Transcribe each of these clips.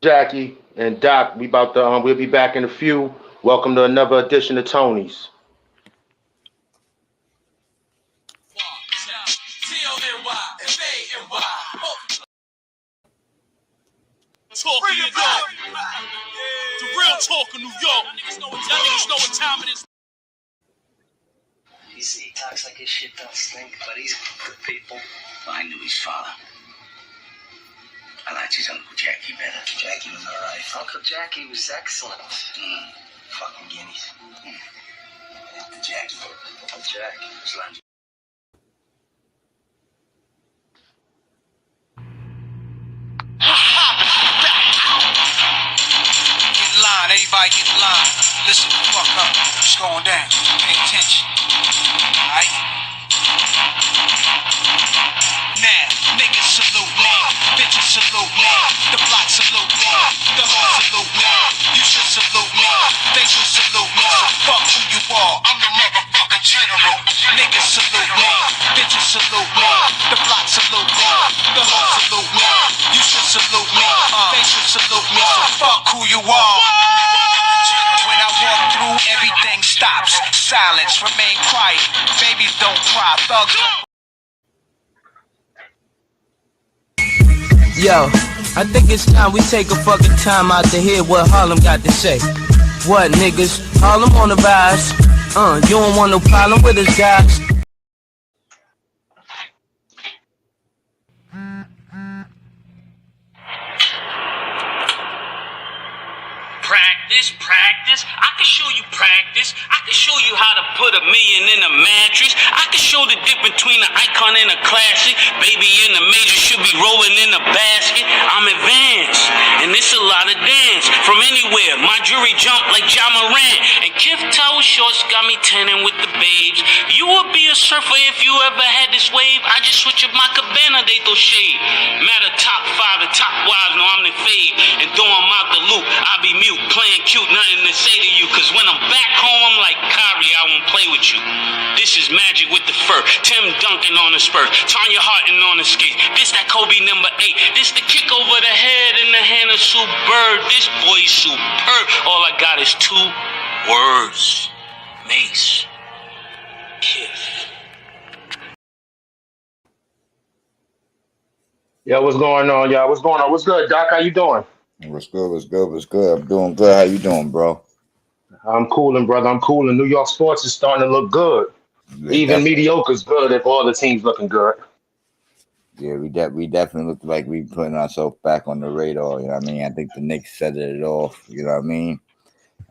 Jackie and Doc. We'll be back in a few. Welcome to another edition of Tony's. T.O.N.Y. F.A.N.Y. Talk of New York. The real talk of New York. Y'all niggas know what time it is. You see, he talks like his shit don't stink, but he's good people. Well, I knew his father. I liked his Uncle Jackie better. Jackie was all right. Uncle Jackie was excellent. Fucking guineas. Uncle Jackie. Uncle Jack was like... Get in line, everybody get in line. Listen the fuck up. What's going down? Pay attention. Alright? Now, niggas salute me. Bitches salute me. The block salute me. The hood salute me. You should salute me. They should salute me. So fuck who you are. I'm the motherfucking general. Niggas salute me. Bitches salute me. The block salute me. The hood salute me. You should salute me. They should salute me. So fuck who you are. When I walk through, everything stops. Silence, remain quiet. Babies don't cry. Thugs don't. Yo, I think it's time we take a fucking time out to hear what Harlem got to say. What, niggas? Harlem on the rise. You don't want no problem with us, guys. Practice. I can show you practice. I can show you how to put $1 million in a mattress. I can show the difference between an icon and a classic. Baby in the major should be rolling in a basket. I'm advanced, and it's a lot of dance. From anywhere, my jewelry jump like John Moran. And Kif Tower Shorts got me tanning with the babes. You would be a surfer if you ever had this wave. I just switch up my cabana, they throw shade. Matter top 5, the top wives know I'm the fade. And though I'm out the loop, I be mute, playing cute, nothing to say to you. Cause when I'm back home, I'm like Kyrie, I won't play with you. This is magic with the fur. Tim Duncan on the spur. Tanya Harton on the skate. This that Kobe number 8. This the kick over the head in the hand of Sue Bird. This boy's superb. All I got is 2 words. Mace. Kif. Yo, what's going on, y'all? What's going on? What's good, Doc? How you doing? What's good? What's good? What's good? I'm doing good. How you doing, bro? I'm cooling, brother. I'm cooling. New York sports is starting to look good. Even mediocre's good if all the teams looking good. Yeah, we definitely look like we putting ourselves back on the radar. You know what I mean? I think the Knicks set it off. You know what I mean?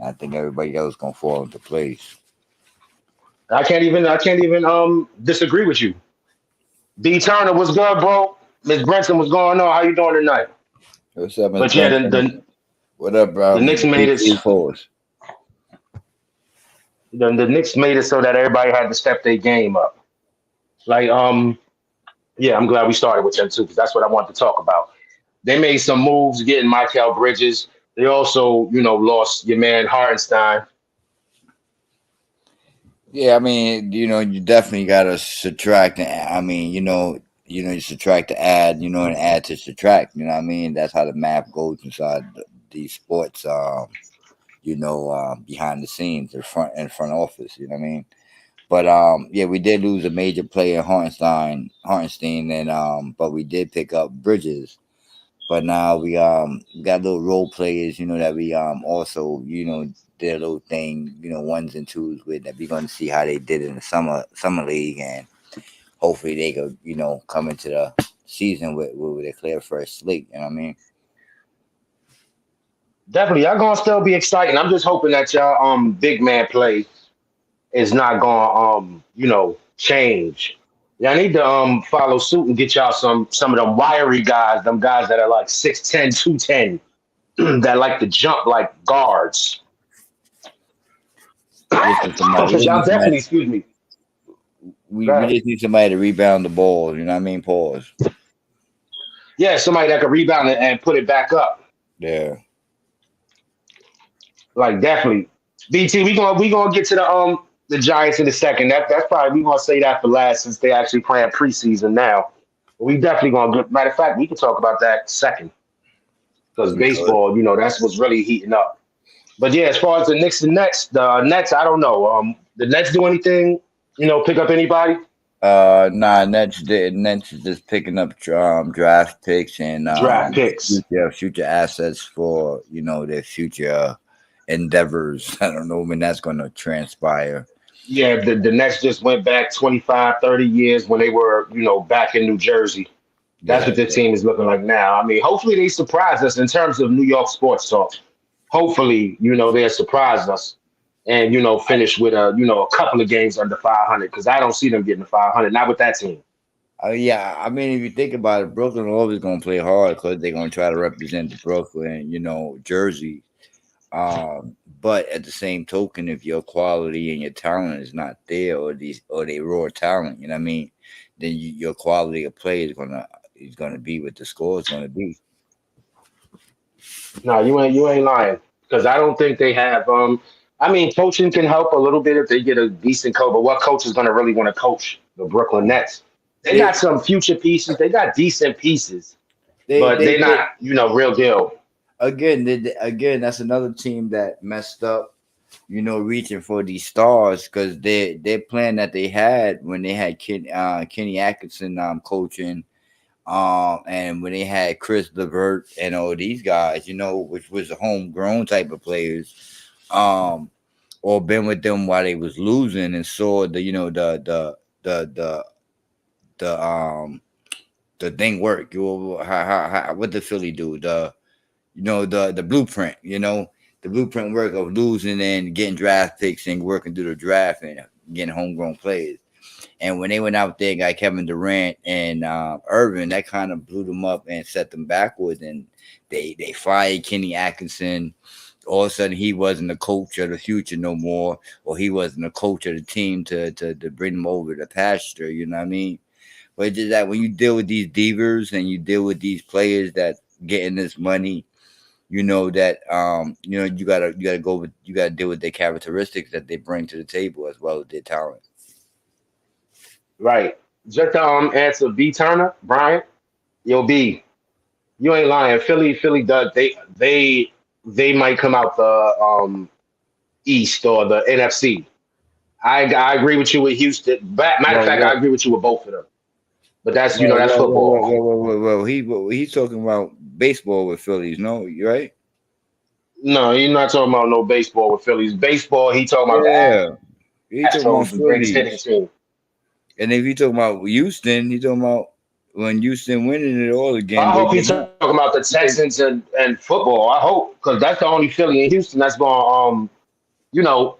I think everybody else gonna fall into place. I can't even disagree with you. D Turner, what's good, bro? Miss Brenton, what's going on? How you doing tonight? What's up, But yeah, what up, bro? the Knicks made it. The Knicks made it so that everybody had to step their game up. Like, yeah, I'm glad we started with them too, because that's what I wanted to talk about. They made some moves getting Mikal Bridges. They also, lost your man Hartenstein. Yeah, I mean, you definitely gotta subtract. I mean, you subtract to add, and add to subtract. You know what I mean? That's how the math goes inside these sports. Behind the scenes, the front office. You know what I mean? But yeah, we did lose a major player, Hartenstein, and but we did pick up Bridges. But now we got little role players, that we also did a little thing, ones and twos with, that we're going to see how they did in the summer league, and hopefully they could come into the season with a clear first slate. You know what I mean? Definitely, y'all gonna still be exciting. I'm just hoping that y'all big man play is not gonna change. Y'all need to follow suit and get y'all some of them wiry guys, them guys that are like 6'10", 210, that like to jump like guards. Y'all definitely, excuse me. We just need somebody to rebound the ball. You know what I mean? Pause. Yeah, somebody that can rebound it and put it back up. Yeah. Like definitely. BT, we gonna get to the Giants in a second. That's probably we gonna say that for last, since they actually playing preseason now. We definitely gonna get. Matter of fact, we can talk about that second. because We could. baseball, that's what's really heating up. But yeah, as far as the Knicks and Nets, the Nets, I don't know. The Nets do anything? Pick up anybody? Nah, Nets is just picking up draft picks and Draft picks. future assets for their future endeavors. I don't know when that's going to transpire. Yeah, the Nets just went back 25, 30 years when they were, back in New Jersey. That's Yeah, what the team is looking like now. I mean, hopefully they surprise us in terms of New York sports talk. Hopefully, they'll surprise us and, finish with a couple of games under 500 because I don't see them getting to 500, not with that team. yeah. I mean, if you think about it, Brooklyn always going to play hard because they're going to try to represent the Brooklyn, Jersey. But at the same token, if your quality and your talent is not there, or they raw talent, what I mean, then your quality of play is gonna be what the score is gonna be. No, you ain't lying because I don't think they have. I mean, coaching can help a little bit if they get a decent coach, but what coach is going to really want to coach the Brooklyn Nets? They They got some future pieces. They got decent pieces, they but they, they're they not, real deal. again, that's another team that messed up. Reaching for these stars because their plan that they had when they had Kenny Atkinson coaching, and when they had Chris Levert and all these guys, which was homegrown type of players, um, or been with them while they was losing and saw the the the the thing work. What the Philly do? The blueprint. The blueprint work of losing and getting draft picks and working through the draft and getting homegrown players. And when they went out there and got Kevin Durant and Irvin, that kind of blew them up and set them backwards. And they fired Kenny Atkinson. All of a sudden, he wasn't the coach of the future no more, or he wasn't the coach of the team to bring them over the pasture. You know what I mean? But it's just that when you deal with these divas and you deal with these players that getting this money, you gotta deal with their characteristics that they bring to the table as well as their talent. Right. Just to answer B Turner, Brian, yo B, you ain't lying. Philly does. They might come out the East or the NFC. I agree with you with Houston. Matter of Well, fact, I well, agree with you with both of them. But that's well, that's well, well, well, football. well, well, well, well, he's talking about baseball with Phillies. No, you right? No, you're not talking about no baseball with Phillies. Baseball, he talking about the Yeah, he talking about Astros, the greatest hitting Phillies. team. And if he talking about Houston, he talking about when Houston winning it all again. I They hope did he's not. talking about the Texans and football. I hope because that's the only Philly in Houston that's going you know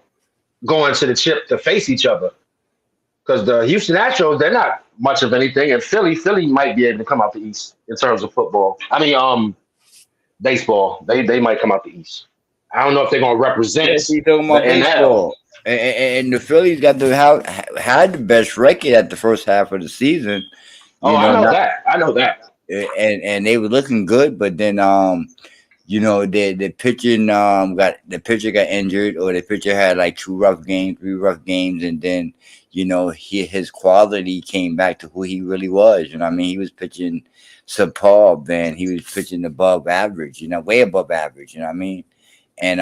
going to the chip to face each other. Because the Houston Astros, they're not much of anything, and Philly might be able to come out the East in terms of football. I mean, baseball. They might come out the East. I don't know if they're going to Yes, represent he talking the about NL. baseball. And the Phillies got to have had the best record at the first half of the season. Oh, I know Not that. I know that. and they were looking good, but then the pitching got the pitcher got injured, or the pitcher had like three rough games, and then his quality came back to who he really was. I mean, he was pitching subpar, then he was pitching above average, way above average. You know what I mean? And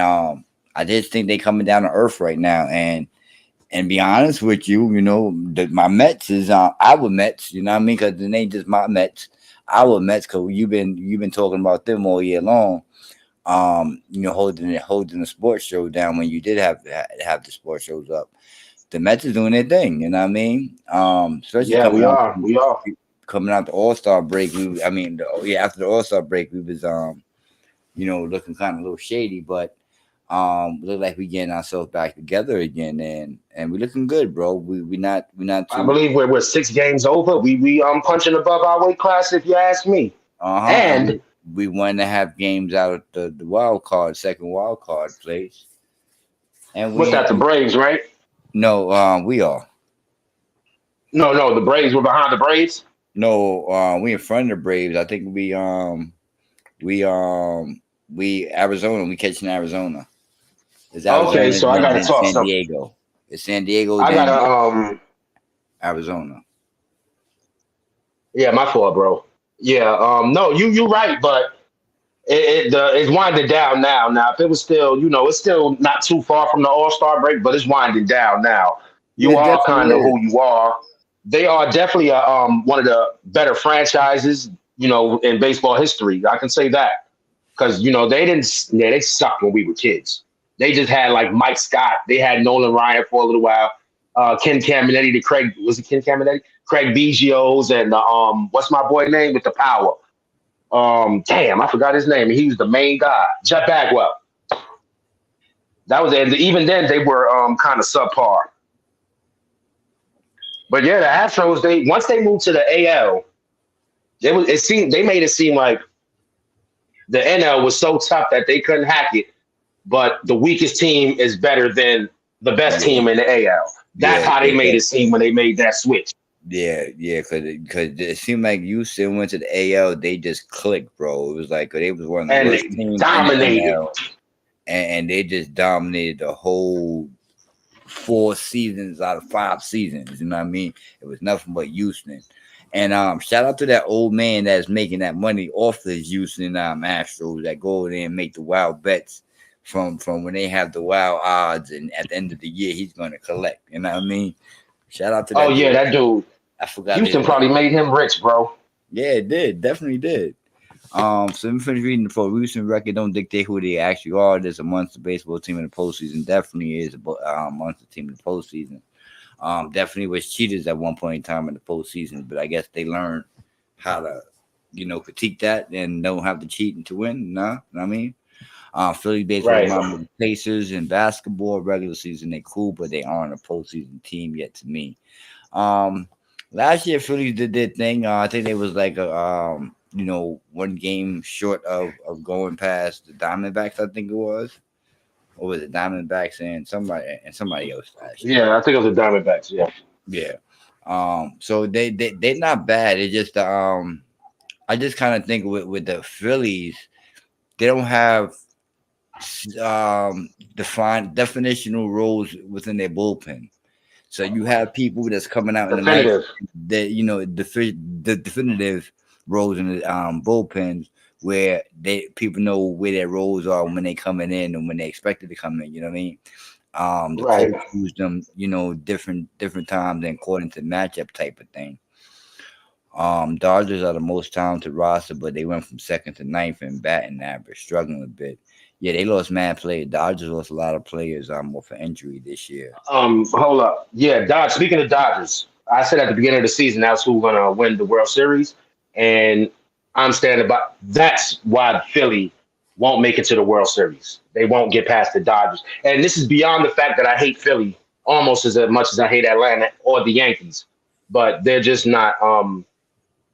I just think they coming down to earth right now, and be honest with you, my Mets is our Mets. You know what I mean? Because it ain't just my Mets, our Mets. Because you've been talking about them all year long. Holding the sports show down when you did have the sports shows up. The Mets is doing their thing. You know what I mean? Especially Yeah, we are. We are. coming out the All Star break. After the All Star break, we was looking kind of a little shady, but look like we getting ourselves back together again, and we looking good, bro. We not I too believe we're 6 games over. We punching above our weight class, if you ask me. and And we want to have games out of the wild card, second wild card place, and what's that? The Braves, right? no, we are No, the Braves. We're behind the Braves. no, we in front of the Braves. I think we Arizona. We catching Arizona. It's Okay, Arizona, so I gotta then talk San some. Diego. It's San Diego, I gotta then Arizona. Yeah, my fault, bro. Yeah, no, you right, but It's winding down now. Now, if it was still, it's still not too far from the All Star break, but it's winding down now. Yeah, You it are definitely kind of is. who you are. They are definitely one of the better franchises, in baseball history. I can say that because they didn't, yeah, they sucked when we were kids. They just had like Mike Scott. They had Nolan Ryan for a little while. Ken Caminetti, the Craig was it Ken Caminetti? Craig Biggio's and what's my boy name with the power? Damn, I forgot his name. He was the main guy, Jeff Bagwell. That was, and even then they were kind of subpar. But yeah, the Astros, they once they moved to the AL, they made it seem like the NL was so tough that they couldn't hack it. But the weakest team is better than the best Yeah, team in the AL. That's yeah, how they made yeah, it seem when they made that switch. yeah. Because it seemed like Houston went to the AL, they just clicked, bro. It was like they was one of the And worst they teams in the dominated. NL, and they just dominated the whole 4 seasons out of 5 seasons. You know what I mean? It was nothing but Houston. And shout out to that old man that's making that money off the Houston Astros that go over there and make the wild bets from when they have the wild odds, and at the end of the year he's going to collect. You know what I mean? Shout out to Oh that yeah, dude. that dude. I forgot his Houston name. probably made him rich, bro. Yeah, it did. Definitely did. So let me finish reading the for recent record. Don't dictate who they actually are. There's a monster baseball team in the postseason. Definitely is a monster team in the postseason. Definitely was cheaters at one point in time in the postseason, but I guess they learned how to, critique that and don't have to cheat to win. Nah, know what I mean, Philly baseball Right. remind me of the Pacers in basketball. Regular season they cool, but they aren't a postseason team yet to me. Um, Last year Phillies did their thing. I think they was like a one game short of going past the Diamondbacks. I think it was, or was it Diamondbacks and somebody else last year. Yeah, I think it was the Diamondbacks. Yeah. Yeah. So they're not bad. It's just I just kind of think with the Phillies, they don't have defined definitional roles within their bullpen. So you have people that's coming out in the night Definitive. that the definitive roles in the bullpens where they people know where their roles are when they coming in and when they expected to come in. You know what I mean? The Right. coach used them, different times and according to matchup type of thing. Dodgers are the most talented roster, but they went from second to ninth in batting average, struggling a bit. Yeah, they lost mad players. Dodgers lost a lot of players for injury this year. Hold up. Yeah, Dodge. Speaking of Dodgers, I said at the beginning of the season that's who's gonna win the World Series, and I'm standing by. That's why Philly won't make it to the World Series. They won't get past the Dodgers, and this is beyond the fact that I hate Philly almost as much as I hate Atlanta or the Yankees, but they're just not.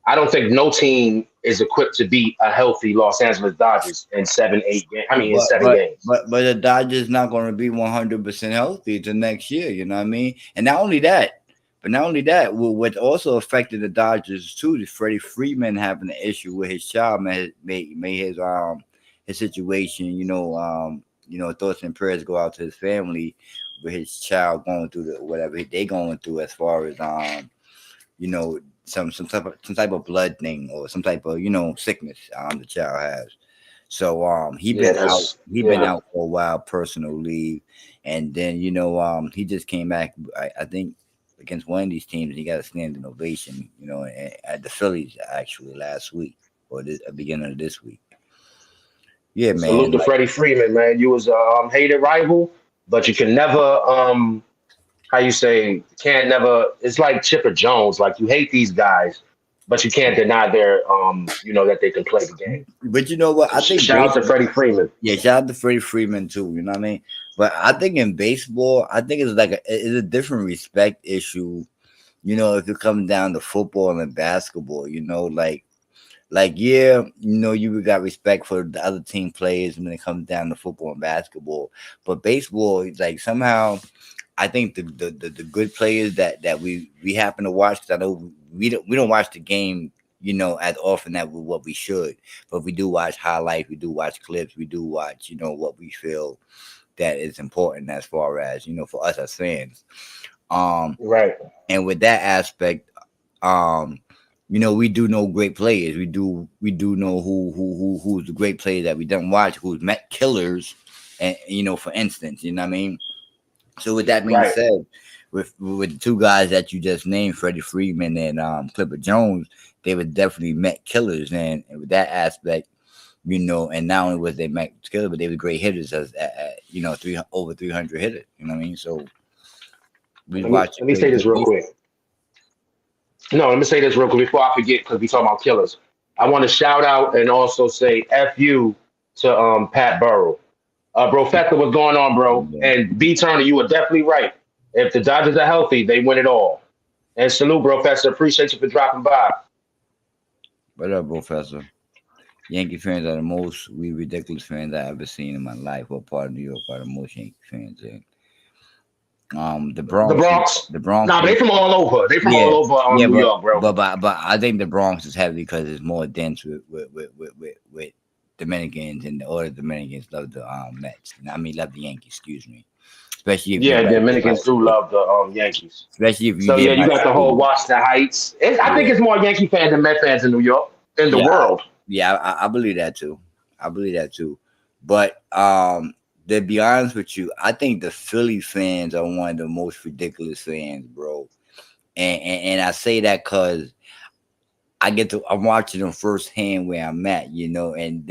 I don't think no team is equipped to beat a healthy Los Angeles Dodgers in 7, 8 games. I mean, in But seven but games. but the Dodgers not going to be 100% healthy to next year. You know what I mean? And not only that, but not only that, what also affected the Dodgers too is Freddie Freeman having an issue with his child made his situation. Thoughts and prayers go out to his family with his child going through whatever they going through as far as you know some type of blood thing or some type of sickness the child has. So he Yeah, been out. that's He been yeah. out for a while, personal leave, and then he just came back. I think against one of these teams, he got a standing ovation. At the Phillies actually last week or beginning of this week. Yeah, Salute man. to Freddie Freeman, man. You was a hated rival, but you can never how you say can't never. It's like Chipper Jones. Like you hate these guys, but you can't deny their that they can play the game. But you know what? So I think shout out to Freddie Freeman. yeah, shout out to Freddie Freeman too. You know what I mean? But I think in baseball, I think it's a different respect issue. If it comes down to football and basketball, yeah, you got respect for the other team players when it comes down to football and basketball. But baseball, it's like somehow I think the good players that we happen to watch, because I know we don't watch the game, as often that what we should, but we do watch highlights, we do watch clips, we do watch, what we feel that is important as far as for us as fans. Um, Right. and with that aspect, um, we do know great players. We do know who's the great player that we don't watch, who's met killers, and for instance, you know what I mean. So with that being Right. said, with the two guys that you just named, Freddie Freeman and Clipper Jones, they were definitely met killers, and with that aspect, and not only was they met killers, but they were great hitters as over 300 hitters. You know what I mean? So we Let me watched a let me say great this good real baseball. quick. No, let me say this real quick before I forget because we talking about killers. I want to shout out and also say F you to Pat Burrow. Bro Fector, what's going on, bro? Yeah. And B Turner, you were definitely right. If the Dodgers are healthy, they win it all. And salute, bro Fector. Appreciate you for dropping by. What up, Professor? Yankee fans are the most ridiculous fans I ever seen in my life. What part of New York are the most Yankee fans in? The The Bronx, Bronx. the Bronx Nah, they is from all over. They from yeah, all over yeah, New but York, bro. but but but I think the Bronx is heavy because it's more dense with Dominicans, and all the Dominicans love the Mets. I mean, love the Yankees. Excuse me. Especially if you Yeah, right there by Dominicans the do school. love the Yankees. Especially if you So there yeah, you by the got the whole school. Washington Heights. I think Yeah, it's more Yankee fans than Met fans in New York, in the yeah, world. I believe that too. I believe that too. But to be honest with you, I think the Philly fans are one of the most ridiculous fans, bro. And I say that because I'm watching them firsthand where I'm at, and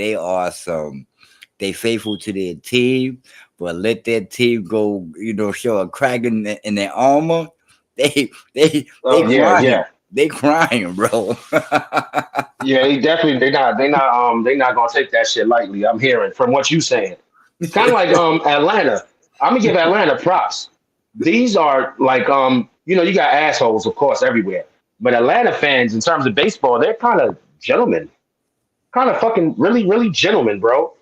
they faithful to their team, but let their team go, show a crack in their armor. They Oh yeah, crying. yeah. They crying, bro. Yeah, they not gonna take that shit lightly. I'm hearing from what you saying. It's kind of like Atlanta. I'm gonna give Atlanta props. These are like you got assholes of course everywhere, but Atlanta fans in terms of baseball, they're kind of gentlemen, kind of fucking really gentlemen, bro.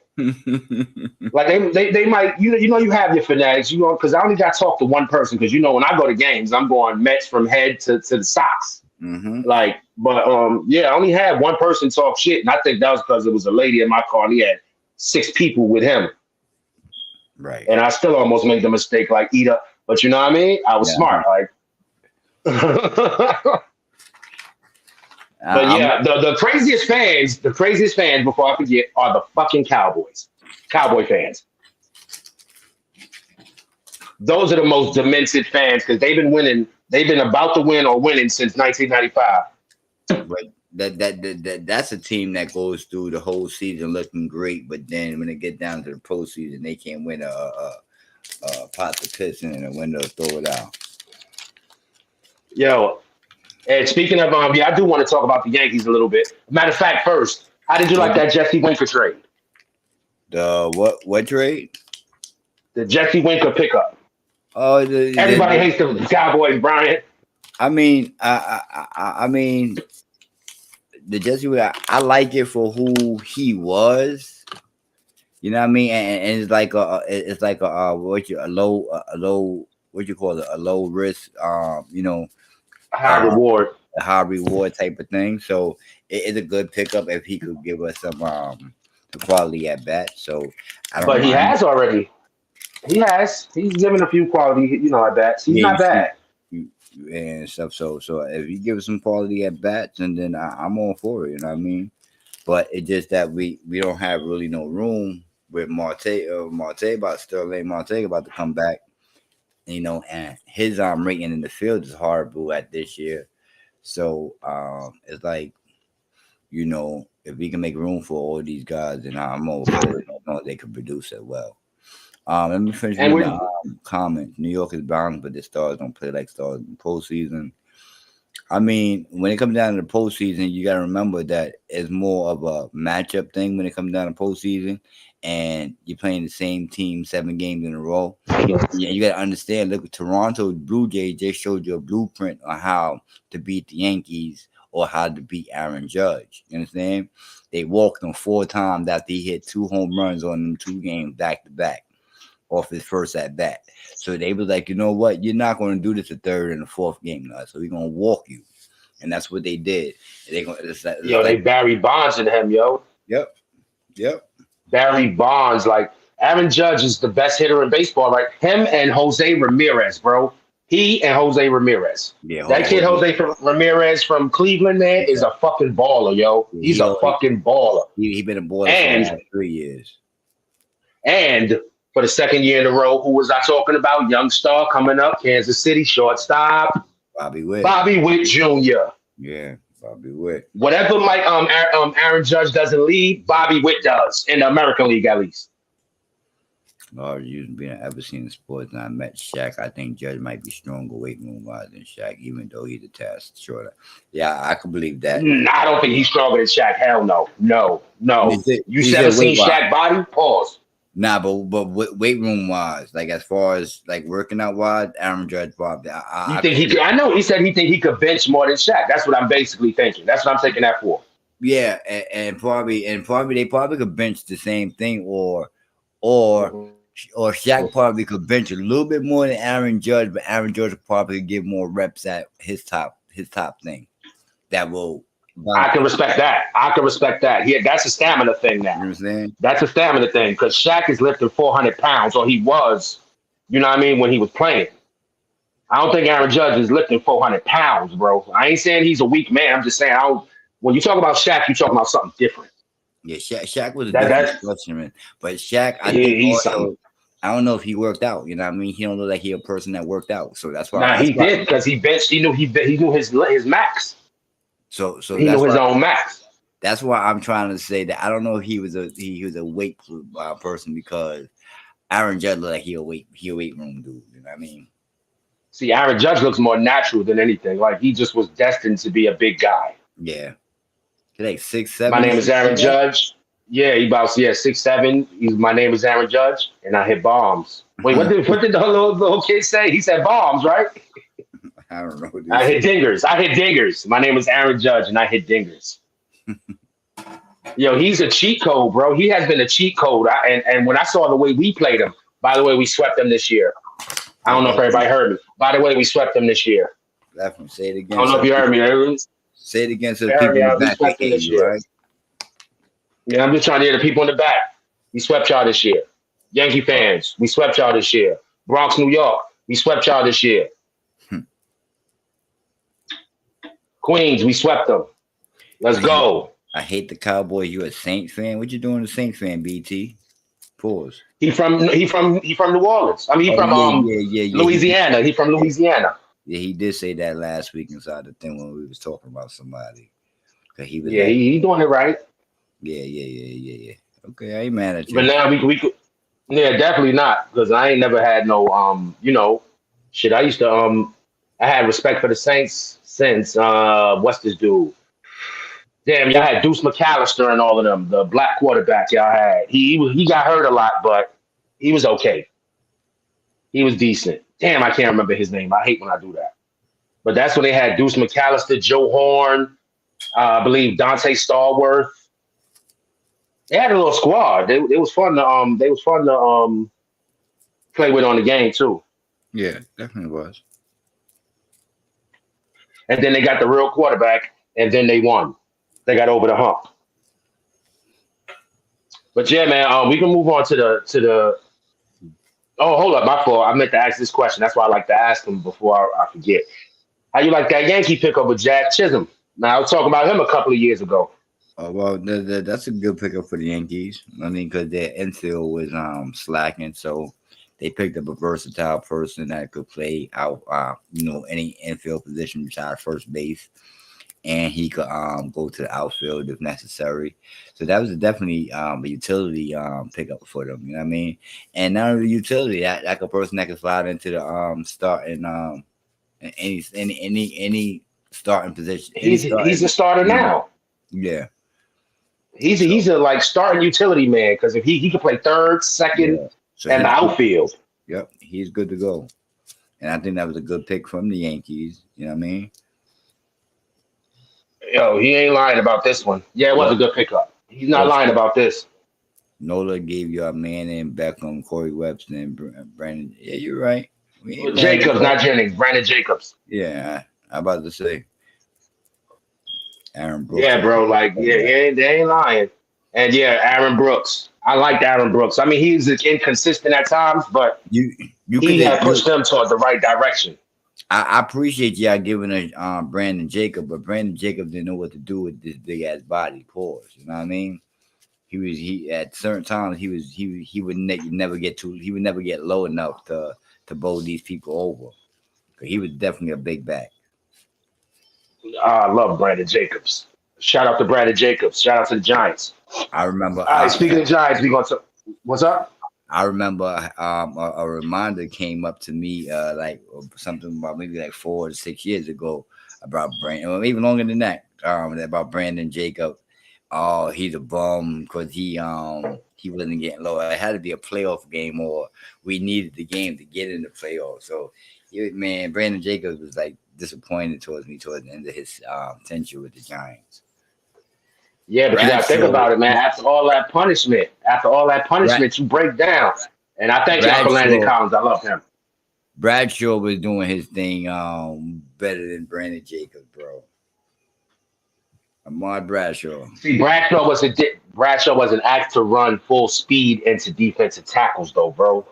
Like they might you have your fanatics because I only got to talk to one person because when I go to games I'm going Mets from head to the socks. hmm Like, but yeah, I only had one person talk shit, and I think that was because there was a lady in my car, and he had 6 people with him, Right. and I still almost made the mistake like eat up. But you know what I mean? I was Yeah. smart, like. But I'm yeah, the craziest fans before I forget are the fucking Cowboys, Cowboy fans. Those are the most demented fans because they've been winning. They've been about to win or winning since 1995. but that's a team that goes through the whole season looking great, but then when they get down to the postseason, they can't win a pot to piss in and a window to throw it out. Yo, and speaking of yeah, I do want to talk about the Yankees a little bit. Matter of fact, first, how did you like that Jesse Winker trade? The what trade? The Jesse Winker pickup. Oh, Everybody hates the Cowboys, Brian. I mean, I mean, the Jesse. I like it for who he was. You know what I mean? And it's like a low what you call it, a low risk High uh reward. a high reward type of thing. So it's a good pickup if he could give us some quality at bat. So I don't But he mind. has already. He has. He's given a few quality, at bats. He's Yeah, not bad. and stuff. So if you give us some quality at bats, and then I'm all for it. You know what I mean? But it's just that we don't have really no room with Marte about Sterling Marte about to come back. And his rating in the field is horrible at this year. So it's like, if we can make room for all these guys, then I'm all for it. As long as they can produce it well. Let me finish And with we the comments. New York is bound, but the Stars don't play like Stars in the postseason. I mean, when it comes down to the postseason, you got to remember that it's more of a matchup thing when it comes down to postseason, and you're playing the same team 7 games in a row. Yeah, you got to understand. Look, Toronto Blue Jays just showed you a blueprint on how to beat the Yankees or how to beat Aaron Judge. You understand? They walked him 4 times after he hit 2 home runs on them 2 games back to back off his first at bat. So they was like, you know what? You're not going to do this the third and the fourth game now. So we're going to walk you. And that's what they did. They going it's they like, Barry Bonds in him, yo. yep, yep. Barry Bonds, like Aaron Judge is the best hitter in baseball, right? Him and Jose Ramirez, bro. He and Jose Ramirez. Yeah, That kid Jose Ramirez from Cleveland, man, is a fucking baller, yo. He's a fucking baller. He been a baller And for 3 years. And for the second year in a row, who was I talking about? Young star coming up, Kansas City shortstop, Bobby Witt. Bobby Witt Jr. Yeah, Bobby Witt. Whatever Aaron Judge doesn't lead, Bobby Witt does in the American League at least. You being ever seen in sports, and I met Shaq. I think Judge might be stronger weight room wise than Shaq, even though he's a task shorter. Yeah, I can believe that. I don't think he's stronger than Shaq. Hell no. You ever seen Shaq body? Pause. Nah, but weight room wise, like as far as like working out wise, Aaron Judge probably. I know he said he think he could bench more than Shaq. That's what I'm basically thinking. That's what I'm taking that for. Yeah, and probably they probably could bench the same thing, or Shaq probably could bench a little bit more than Aaron Judge, but Aaron Judge would probably give more reps at his top thing. That will. I can respect that. Yeah, that's a stamina thing now. You know what I'm saying? That's a stamina thing because Shaq is lifting 400 pounds, or he was, you know what I mean, when he was playing. I don't think Aaron Judge is lifting 400 pounds, bro. I ain't saying he's a weak man. I'm just saying, when you talk about Shaq, you talk about something different. Yeah, Shaq was a different specimen. But Shaq, I don't know if he worked out. You know what I mean? He don't look like he a person that worked out. So that's why. He did because he benched. He knew his max. So he knew his own max. That's why I'm trying to say that I don't know if he was a weight person because Aaron Judge looked like he a weight room dude. You know what I mean? See, Aaron Judge looks more natural than anything. Like he just was destined to be a big guy. Yeah. He's like 6'7". My name is Aaron Judge. Yeah, he about 6'7". My name is Aaron Judge, and I hit bombs. Wait, what did the little kid say? He said bombs, right? I don't know. Dude. I hit dingers. My name is Aaron Judge, and I hit dingers. Yo, he's a cheat code, bro. He has been a cheat code. And when I saw the way we played him, by the way, we swept them this year. I don't know if everybody heard me. By the way, we swept them this year. Say it again. I don't know if you heard me. Say it again so the people in the back can hear you, right? Yeah, I'm just trying to hear the people in the back. We swept y'all this year. Yankee fans, we swept y'all this year. Bronx, New York, we swept y'all this year. Queens, we swept them. Let's go. I hate the Cowboys. You a Saints fan? What you doing, a Saints fan? BT. Pause. He from New Orleans. I mean, Louisiana. He from Louisiana. Yeah, he did say that last week inside the thing when we was talking about somebody. He was. Yeah, he doing it right. Yeah. Okay, I ain't mad at you. But now we could. Yeah, definitely not because I ain't never had no shit. I used to I had respect for the Saints since what's this dude? Damn, y'all had Deuce McAllister and all of them, the black quarterback y'all had. He got hurt a lot, but he was okay. He was decent. Damn, I can't remember his name. I hate when I do that. But that's when they had Deuce McAllister, Joe Horn, I believe Dante Stallworth. They had a little squad. It was fun to play with on the game too. Yeah, definitely was. And then they got the real quarterback, and then they won. They got over the hump. But yeah, man, we can move on to the. Oh, hold up, my fault. I meant to ask this question. That's why I like to ask him before I forget. How you like that Yankee pickup with Jack Chisholm? Now I was talking about him a couple of years ago. Oh, well, that's a good pickup for the Yankees. I mean, because their infield was slacking, so they picked up a versatile person that could play out, any infield position besides first base, and he could go to the outfield if necessary. So that was definitely a utility pickup for them. You know what I mean? And not only utility, like a person that could slide into the starting any starting position. He's a starter now. Yeah. He's a like starting utility man because if he could play third, second, and the outfield. Yep, he's good to go. And I think that was a good pick from the Yankees. You know what I mean? Yo, he ain't lying about this one. Yeah, it was a good pickup. He's not lying about this. Nola gave you a man in Beckham, Corey Webster, and Brandon. Yeah, you're right. Jacobs, not Jennings. Brandon Jacobs. Yeah, I'm about to say. Aaron Brooks. Yeah, bro. Like, they ain't lying. And yeah, Aaron Brooks. I liked Aaron Brooks. I mean, he's inconsistent at times, but he had pushed them toward the right direction. I appreciate y'all giving a Brandon Jacob, but Brandon Jacob didn't know what to do with this big ass body. Pause. You know what I mean? He at certain times he would never get too he would never get low enough to bowl these people over. He was definitely a big back. I love Brandon Jacobs. Shout out to Brandon Jacobs. Shout out to the Giants. I remember. All right, speaking of Giants, we going to what's up? I remember a reminder came up to me like something about maybe like 4 to 6 years ago about Brandon, or even longer than that, about Brandon Jacob. Oh, he's a bum because he wasn't getting low. It had to be a playoff game, or we needed the game to get in the playoffs. So, man, Brandon Jacobs was like disappointed towards me towards the end of his tenure with the Giants. Yeah, but you got to think about it, man. After all that punishment, you break down. And I thank y'all for Landon Collins. I love him. Bradshaw was doing his thing better than Brandon Jacobs, bro. Ahmad Bradshaw. See, Bradshaw wasn't asked to run full speed into defensive tackles, though, bro.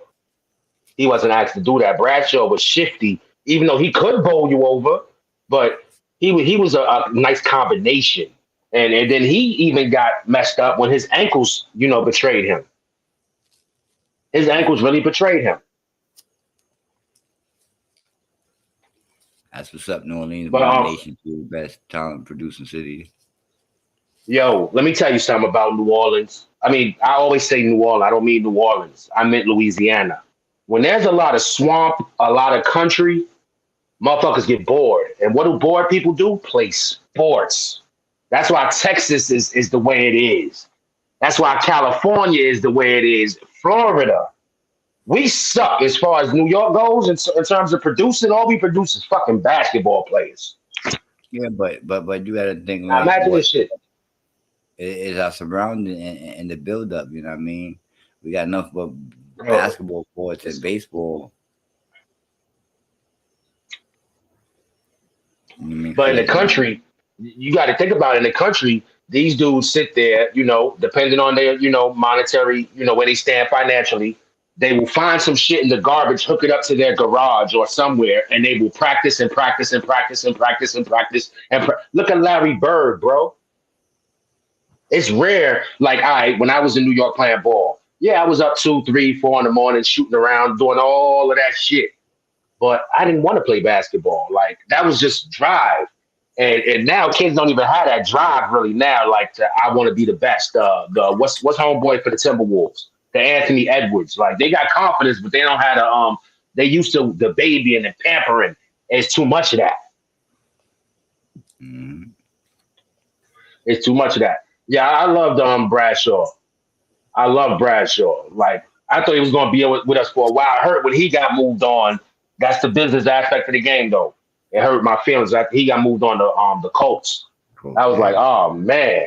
He wasn't asked to do that. Bradshaw was shifty, even though he could bowl you over, but he was a nice combination. And then he even got messed up when his ankles, betrayed him. His ankles really betrayed him. That's what's up, New Orleans. But, nation to the best talent producing city. Yo, let me tell you something about New Orleans. I mean, I always say New Orleans. I don't mean New Orleans. I meant Louisiana. When there's a lot of swamp, a lot of country, motherfuckers get bored. And what do bored people do? Play sports. That's why Texas is the way it is. That's why California is the way it is. Florida. We suck as far as New York goes in terms of producing. All we produce is fucking basketball players. Yeah, but you got to think like imagine this shit. Is our surrounding and the build up. You know what I mean? We got enough but basketball courts and baseball. But in the country, you got to think about it. In the country, these dudes sit there, depending on their, monetary, where they stand financially, they will find some shit in the garbage, hook it up to their garage or somewhere, and they will practice and practice and practice and practice and practice. Look at Larry Bird, bro. It's rare. Like, all right, when I was in New York playing ball, yeah, I was up 2, 3, 4 in the morning, shooting around, doing all of that shit. But I didn't want to play basketball. Like, that was just drive. And now kids don't even have that drive really now. Like, I want to be the best. What's homeboy for the Timberwolves? The Anthony Edwards. Like, they got confidence, but they don't have the they used to the baby and the pampering. It's too much of that. Mm-hmm. It's too much of that. Yeah, I loved Bradshaw. I love Bradshaw. Like, I thought he was gonna be with us for a while. I heard when he got moved on. That's the business aspect of the game, though. It hurt my feelings after he got moved on to the Colts. Cool. I was like, oh man.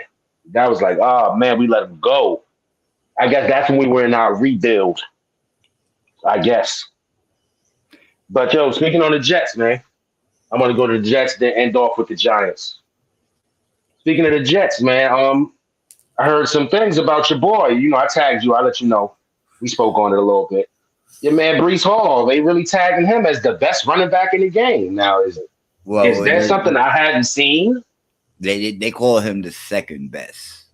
That was like, oh man, we let him go. I guess that's when we were in our rebuild. I guess. But yo, speaking on the Jets, man, I'm gonna go to the Jets, then end off with the Giants. Speaking of the Jets, man, I heard some things about your boy. I tagged you. I let you know. We spoke on it a little bit. Your man Breece Hall, they really tagging him as the best running back in the game. Now, is there something I hadn't seen? They call him the second best.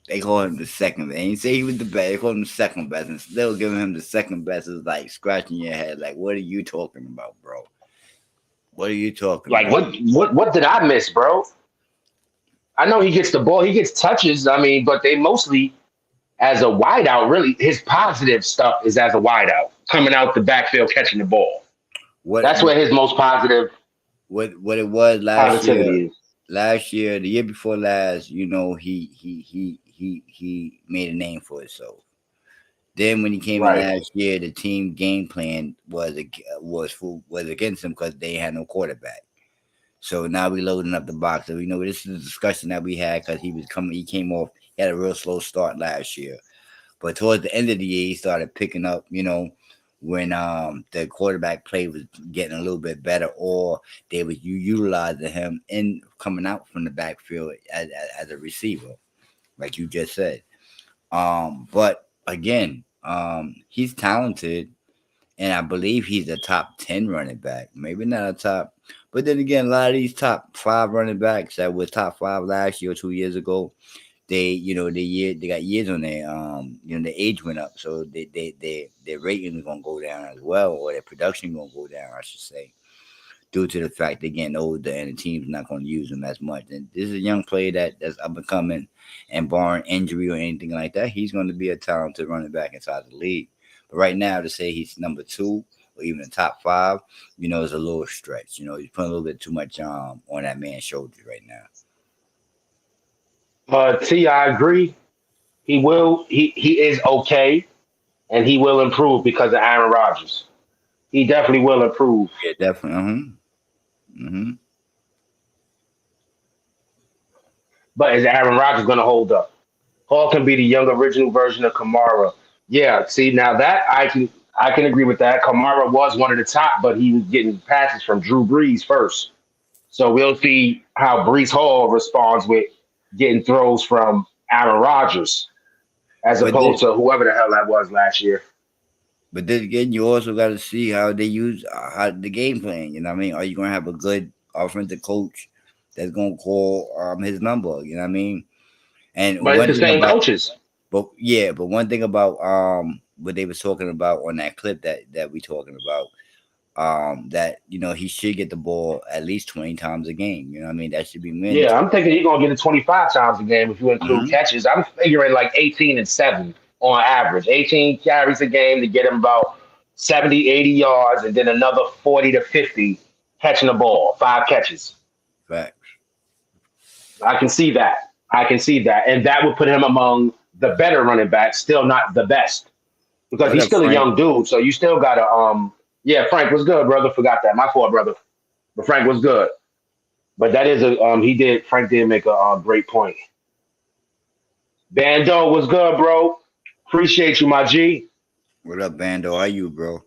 They call him the second best. They didn't say he was the best. They call him the second best. And still giving him the second best is like scratching your head. Like, what are you talking about, bro? What are you talking about? Like, what did I miss, bro? I know he gets the ball. He gets touches. I mean, but they mostly as a wideout, really, his positive stuff is as a wideout, coming out the backfield, catching the ball. That's where his most positive. What it was last year. Last year, the year before last, he made a name for himself. Then when he came in last year, the team game plan was against him because they had no quarterback. So now we're loading up the box. So this is a discussion that we had because he came off. He had a real slow start last year. But towards the end of the year, he started picking up, when the quarterback play was getting a little bit better, or they was utilizing him in coming out from the backfield as a receiver, like you just said. But again, he's talented, and I believe he's a top 10 running back. Maybe not a top, but then again, a lot of these top 5 running backs that were top 5 last year or 2 years ago, they got years on their their age went up, so their rating is gonna go down as well, or their production gonna go down, I should say, due to the fact they're getting older and the team's not going to use them as much. And this is a young player that's up and coming, and barring injury or anything like that, he's going to be a talented running back inside the league. But right now, to say he's number 2 or even the top 5, is a little stretch. He's putting a little bit too much on that man's shoulders right now. T, I agree. He is okay, and he will improve because of Aaron Rodgers. He definitely will improve. Yeah, definitely. Mm-hmm. But is Aaron Rodgers going to hold up? Hall can be the young original version of Kamara. Yeah, see now that I can agree with that. Kamara was one of the top, but he was getting passes from Drew Brees first. So we'll see how Brees Hall responds with getting throws from Aaron Rodgers as But opposed to whoever the hell that was last year. But then again, you also got to see how they use how the game plan. You know what I mean? Are you going to have a good offensive coach that's going to call his number? You know what I mean? And But it's one the thing same about, coaches. but one thing about what they was talking about on that clip that we talking about, that he should get the ball at least 20 times a game. You know what I mean? That should be Yeah, mandatory. I'm thinking he's gonna get it 25 times a game if you include Hmm. catches. I'm figuring like 18 and 7 on average. 18 carries a game to get him about 70, 80 yards, and then another 40 to 50 catching the ball, 5 catches. Facts. I can see that. I can see that. And that would put him among the better running backs, still not the best. Because What he's up, still a Frank? young dude. So you still gotta yeah, Frank was good, brother. Forgot that. My fault, brother. But Frank was good. But that is a Frank did make a great point. Bando was good, bro. Appreciate you, my G. What up, Bando? How you, bro?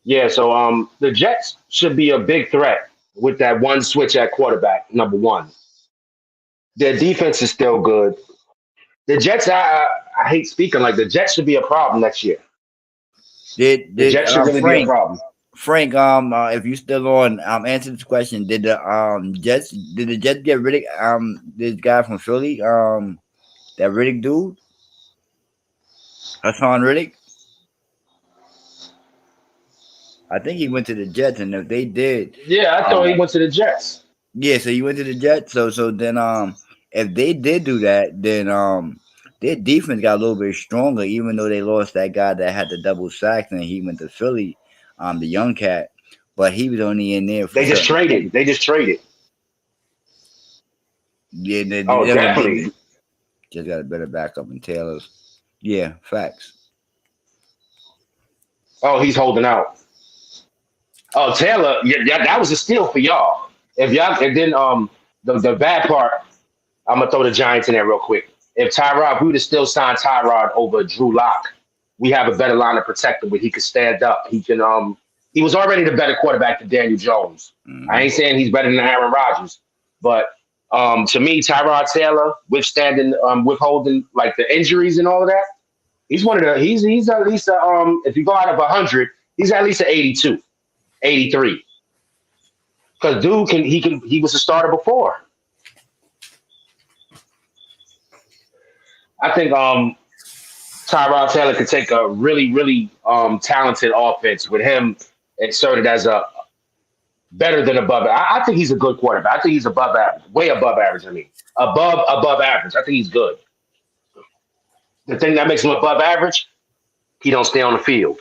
Yeah, so the Jets should be a big threat with that one switch at quarterback, number one. Their defense is still good. The Jets, I hate speaking like the Jets should be a problem next year. Did The did Jets should really be a Frank problem. Frank, if you still on, answer this question. Did the Jets get rid of this guy from Philly, that Riddick dude, Hassan Riddick? I think he went to the Jets, and if they did, Yeah, I thought he um, went to the Jets. yeah, so he went to the Jets. So then, if they did do that, then their defense got a little bit stronger, even though they lost that guy that had the double sacks, and he went to Philly, the young cat, but he was only in there for They just certain. traded. They just traded. Yeah, Oh, they definitely. just got a better backup in Taylor's. Yeah, facts. Oh, he's holding out. Oh, Taylor, yeah, that was a steal for y'all. If y'all, and then the bad part, I'm gonna throw the Giants in there real quick. If Tyrod, if we would have still signed Tyrod over Drew Lock, we have a better line of protector where he could stand up. He can he was already the better quarterback than Daniel Jones. I Hmm. ain't saying he's better than Aaron Rodgers, but to me, Tyrod Taylor, withholding like the injuries and all of that, he's one of the he's at least if you go out of 100, he's at least an 82, 83. Because dude he was a starter before. I think Tyrod Taylor could take a really, really talented offense with him inserted as a better than above. I think he's a good quarterback. I think he's above average, way above average. I mean, above average. I think he's good. The thing that makes him above average, he don't stay on the field.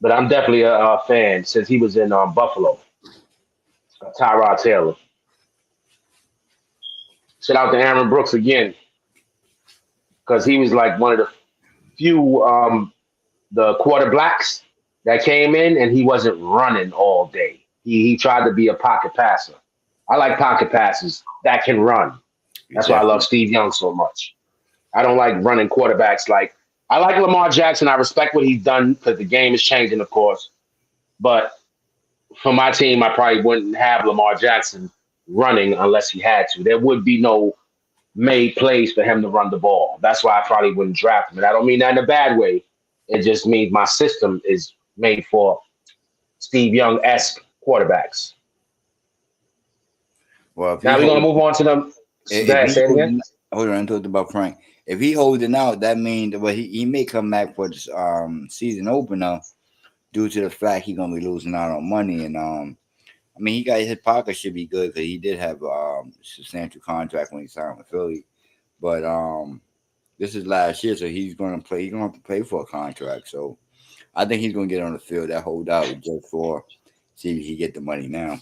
But I'm definitely a fan since he was in Buffalo. Tyrod Taylor. Shout out to Aaron Brooks again because he was like one of the few the quarterbacks that came in and he wasn't running all day. He tried to be a pocket passer. I like pocket passes that can run. That's why I love Definitely. Steve Young so much. I don't like running quarterbacks like I like Lamar Jackson. I respect what he's done because the game is changing, of course. But for my team, I probably wouldn't have Lamar Jackson running unless he had to. There would be no made plays for him to run the ball. That's why I probably wouldn't draft him. And I don't mean that in a bad way. It just means my system is made for Steve Young esque quarterbacks. Well, if he Now we're gonna hold, move on to them. Go if ahead, he say it again. holding, hold on, I talked about Frank. If he holding out, that means well, he may come back for this season opener due to the fact he's gonna be losing out on money and I mean he got his pocket should be good because he did have substantial contract when he signed with Philly, but this is last year, so he's gonna play. He's gonna have to play for a contract. So I think he's gonna get on the field that hold out just for see if he get the money now.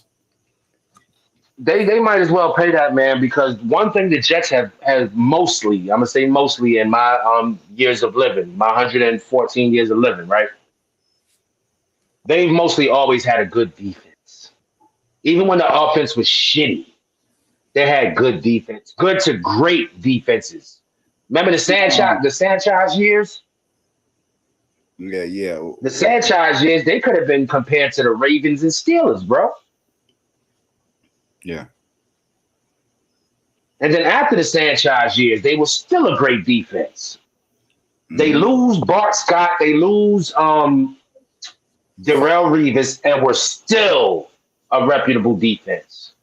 They might as well pay that man because one thing the Jets have mostly, I'm gonna say mostly in my years of living, my 114 years of living, right? They've mostly always had a good defense. Even when the offense was shitty, they had good defense, good to great defenses. Remember Um, The Sanchez years? yeah, yeah, The Sanchez years, they could have been compared to the Ravens and Steelers, bro. yeah. And then after the Sanchez years, they were still a great defense. They Mm-hmm. lose Bart Scott, they lose Darrell Reeves, and we're still a reputable defense.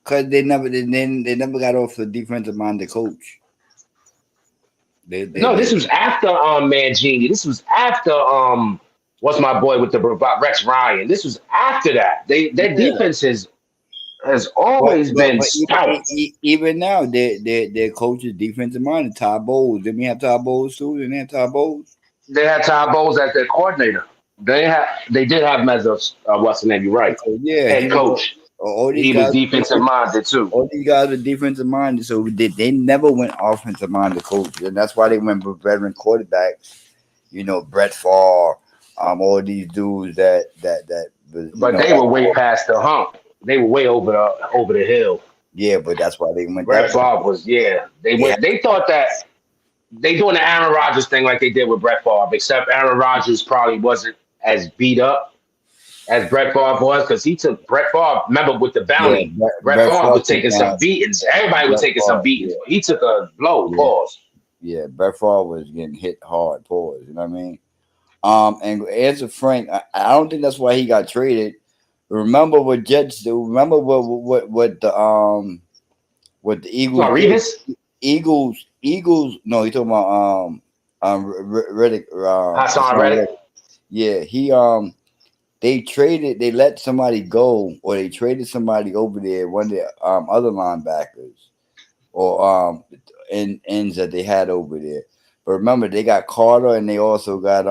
Cause they never got off the defensive minded coach. No, this They was after Mangini. This was after what's my boy with the robot Rex Ryan. This was after that. Their yeah. defense has always been But stout. even now, their coach is defensive minded. Todd Bowles. Didn't we have Todd Bowles too? Didn't they have Todd Bowles? They had Todd Bowles as their coordinator. They did have Mezos, what's the name? You're right. So yeah, he Head was coach. all these He was guys. defensive minded too. All these guys are defensive minded, so they never went offensive minded coaches, and that's why they went with veteran quarterbacks. You know, Brett Favre, all these dudes that was But they were way past the hump. They were way over the hill. yeah, but that's why they went Brett that way. Favre was yeah. They They had, went. They thought that they doing the Aaron Rodgers thing like they did with Brett Favre, except Aaron Rodgers probably wasn't as beat up as Brett Favre was because he took Brett Favre. Remember with the yeah, bounty, Brett Brett Favre Favre was took taking some down beatings. Everybody was Brett taking some Favre. beatings. Yeah, He took a blow. yeah, Pause. yeah. Brett Favre was getting hit hard. Pause. You know what I mean? And as a Frank, I don't think that's why he got traded. Remember what Jets do? Remember what the So Eagles did? Revis, Eagles. No, he talking about Reddick, Hassan Hassan Reddick. Reddick. Yeah, they traded. They let somebody go, or they traded somebody over there. One of the other linebackers, or ends that they had over there. But remember, they got Carter, and they also got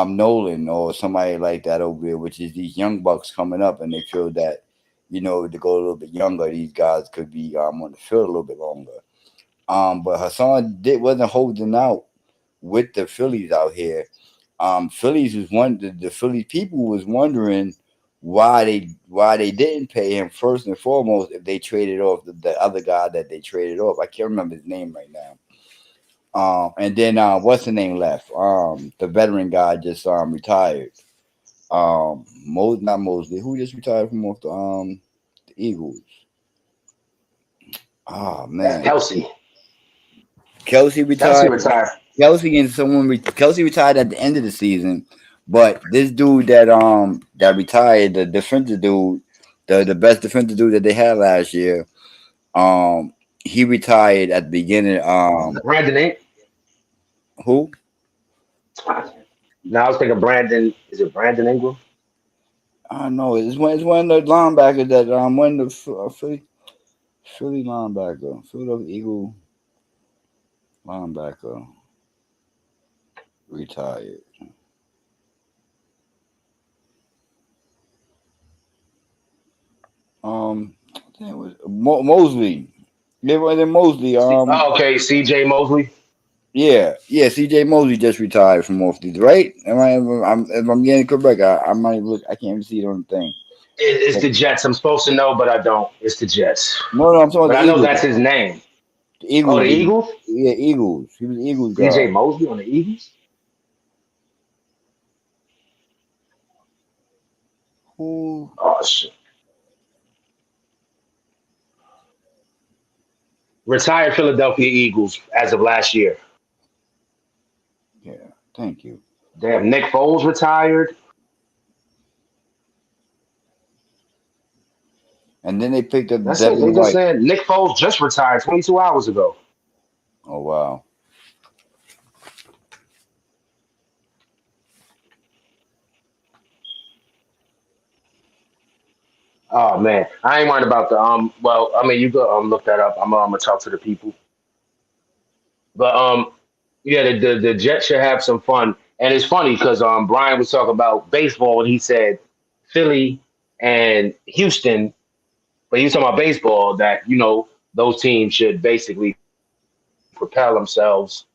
Nolan or somebody like that over there, which is these young bucks coming up, and they feel that to go a little bit younger, these guys could be on the field a little bit longer. But Hassan wasn't holding out with the Phillies out here. Phillies was one the Philly people was wondering why they didn't pay him first and foremost if they traded off the other guy that they traded off. I can't remember his name right now. And then what's the name left? The veteran guy just retired. Not Mosley. Who just retired from off the Eagles? Oh That's man, Kelsey. Kelsey Kelsey retired. retired. Kelsey retired at the end of the season, but this dude that retired, the defensive dude, the best defensive dude that they had last year, he retired at the beginning. Brandon Inc. Who? Now I was thinking Brandon. Is it Brandon Ingram? I don't know. It's one of the linebackers that one of the Philly linebacker, Philadelphia Eagle linebacker retired. I think it was Mosley. Yeah, well, then Mosley. Okay, C.J. Mosley. Yeah. C.J. Mosley just retired from off these, right? If I'm getting it correct, I might look. I can't even see it on the thing. It's But, the Jets. I'm supposed to know, but I don't. It's the Jets. no, I'm talking about But the I know Eagles. that's his name. The Oh, Eagles. the Eagles? Yeah, Eagles. He was an Eagles C.J. guy. Mosley on the Eagles? Who? Oh, shit. Retired Philadelphia Eagles as of last year. Yeah, thank you. They have Nick Foles retired. And then they picked up That's it. They Devin just White. said Nick Foles just retired 22 hours ago. Oh wow. Oh man, I ain't worried about the Well, I mean, you go look that up. I'm gonna talk to the people, but yeah, the Jets should have some fun. And it's funny because Brian was talking about baseball and he said Philly and Houston, but he was talking about baseball that those teams should basically propel themselves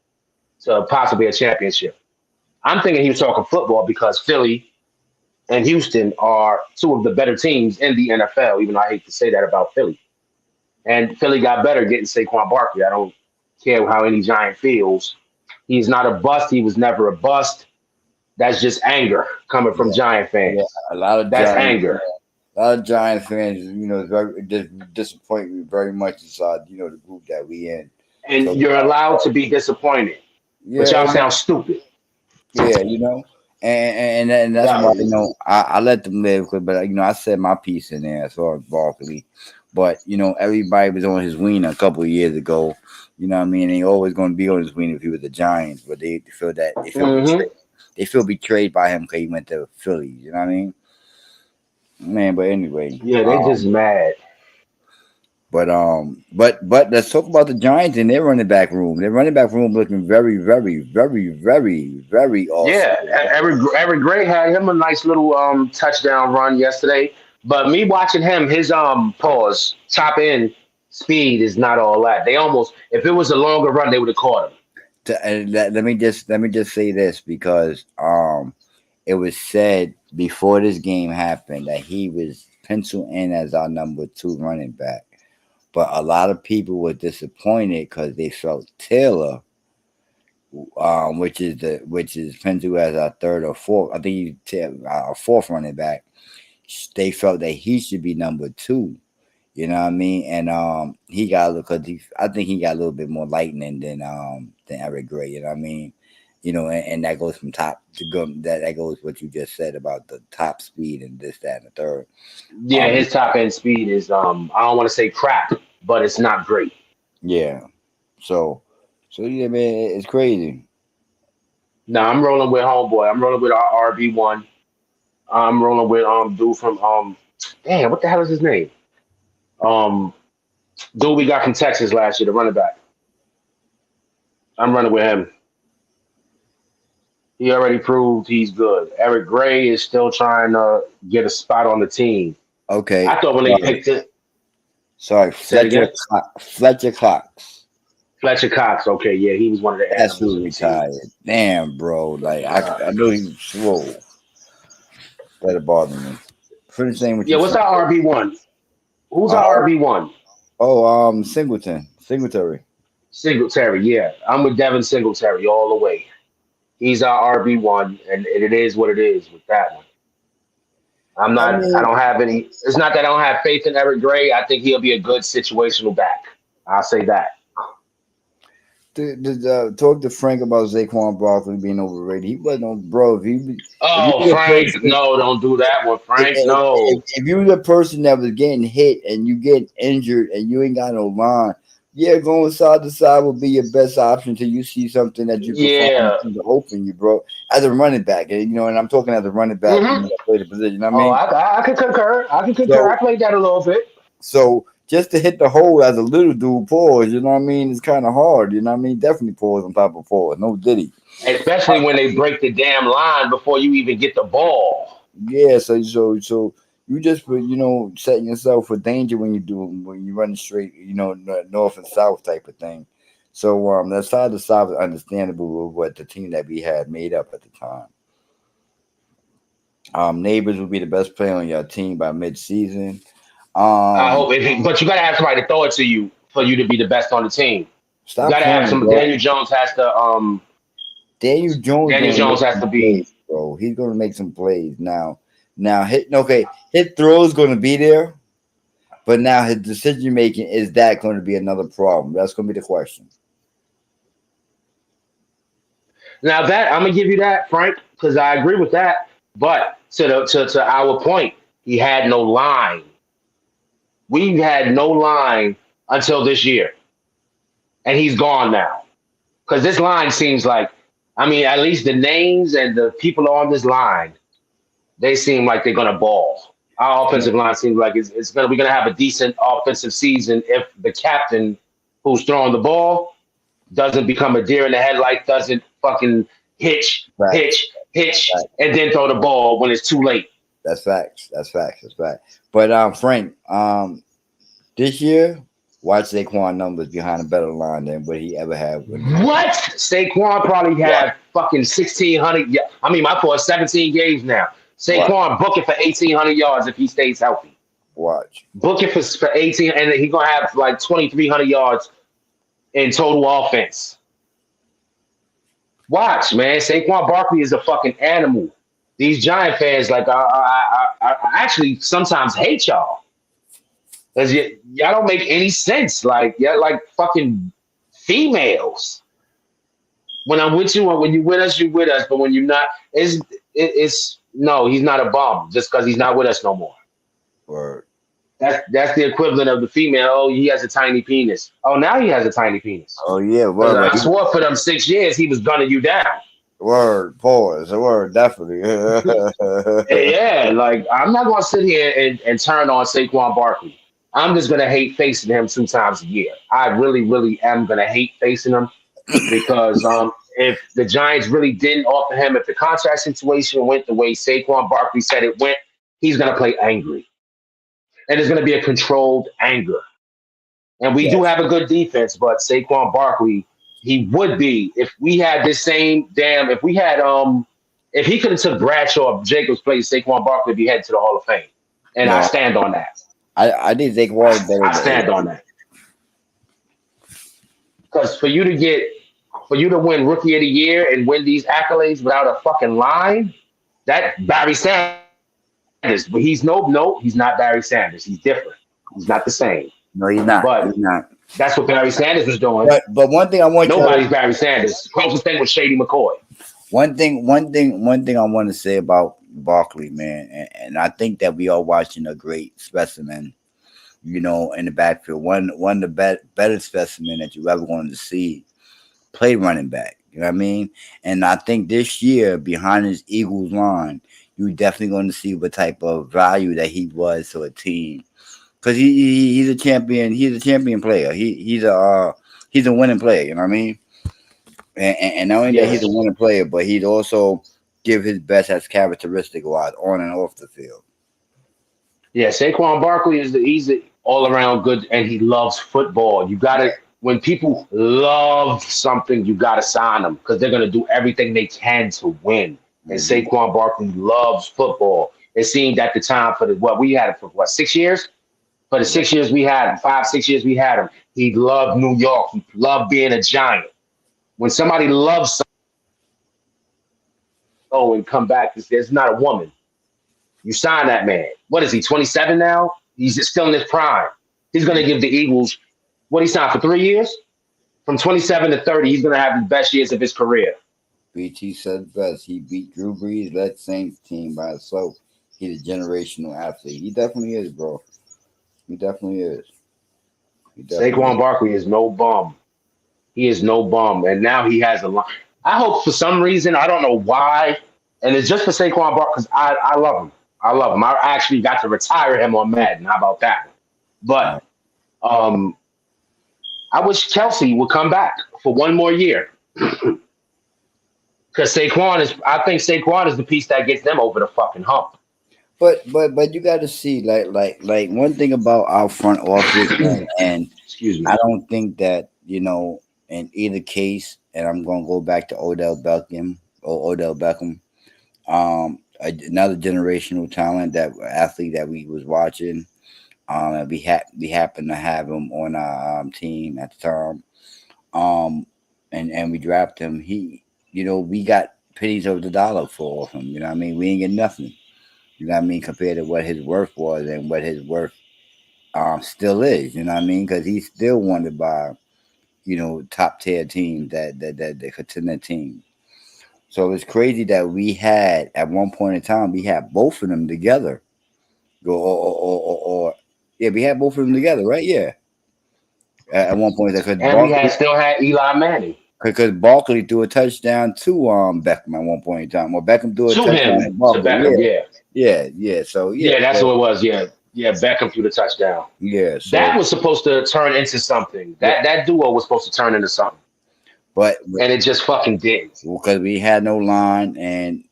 to possibly a championship. I'm thinking he was talking football because Philly and Houston are two of the better teams in the NFL. Even though I hate to say that about Philly. And Philly got better getting Saquon Barkley. I don't care how any Giant feels. He's not a bust. He was never a bust. That's just anger coming from Yeah, Giant yeah. fans. A lot of That's Giants, anger. a lot of Giant fans, very disappoint me very much inside, the group that we in. And So you're allowed to be disappointed. But yeah, y'all sound stupid. yeah, and that's why Y'all, I let them live, but I said my piece in there as far as Barkley, but everybody was on his wing a couple of years ago. You know what I mean? They always going to be on his wing if he was the Giants, but they feel that hmm they feel betrayed by him because he went to Philly. You know what I mean? Man, but anyway, Yeah, they just mad. but let's talk about the Giants and their running back room. Their running back room looking very, very, very, very, very awesome. Yeah, Eric Gray had him a nice little touchdown run yesterday. But me watching him, his pause top end speed is not all that. They almost, if it was a longer run, they would have caught him. Let me just say this because it was said before this game happened that he was penciled in as our number two running back, but a lot of people were disappointed because they felt Taylor, which is penciled as our third or fourth. I think our fourth running back. They felt that he should be number two. You know what I mean? And he got because I think he got a little bit more lightning than Eric Gray. You know what I mean? And that goes from top to go. That goes what you just said about the top speed and this, that, and the third. Yeah, his top end speed is I don't want to say crap, but it's not great. Yeah. So yeah, man, it's crazy. Now I'm rolling with homeboy. I'm rolling with our RB1. I'm rolling with dude from damn, what the hell is his name? Um Dude we got from Texas last year, the running back. I'm running with him. He already proved he's good. Eric Gray is still trying to get a spot on the team. Okay. I thought when they picked it, Sorry, say it again. Fletcher Cox. Fletcher Cox. Okay, yeah, he was one of the That's animals who in the team. retired. Damn, bro. Like I know he was slow. That'll bother me. Finish saying what Yeah, you what's said. our RB1? Who's Uh, our RB1? Singletary. Singletary. Yeah, I'm with Devin Singletary all the way. He's our RB1, and it is what it is with that one. I'm I not. I mean, don't have any. It's not that I don't have faith in Eric Gray. I think he'll be a good situational back. I'll say that. talk to Frank about Saquon Barkley being overrated. He wasn't on, bro. If you Oh, were a Frank, person, no, don't do that one, if, Frank. if, No. if you were the person that was getting hit and you get injured and you ain't got no line, yeah, going side to side would be your best option till you see something that you can find Yeah. to open you, bro. As a running back, and I'm talking as a running back, hmm that play the position. You know what I Oh, mean? I can concur. I can concur. So I played that a little bit, So just to hit the hole as a little dude, pause, you know what I mean? It's kind of hard, you know what I mean? Definitely pause on top of pause. No diddy. especially when they break the damn line before you even get the ball. Yeah, so you just setting yourself for danger when you run straight, north and south type of thing. So that side to side is understandable with what the team that we had made up at the time. Neighbors would be the best player on your team by mid-season. I Um, hope, but you got to have somebody to throw it to you for you to be the best on the team. You Stop got to have playing, some. bro. Daniel Jones has to. Daniel Jones Daniel gonna make Jones has some to be. plays, bro. He's gonna make some plays now. Now hit throw is gonna be there, But now his decision making, is that going to be another problem? That's going to be the question. Now that I'm gonna give you that, Frank, because I agree with that. But to our point, he had no line. We had no line until this year, and he's gone now. Because this line seems like, I mean, at least the names and the people on this line, they seem like they're gonna ball. Our offensive line seems like it's gonna we're gonna have a decent offensive season if the captain who's throwing the ball doesn't become a deer in the headlight, doesn't fucking Right. hitch, Right. and then throw the ball when it's too late. That's facts. That's facts. That's facts. But Frank, this year, watch Saquon numbers behind a better line than what he ever had when he was. What? Saquon probably Watch. have fucking 1,600. I mean, my fault, 17 games now. Watch. Saquon book it for 1,800 yards if he stays healthy. Watch. Book it for 18, and he gonna have like 2,300 yards in total offense. Watch, man. Saquon Barkley is a fucking animal. These Giant fans, like, I actually sometimes hate y'all because y'all don't make any sense. Like, yeah, like fucking females. When I'm with you, when you with us, you with us. But when you're not, it's no, he's not a bum just because he's not with us no more. Word. That's the equivalent of the female. Oh, he has a tiny penis. Oh, now he has a tiny penis. Oh yeah. Because Word. I swore for them 6 years he was gunning you down. Word. Pause. Word. Definitely. Yeah, like I'm not gonna sit here and turn on Saquon Barkley. I'm just gonna hate facing him 2 times a year. I really, really am gonna hate facing him because if the Giants really didn't offer him, if the contract situation went the way Saquon Barkley said it went, he's gonna play angry, and it's gonna be a controlled anger. And we do Yes. have a good defense, but Saquon Barkley, he would be if we had this same damn. If we had if he could have took Bradshaw or Jacobs' place, Saquon Barkley would be headed to the Hall of Fame, and I No, stand on that. I did Saquon better I than stand on AD. that because for you to win Rookie of the Year and win these accolades without a fucking line, that Barry Sanders. But he's not Barry Sanders. He's different. He's not the same. No, he's not. But He's not. that's what Barry Sanders was doing. But one thing I want you Nobody's to Barry Sanders. Closest thing was Shady McCoy. one thing I want to say about Barkley, man, and I think that we are watching a great specimen, in the backfield. One of the better specimen that you ever wanted to see play running back. You know what I mean? And I think this year behind his Eagles line, you're definitely going to see what type of value that he was to a team. Because he's a champion. He's a champion player. He's a winning player. You know what I mean? And not only that he's a Yes. winning player, but he'd also give his best as characteristic wise on and off the field. Yeah, Saquon Barkley he's a all around good, and he loves football. You got to when people love something, you got to sign them because they're gonna do everything they can to win. And Hmm. Saquon Barkley loves football. It seemed at the time for the what we had him for 6 years. For the Yeah. 6 years we had him, 5 6 years we had him. He loved New York. He loved being a Giant. When somebody loves something, oh, and come back, there's not a woman. You sign that man. What is he? 27 now. He's still in his prime. He's gonna give the Eagles what he signed for 3 years. From 27 to 30, he's gonna have the best years of his career. BT said best. He beat Drew Brees, led Saints team by himself. He's a generational athlete. He definitely is, bro. He definitely is. He definitely Saquon is. Barkley is no bum. He is no bum, and now he has a line. I hope for some reason I don't know why, and it's just for Saquon Barkley because I love him. I love him. I actually got to retire him on Madden. How about that? Right. But um, I wish Kelsey would come back for one more year because Saquon is. I think Saquon is the piece that gets them over the fucking hump. But you got to see like one thing about our front office, and Excuse I me. don't think that in either case, and I'm gonna go back to Odell Beckham, another generational talent, that athlete that we was watching. And we happened to have him on our team at the time. Um, and we drafted him. We got pennies of the dollar for him. You know what I mean? We ain't get nothing. You know what I mean? Compared to what his worth was and what his worth. Still is, you know what I mean? Because he's still wanted by, top tier teams that contender teams. So it's crazy that we had at one point in time we had both of them together. Or yeah, we had both of them together, right? Yeah, at one point And we had still had Eli Manning because Barkley threw a touchdown to Beckham at one point in time. Or Beckham threw a to touchdown to him to Barkley. Beckham. Yeah, Yeah. So yeah, yeah, that's what it was. Yeah, yeah, Beckham threw the touchdown. yeah. That So was supposed to turn into something. yeah, That duo was supposed to turn into something, but and it just fucking didn't. because we had no line and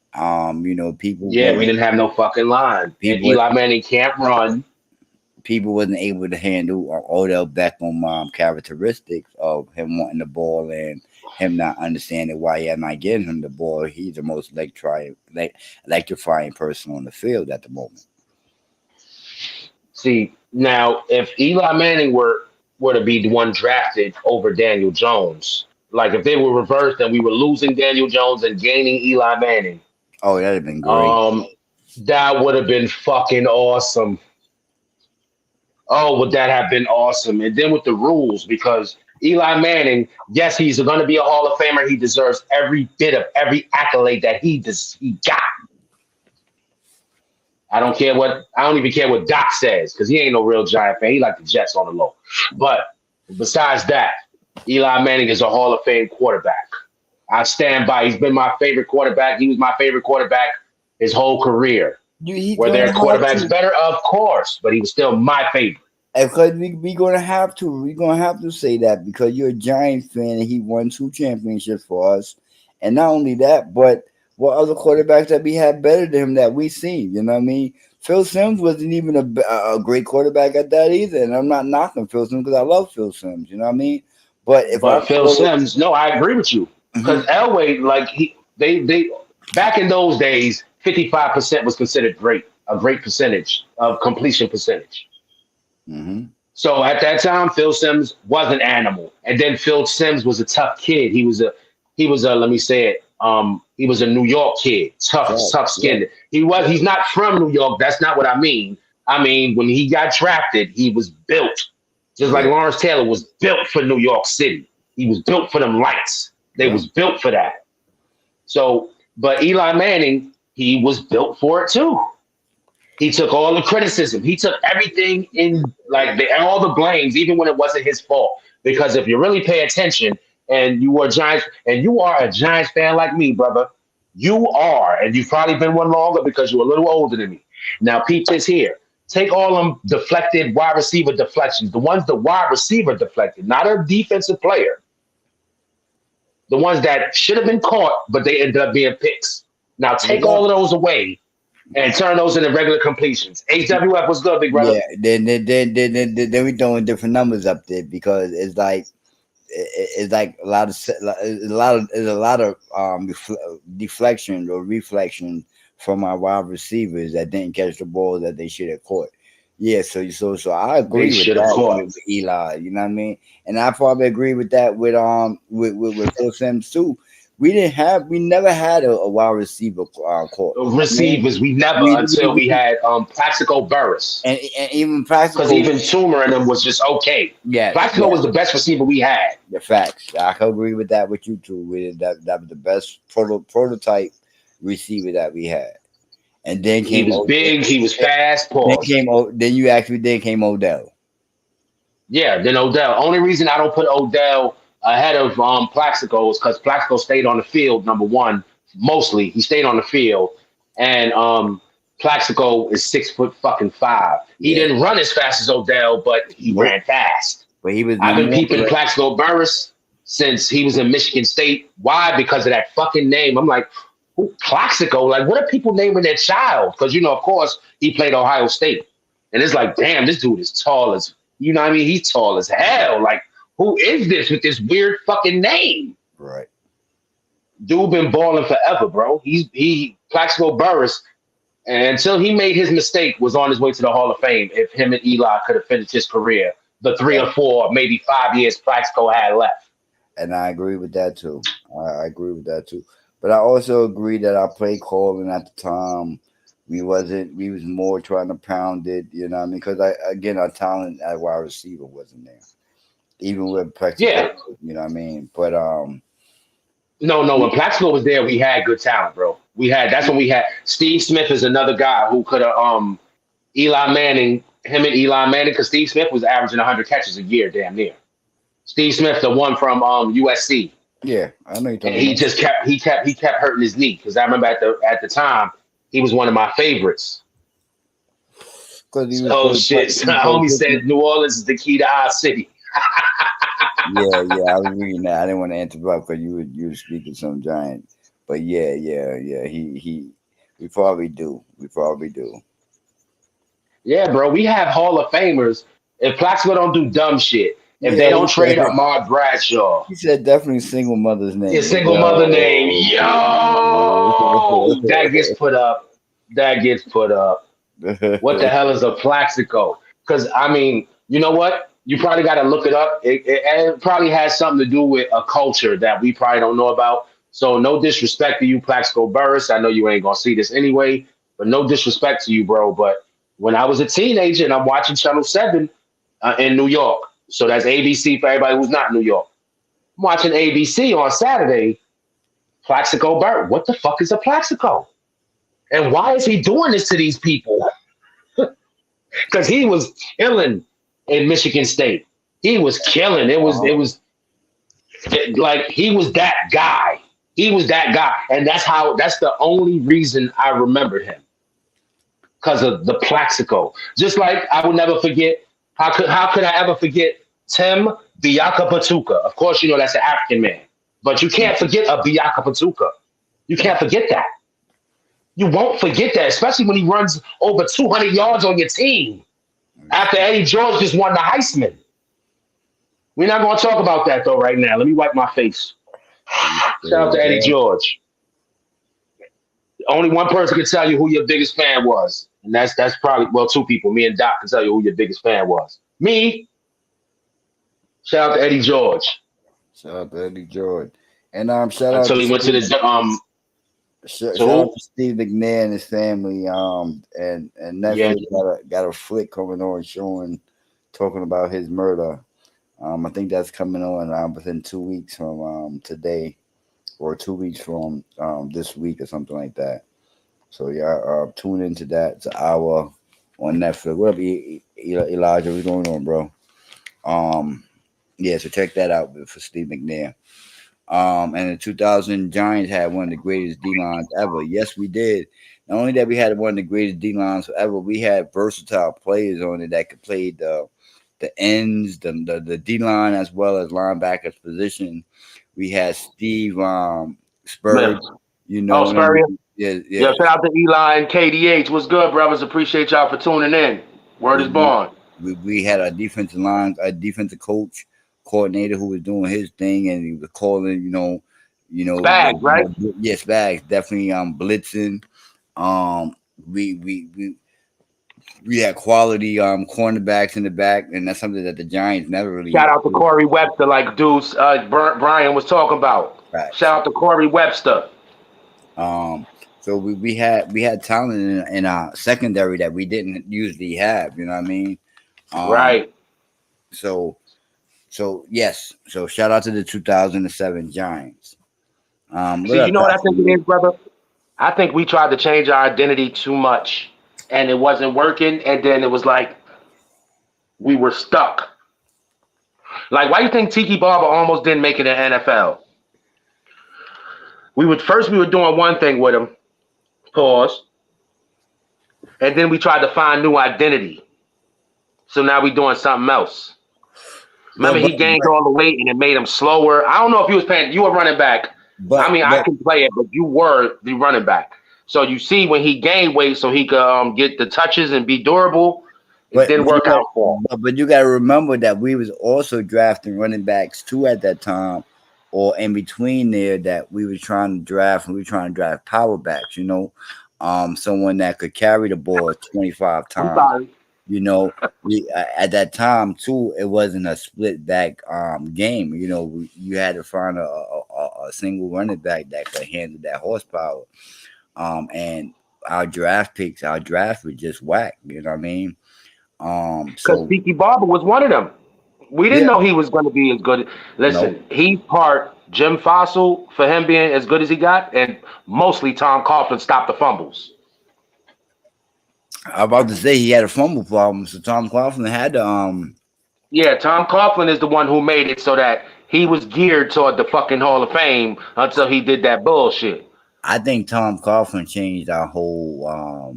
people Yeah, we didn't have no fucking line, and people Eli Manning can't run. people wasn't able to handle Odell Beckham characteristics of him wanting the ball and him not understanding why you're not getting him the ball. He's the most electrifying person on the field at the moment. See, now if Eli Manning were to be the one drafted over Daniel Jones, like if they were reversed and we were losing Daniel Jones and gaining Eli Manning, Oh, that'd have been great. um, that would have been fucking awesome. Oh, would that have been awesome? And then with the rules, because Eli Manning, yes, he's going to be a Hall of Famer. He deserves every bit of every accolade that he got. I don't even care what Doc says because he ain't no real Giant fan. He like the Jets on the low. But besides that, Eli Manning is a Hall of Fame quarterback. I stand by. He's been my favorite quarterback. He was my favorite quarterback his whole career. He's Were gonna there have quarterbacks to. better? Of course, but he was still my favorite. Because we gonna have to. We're gonna have to say that because you're a Giants fan and he won 2 championships for us. And not only that, but what other quarterbacks that we had better than him that we seen? You know what I mean? Phil Simms wasn't even a great quarterback at that either. And I'm not knocking Phil Simms because I love Phil Simms. You know what I mean? But if But I'm Phil Sims, no, I agree with you because Mhm. Elway, like they back in those days, 55% was considered great, a great percentage of completion percentage. Mhm. So at that time, Phil Sims was an animal, and then Phil Sims was a tough kid. He was a let me say it. He was a New York kid, Yeah, tough yeah, skinned. He's not from New York. That's not what I mean. I mean when he got drafted, he was built just like yeah, Lawrence Taylor was built for New York City. He was built for them lights. They yeah. was built for that. So, but Eli Manning, he was built for it too. He took all the criticism. He took everything in like all the blames, even when it wasn't his fault. Because if you really pay attention, and you were a Giants, and you are a Giants fan like me, brother, you are, and you've probably been one longer because you're a little older than me. Now, peep this here. Take all them deflected wide receiver deflections, the ones the wide receiver deflected, not a defensive player, the ones that should have been caught, but they ended up being picks. Now, take all of those away and turn those into regular completions. HWF was good, big brother. Yeah, then we throwing different numbers up there because it's like a lot of deflection or reflection from our wide receivers that didn't catch the ball that they should have caught. Yeah, so I They agree with should have that caught. with Eli. You know what I mean? And I probably agree with that with Phil Sims too. We never had a wide receiver caught. You know what I mean? Receivers, we never until we We had Plaxico Burris. and even Because practical. even Toomer and them was just okay. Yes, Plaxico yes. was the best receiver we had. The facts. I can agree with that with you too. With that was the best prototype receiver that we had. And then He came was big, he was fast, then pause. then you actually then came Odell. Yeah, then Odell. Only reason I don't put Odell ahead of Plaxico is because Plaxico stayed on the field, number one, mostly. He stayed on the field. And Plaxico is 6 foot fucking five. He Yeah. didn't run as fast as Odell, but he Nope. ran fast. But he was I've been more peeping Plaxico Burris since he was in Michigan State. Why? Because of that fucking name. I'm like, who Plaxico? Like, what are people naming their child? Because of course, he played Ohio State, and it's like, damn, this dude is tall as what I mean. He's tall as hell. Like, who is this with this weird fucking name? right. Dude been balling forever, bro. He Plaxico Burris, and until he made his mistake, was on his way to the Hall of Fame. If him and Eli could have finished his career, the 3 or 4, maybe 5 years Plaxico had left. And I agree with that too. I agree with that too. But I also agree that our play calling at the time We wasn't. We was more trying to pound it. You know what I mean? Because our talent at wide receiver wasn't there, even with Plexico. Yeah. You know what I mean? But No. When Plaxico was there, we had good talent, bro. We had. That's when we had. Steve Smith is another guy who could have. Eli Manning, him and Eli Manning, because Steve Smith was averaging 100 catches a year, damn near. Steve Smith, the one from USC, yeah, I know you're and talking about. he kept hurting his knee because I remember at the time he was one of my favorites. Because he was Oh playing. shit! He Homie said New Orleans is the key to our city. yeah. I was reading that. I didn't want to interrupt because you were speaking some giant. But yeah. He. We probably do. We probably do. Yeah, bro, we have Hall of Famers. If Plaxico don't do dumb shit, if Yeah, they don't trade up Mark Bradshaw, he said definitely single mother's his name. single mother name, yo, that gets put up. That gets put up. What the hell is a Plaxico? Because I mean, you know what? You probably got to look it up. It probably has something to do with a culture that we probably don't know about. So no disrespect to you, Plaxico Burris. I know you ain't gonna see this anyway, but no disrespect to you, bro. But when I was a teenager and I'm watching Channel 7 in New York, so that's ABC for everybody who's not in New York. I'm watching ABC on Saturday. Plaxico Burris. What the fuck is a Plaxico? And why is he doing this to these people? Because he was killing in Michigan State. He was killing. It was like he was that guy. He was that guy, and that's the only reason I remembered him because of the Plaxico. Just like I would never forget. How could I ever forget Tim Biaka Patuka? Of course, you know that's an African man, but you can't forget a Biaka Patuka. You can't forget that. You won't forget that, especially when he runs over 200 yards on your team after Eddie George just won the Heisman. We're not going to talk about that though right now. Let me wipe my face. Shout out to Eddie George. Only one person can tell you who your biggest fan was, and that's probably two people. Me and Doc can tell you who your biggest fan was. Me. Shout out to Eddie George Shout out to Eddie George, and shout out until to he went to Steve. the Shout to out who? to Steve McNair and his family. And Yeah, Netflix got a flick coming on showing, talking about his murder. I think that's coming on within 2 weeks from today, or 2 weeks from this week or something like that. So yeah, tune into that. It's an hour on Netflix. What up, Elijah? What's going on, bro? Um, yeah, so check that out for Steve McNair. And the 2000 Giants had one of the greatest D lines ever. Yes, we did. Not only that, we had one of the greatest D lines ever. We had versatile players on it that could play the ends, the D line as well as linebackers position. We had Steve Smith. Spurrier. You know Oh, what I Spurrier. mean? Yeah, Yeah, yeah. shout out to Eli and KDH. What's good, brothers? Appreciate y'all for tuning in. Word is We, born. we had a defensive coach coordinator who was doing his thing, and he was calling, Spags, right? yes, bags definitely blitzing. Um, we we we we had quality cornerbacks in the back, and that's something that the Giants never Shout really. out to Corey Webster, like Deuce Brian was talking about. Facts. Shout out to Corey Webster. Um, so we had talent in our secondary that we didn't usually have. You know what I mean? Um, Right. so yes, so shout out to the 2007 Giants. What See, you up, know what I Pastor? think it is, brother? I think we tried to change our identity too much, and it wasn't working. And then it was like we were stuck. Like, why do you think Tiki Barber almost didn't make it in the NFL? We were doing one thing with him, pause, and then we tried to find new identity. So now we doing something else. Remember, he gained all the weight and it made him slower. I don't know if you was paying. You were running back. I but mean, I but can play it, but you were the running back. So you see, when he gained weight, so he could get the touches and be durable, it but didn't but you work got out for him. but you got to remember that we was also drafting running backs too at that time, or in between there that we were trying to draft, and we were trying to draft power backs. Someone that could carry the ball 25 I'm times. sorry. We at that time too, it wasn't a split back game. You had to find a single running back that could handle that horsepower. And our draft picks, our draft was just whack. You know what I mean? Because So Tiki Barber was one of them. We didn't yeah, know he was going to be as good. no, Listen, he's part Jim Fossil for him being as good as he got, and mostly Tom Coughlin stopped the fumbles. I'm about to say he had a fumble problem, so Tom Coughlin had to Yeah, Tom Coughlin is the one who made it so that he was geared toward the fucking Hall of Fame until he did that bullshit. I think Tom Coughlin changed our whole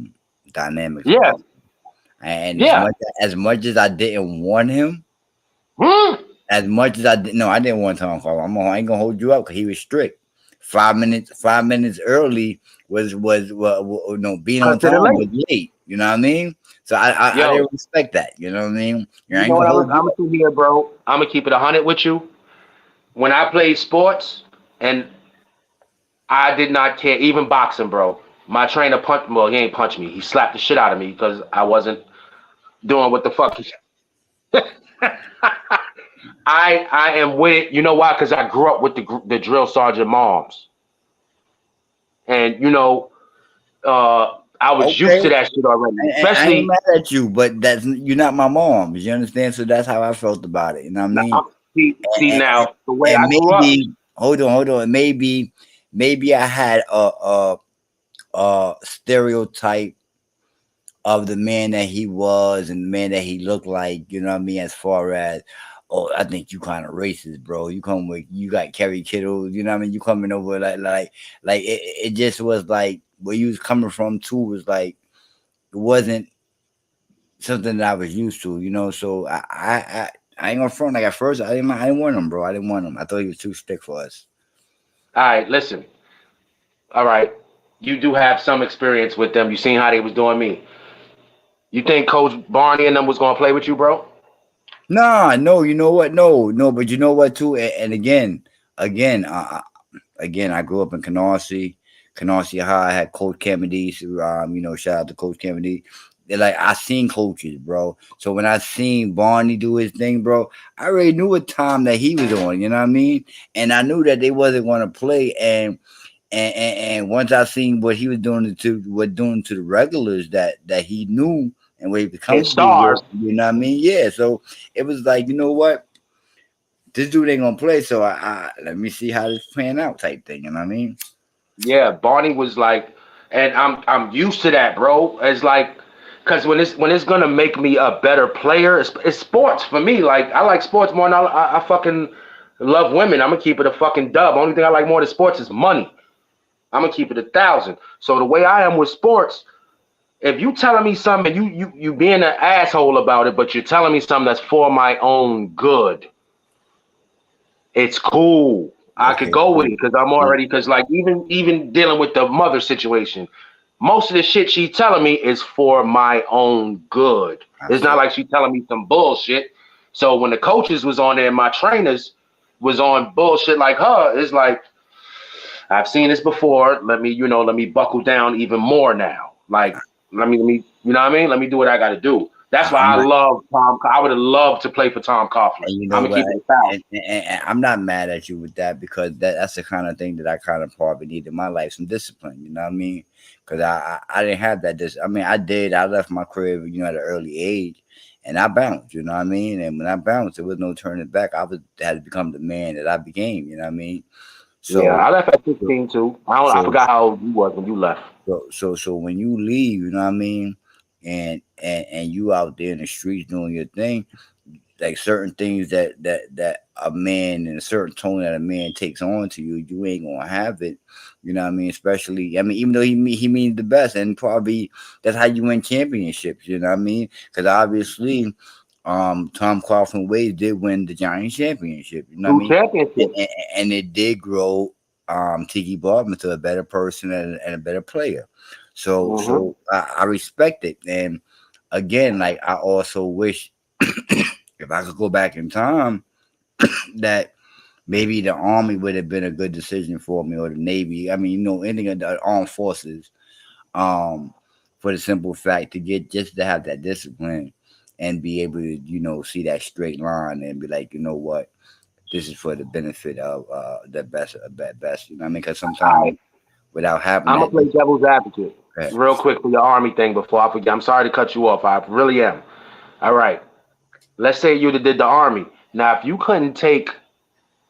dynamics of Yeah, our and yeah. as much as I didn't want him, Hmm? as much as I did no, I didn't want Tom Coughlin. I ain't gonna hold you up because he was strict. 5 minutes early was no being on Consider time was late. late. You know what I mean? So I Yo, didn't respect that. You know what I mean? Yeah, I you ain't know gonna what hold I'm you gonna up. do here, bro? I'm gonna keep it 100 with you. When I played sports, and I did not care, even boxing, bro. My trainer punched. Well, he ain't punched me. He slapped the shit out of me because I wasn't doing what the fuck. I am with it. You know why? Because I grew up with the drill sergeant moms, and I was used Okay, to that shit already. I ain't Especially, mad at you, but that's you're not my mom. You understand? So that's how I felt about it. You know what I mean? see And, now the way and I grew up. maybe hold on. Maybe I had a stereotype of the man that he was and the man that he looked like. You know what I mean? As far as oh, I think you kind of racist, bro. You got Kerry Kittle. You know what I mean? You coming over like it just was like where you was coming from too was like it wasn't something that I was used to, you know. So I ain't gonna front. Like at first, I didn't want him, bro. I didn't want him. I thought he was too stick for us. All right, listen. All right, you do have some experience with them. You seen how they was doing me. You think Coach Barney and them was gonna play with you, bro? Nah, no, you know what? No, but you know what too? And again, again, I grew up in Canarsie High. I had Coach Kennedy. Shout out to Coach Kennedy. They're like I seen coaches, bro. So when I seen Barney do his thing, bro, I already knew what time that he was on. You know what I mean? And I knew that they wasn't going to play. And once I seen what he was doing to the regulars that he knew and what he was His comfortable with, stars. you know what I mean? Yeah. So it was like, you know what? This dude ain't gonna play, so I let me see how this playing out type thing, you know what I mean? Yeah, Barney was like, and I'm used to that, bro. It's like, cause when it's gonna make me a better player, it's sports for me. Like I like sports more than I fucking love women. I'm gonna keep it a fucking dub. Only thing I like more than sports is money. I'm gonna keep it 1,000. So the way I am with sports, if you telling me something, you being an asshole about it, but you're telling me something that's for my own good, it's cool. I could Okay, go with see, it because I'm see, already because like even dealing with the mother situation, most of the shit she's telling me is for my own good. I It's not feel like she's telling me some bullshit. So when the coaches was on there and my trainers was on bullshit like her, it's like I've seen this before. Let me buckle down even more now. Like let me you know what I mean? Let me do what I got to do. That's why I'm I not, love Tom. I would have loved to play for Tom Coughlin. and you I'm know gonna what, keep it 1,000. and I'm not mad at you with that because that's the kind of thing that I kind of probably need in my life, some discipline. You know what I mean? Because I didn't have that. I mean, I did. I left my career, at an early age, and I bounced. You know what I mean? And when I bounced, there was no turning back. Had to become the man that I became. You know what I mean? Yeah, So, I left at so, 16 too. I so forgot how old you was when you left. so when you leave, you know what I mean, and you out there in the streets doing your thing, like certain things that a man and a certain tone that a man takes on to you, you ain't gonna have it. You know what I mean? Especially, I mean, even though he means the best, and probably that's how you win championships. You know what I mean? Because obviously, Tom Coughlin Wade did win the Giants championship. You know what I Two mean? And, championships. and, and it did grow Tiki Barber to a better person and a better player. So Hmm. so I respect it. And again, like I also wish if I could go back in time, that maybe the army would have been a good decision for me or the navy. I mean, anything of the armed forces, um, for the simple fact to get just to have that discipline and be able to, see that straight line and be like, you know what, this is for the benefit of the best, best. You know what I mean? Because sometimes I without having I'm gonna that. play devil's advocate Okay. real quick for your Army thing before I forget. I'm sorry to cut you off. I really am. All right. Let's say you did the Army. Now, if you couldn't take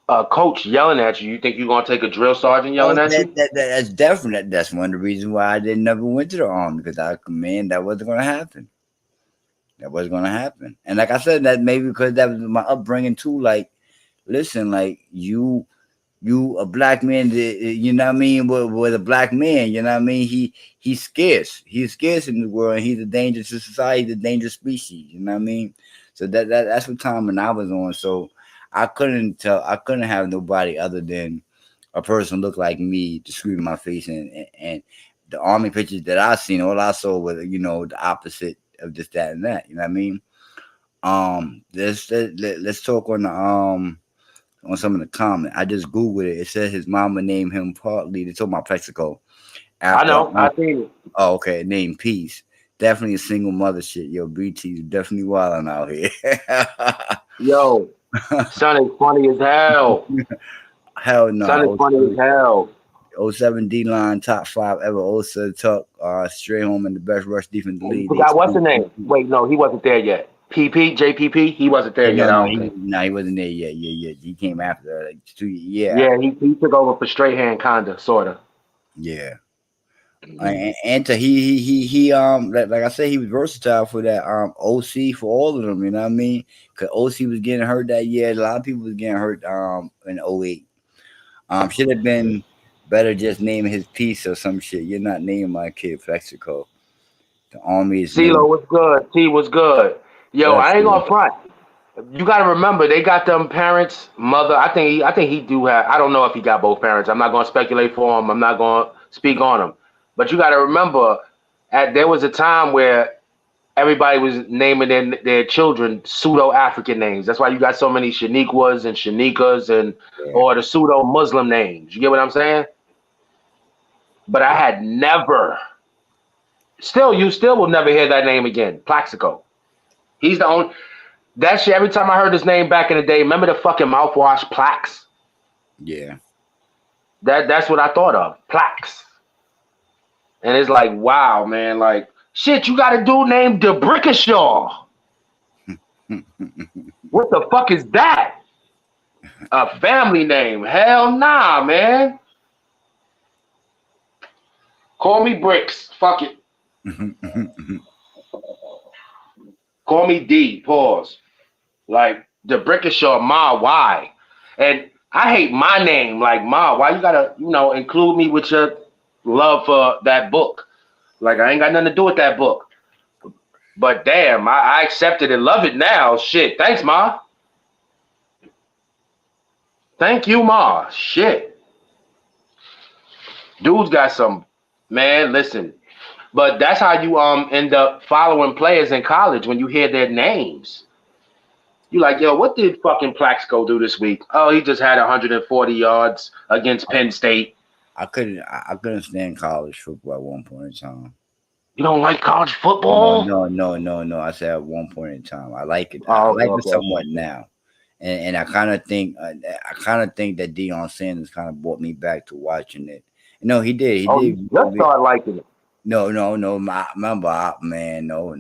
a coach yelling at you, you think you're gonna take a drill sergeant Oh, yelling at you? that's definite. That's one of the reasons why I didn't never went to the army because that wasn't gonna happen. That wasn't gonna happen. And like I said, that maybe because that was my upbringing too. Like, listen, like you a black man, you know what I mean, with a black man, you know what I mean, he's scarce. He's scarce in the world, and he's a danger to society, the dangerous species, you know what I mean. So that's what time when I was on. So I couldn't have nobody other than a person look like me to scream in my face, and the army pictures that I seen, all I saw was the opposite of just that and that, you know what I mean. Let's talk on some of the comments. I just googled it. It said his mama named him partly. They told my Plexico I after. know. I seen it. Oh, okay. Named Peace. Definitely a single mother shit. Yo, BT's definitely wilding out here. Yo, son is funny as hell. Hell Son is no. funny as hell. 07 D line top 5 ever. 07 Tuck straight home in the best rush defense in the You league. forgot what's the name? Wait, no, he wasn't there yet. JPP, he wasn't there yet. I No, don't think. he wasn't there yet. Yeah. He came after like 2 years. Yeah, he took over for straight hand, kinda, sorta. Yeah. And like I said, he was versatile for that OC for all of them, you know what I mean? Because OC was getting hurt that year. A lot of people was getting hurt in 08. Should have been better just naming his piece or some shit. You're not naming my kid Plexico. The Army is CeeLo named. was good. T was good. Yo, Yes, I ain't gonna front. You gotta remember they got them parents, mother. I think he do have. I don't know if he got both parents. I'm not gonna speculate for him. I'm not gonna speak on him. But you gotta remember, there was a time where everybody was naming their children pseudo African names. That's why you got so many Shaniquas and Shanikas and yeah. or the pseudo Muslim names. You get what I'm saying? But I had never. You still will never hear that name again. Plaxico. He's the only. That shit. Every time I heard his name back in the day, remember the fucking mouthwash Plax? Yeah. That's what I thought of. Plax. And it's like, wow, man, like shit. You got a dude named DeBrickashaw. What the fuck is that? A family name? Hell nah, man. Call me Bricks. Fuck it. Call me D. Pause. Like the Brickishaw, Ma, why? And I hate my name, like Ma. Why you gotta, include me with your love for that book? Like I ain't got nothing to do with that book. But damn, I accept it and love it now. Shit. Thanks, Ma. Thank you, Ma. Shit. Dude's got some man, listen. But that's how you end up following players in college when you hear their names. You like, yo, what did fucking Plaxico do this week? Oh, he just had 140 yards against Penn State. I couldn't stand college football at one point in time. You don't like college football? No. I said at one point in time. I like it. I Oh, like it okay. somewhat now. And I kind of think that Deion Sanders kind of brought me back to watching it. No, he did. He did. You just started liking it. No. Remember, man. No.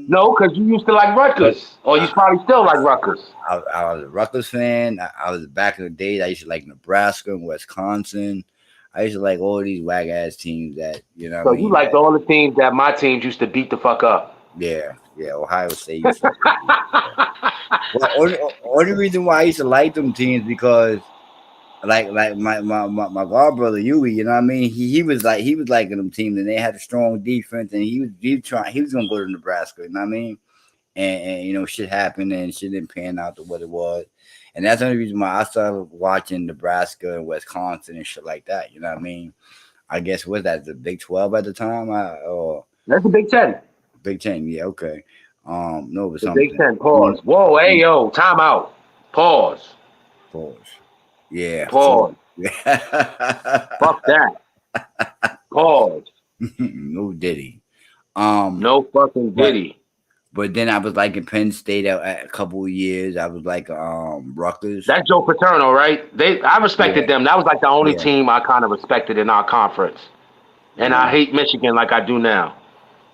No, because you used to like Rutgers, or you probably still like Rutgers. I was a Rutgers fan. I was back in the days. I used to like Nebraska and Wisconsin. I used to like all these wag ass teams that So what I mean? you liked all the teams that my teams used to beat the fuck up. Yeah. Ohio State. Used to well, only reason why I used to like them teams because like my godbrother Huey, you know what I mean? He was liking them teams and they had a strong defense and he was gonna go to Nebraska, you know what I mean? And shit happened and shit didn't pan out to what it was. And that's the only reason why I started watching Nebraska and Wisconsin and shit like that, you know what I mean? I guess was that the Big 12 at the time? That's the Big 10. Big 10, yeah, okay. No, but The something. Big 10. Pause. Whoa, hey yo, time out. Pause. Yeah. Pause. Fuck that. Pause. No Diddy. No fucking Diddy. But then I was like in Penn State a couple of years. I was like Rutgers. That's Joe Paterno, right? I respected Yeah, them. That was like the only yeah, team I kind of respected in our conference. And I yeah. hate Michigan like I do now.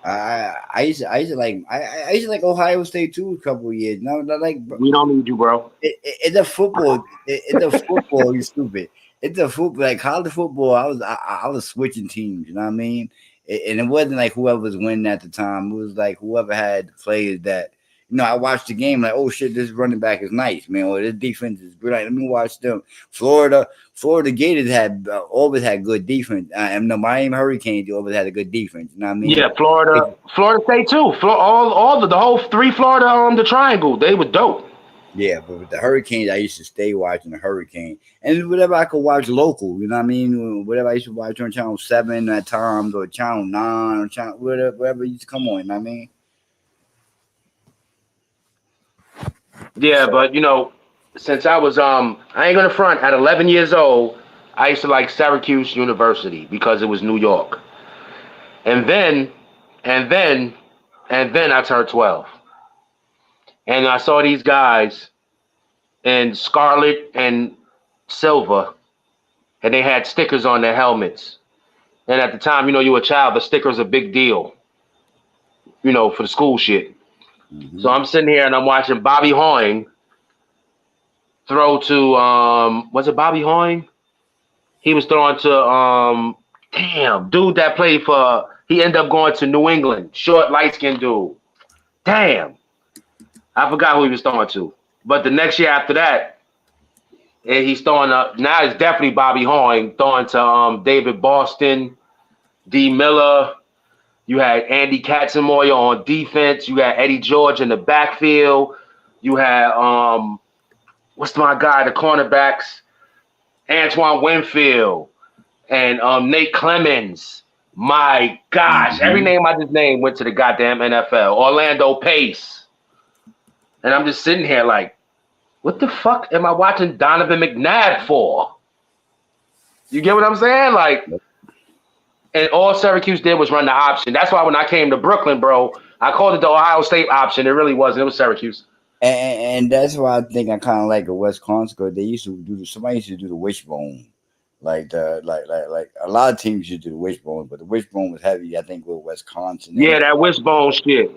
I used to like Ohio State too a couple of years. No, like We don't need you, bro. it's a football. It's a football. You stupid. It's a football. Like college football. I was switching teams. You know what I mean? And it wasn't like whoever was winning at the time. It was like whoever had the players that. I watched the game like, oh shit, this running back is nice, man. Or this defense is good. Like, let me watch them. Florida Gators had always had good defense. And the Miami Hurricanes always had a good defense. You know what I mean? Yeah, Florida State too. The whole three Florida the triangle, they were dope. Yeah, but with the Hurricanes, I used to stay watching the Hurricane. And whatever I could watch local, you know what I mean? Whatever I used to watch on Channel 7 at times, or Channel 9, or Channel whatever used to come on, you know what I mean? Yeah, but since I was I ain't gonna front, at 11 years old, I used to like Syracuse University because it was New York. And then I turned 12. And I saw these guys in scarlet and silver, and they had stickers on their helmets. And at the time, you were a child, the sticker's a big deal, for the school shit. Mm-hmm. So I'm sitting here and I'm watching Bobby Hoying throw to was it Bobby Hoying? He was throwing to dude that played for, he ended up going to New England, short, light-skinned dude. Damn. I forgot who he was throwing to. But the next year after that, he's throwing up. Now it's definitely Bobby Hoying throwing to David Boston, D. Miller. You had Andy Katzenmoyer on defense. You had Eddie George in the backfield. You had what's my guy, the cornerbacks? Antoine Winfield and Nate Clemens. My gosh, every name I just named went to the goddamn NFL. Orlando Pace. And I'm just sitting here like, what the fuck am I watching Donovan McNabb for? You get what I'm saying? Like, and all Syracuse did was run the option. That's why when I came to Brooklyn, bro, I called it the Ohio State option. It really wasn't. It was Syracuse. And that's why I think I kind of like a Wisconsin, because they used to somebody used to do the wishbone. Like a lot of teams used to do the wishbone, but the wishbone was heavy, I think, with Wisconsin. Yeah, that wishbone shit.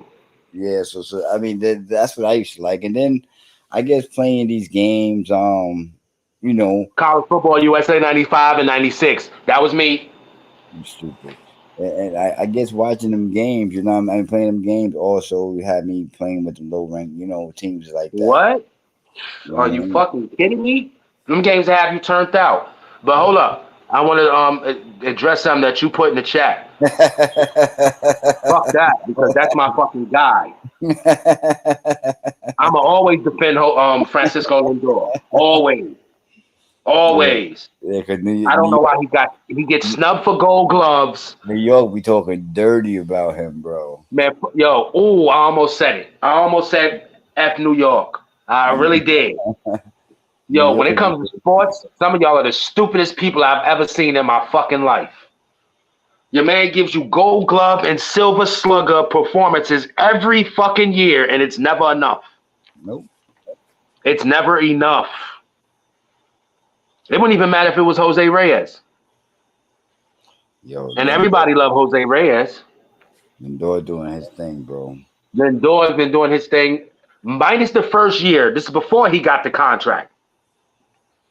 Yeah, so I mean that's what I used to like. And then I guess playing these games, College Football USA 95 and 96. That was me. You stupid. And I guess watching them games, playing them games also had me playing with the low rank, teams like that. What? Are you fucking kidding me? Them games have you turned out. But hold up. I want to address something that you put in the chat. Fuck that, because that's my fucking guy. I'ma always defend Francisco Lindor. Always. Yeah, cause I don't know why he gets snubbed for Gold Gloves. New York, we talking dirty about him, bro. Man, I almost said it. I almost said F New York. I really did. Yo, when it comes to sports, some of y'all are the stupidest people I've ever seen in my fucking life. Your man gives you Gold Glove and Silver Slugger performances every fucking year, and it's never enough. Nope. It's never enough. It wouldn't even matter if it was Jose Reyes. And everybody loved Jose Reyes. Lindor doing his thing, bro. Lindor has been doing his thing minus the first year. This is before he got the contract.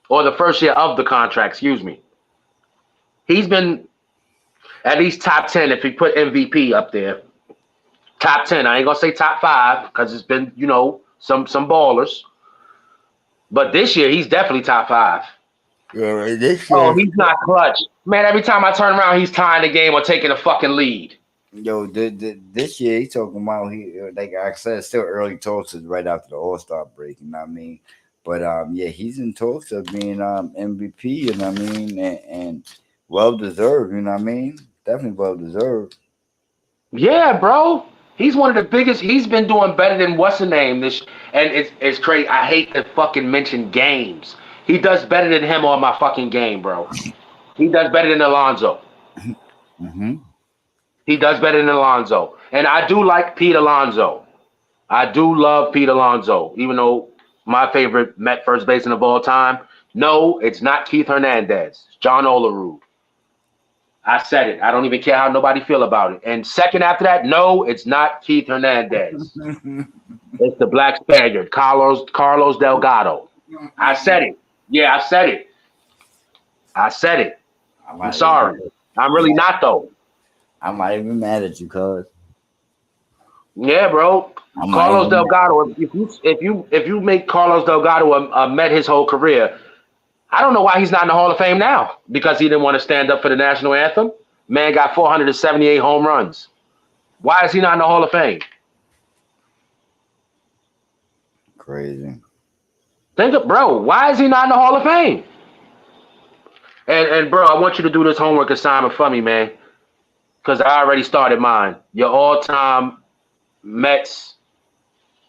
Or the first year of the contract, excuse me. He's been at least top 10 if he put MVP up there. Top 10. I ain't going to say top 5 because it's been, some ballers. But this year, he's definitely top 5. Yeah, this year. Oh, he's not clutch. Man, every time I turn around, he's tying the game or taking a fucking lead. Yo, this year he's talking about, like I said, it's still early talks right after the All-Star break, you know what I mean? But yeah, he's in talks of being MVP, you know what I mean? And well deserved, you know what I mean? Definitely well deserved. Yeah, bro. He's one of the biggest. He's been doing better than what's the name and it's crazy. I hate to fucking mention games. He does better than him on my fucking game, bro. He does better than Alonzo. Mm-hmm. He does better than Alonzo. And I do like Pete Alonzo. I do love Pete Alonso, even though my favorite Met first baseman of all time. No, it's not Keith Hernandez. It's John Olerud. I said it. I don't even care how nobody feel about it. And second after that, no, it's not Keith Hernandez. It's the Black Spaniard, Carlos Delgado. I said it. Yeah, I said it. I said it. I'm I'm not sorry. even, I'm really not though. I'm not even mad at you, cuz. Yeah, bro. I'm not Carlos even mad. Delgado. If you make Carlos Delgado a Met his whole career, I don't know why he's not in the Hall of Fame now. Because he didn't want to stand up for the national anthem. Man got 478 home runs. Why is he not in the Hall of Fame? Crazy. Think of, bro. Why is he not in the Hall of Fame? And bro, I want you to do this homework assignment for me, man. Because I already started mine. Your all-time Mets,